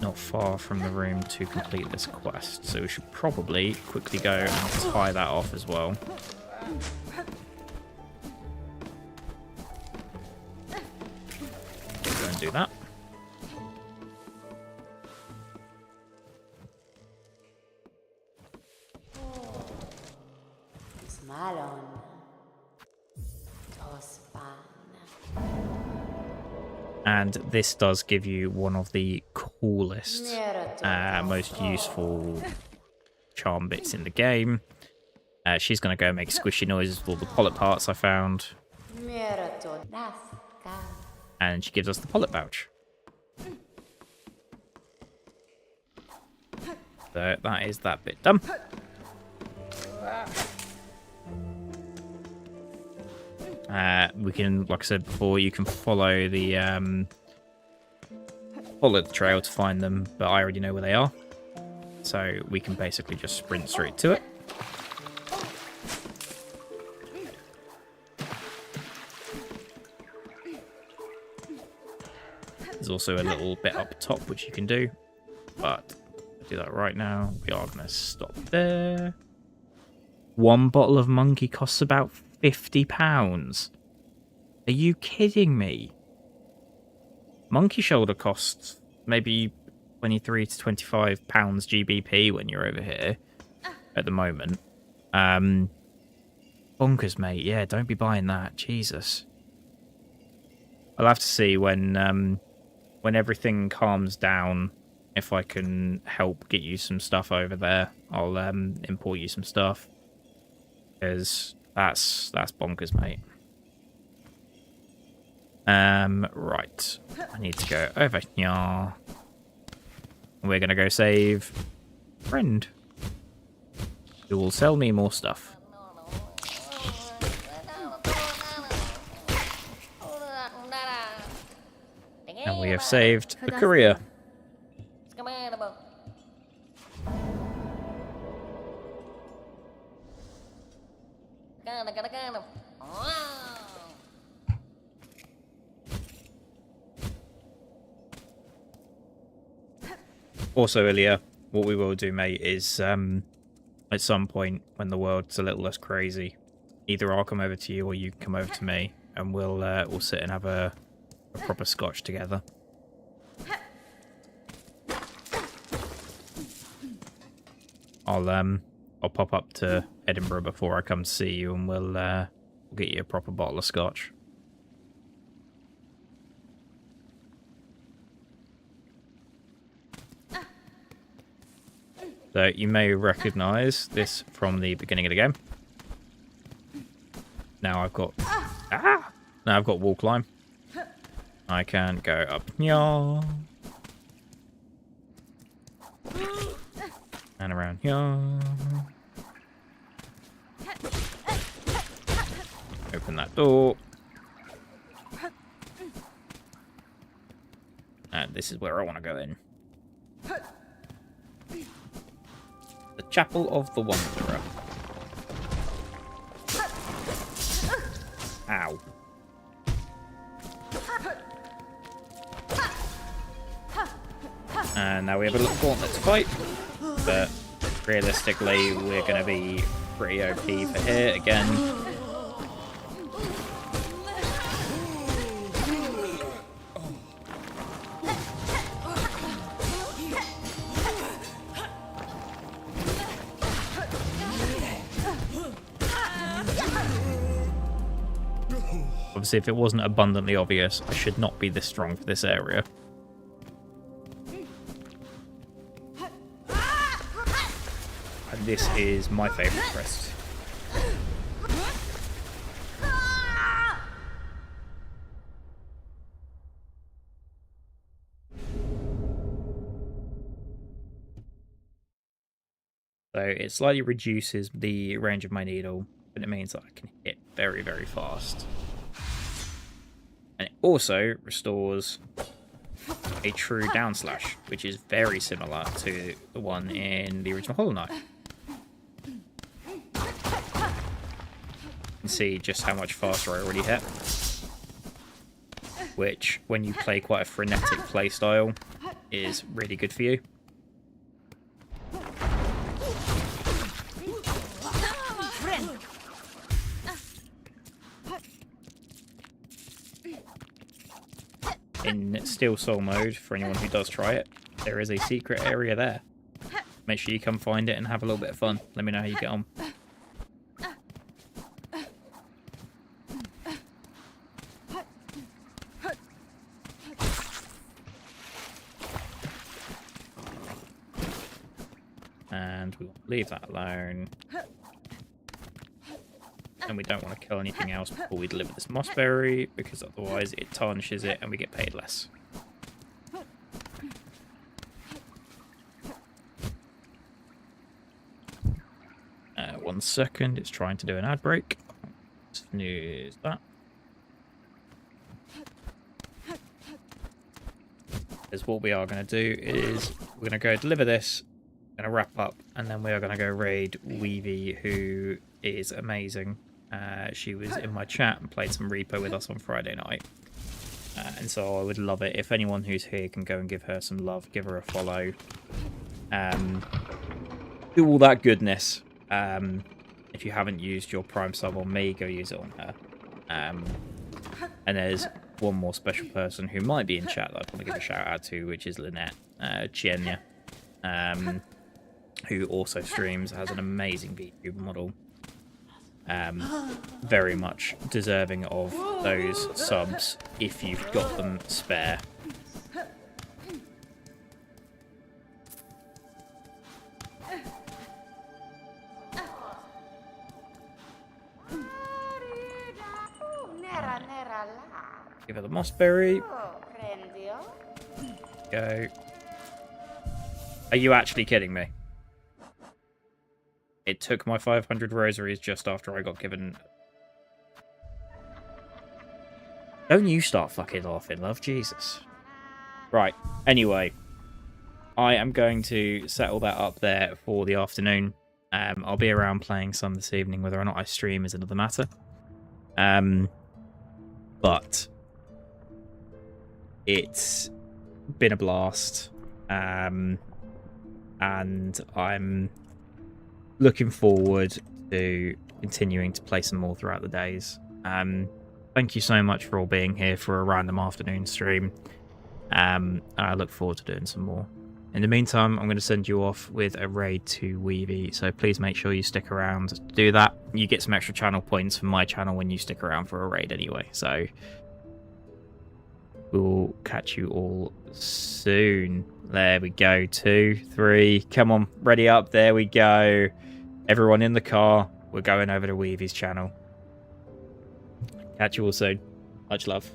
not far from the room to complete this quest, so we should probably quickly go and tie that off as well. Go and do that.
Smalon. Tospan.
And this does give you one of the coolest, most useful charm bits in the game. She's going to go make squishy noises with all the polyp parts I found. And she gives us the polyp pouch. So that is that bit done. We can, like I said before, you can follow the trail to find them, but I already know where they are. So we can basically just sprint straight to it. There's also a little bit up top which you can do, but I'll do that right now. We are going to stop there. One bottle of monkey costs about £50. Are you kidding me? Monkey shoulder costs maybe 23 to 25 pounds GBP when you're over here at the moment. Bonkers, mate. Yeah, don't be buying that. Jesus. I'll have to see when everything calms down if I can help get you some stuff over there. I'll import you some stuff, because that's bonkers, mate. Right. I need to go over here. We're gonna go save friend, who will sell me more stuff. And we have saved the courier. Also, Ilya, what we will do, mate, is at some point when the world's a little less crazy, either I'll come over to you or you can come over to me, and we'll sit and have a proper scotch together. I'll pop up to Edinburgh before I come to see you, and we'll get you a proper bottle of scotch. So you may recognise this from the beginning of the game. Now I've got Now I've got wall climb. I can go up here. And around here. Open that door. And this is where I want to go in. The Chapel of the Wanderer. Ow. And now we have a little gauntlet to fight. But realistically, we're going to be pretty OP for here again. Obviously, if it wasn't abundantly obvious, I should not be this strong for this area. And this is my favourite quest. So it slightly reduces the range of my needle, but it means that I can hit very, very fast. And it also restores a true down slash, which is very similar to the one in the original Hollow Knight. You can see just how much faster I already hit. Which, when you play quite a frenetic playstyle, is really good for you. In Silksong mode, for anyone who does try it, there is a secret area there. Make sure you come find it and have a little bit of fun. Let me know how you get on. And we'll leave that alone. And we don't want to kill anything else before we deliver this mossberry, because otherwise it tarnishes it and we get paid less. 1 second, it's trying to do an ad break. Snooze that. Because what we are going to do is we're going to go deliver this, going to wrap up, and then we are going to go raid Weavy, who is amazing. She was in my chat and played some Reaper with us on Friday night. And so I would love it if anyone who's here can go and give her some love, give her a follow. Do all that goodness. If you haven't used your Prime sub on me, go use it on her. And there's one more special person who might be in chat that I want to give a shout out to, which is Lynette Chienya, who also streams, has an amazing VTuber model. Very much deserving of those subs if you've got them spare. Give her the mossberry. Go. Are you actually kidding me? It took my 500 rosaries just after I got given... Don't you start fucking laughing, love. Jesus. Right. Anyway. I am going to settle that up there for the afternoon. I'll be around playing some this evening. Whether or not I stream is another matter. But... it's been a blast. And I'm... looking forward to continuing to play some more throughout the days. Thank you so much for all being here for a random afternoon stream. I look forward to doing some more. In the meantime, I'm going to send you off with a raid to Weavy, so please make sure you stick around to do that. You get some extra channel points from my channel when you stick around for a raid anyway, so we'll catch you all soon. There we go. 2, 3. Come on, ready up. There we go. Everyone in the car. We're going over to Weavy's channel. Catch you all soon. Much love.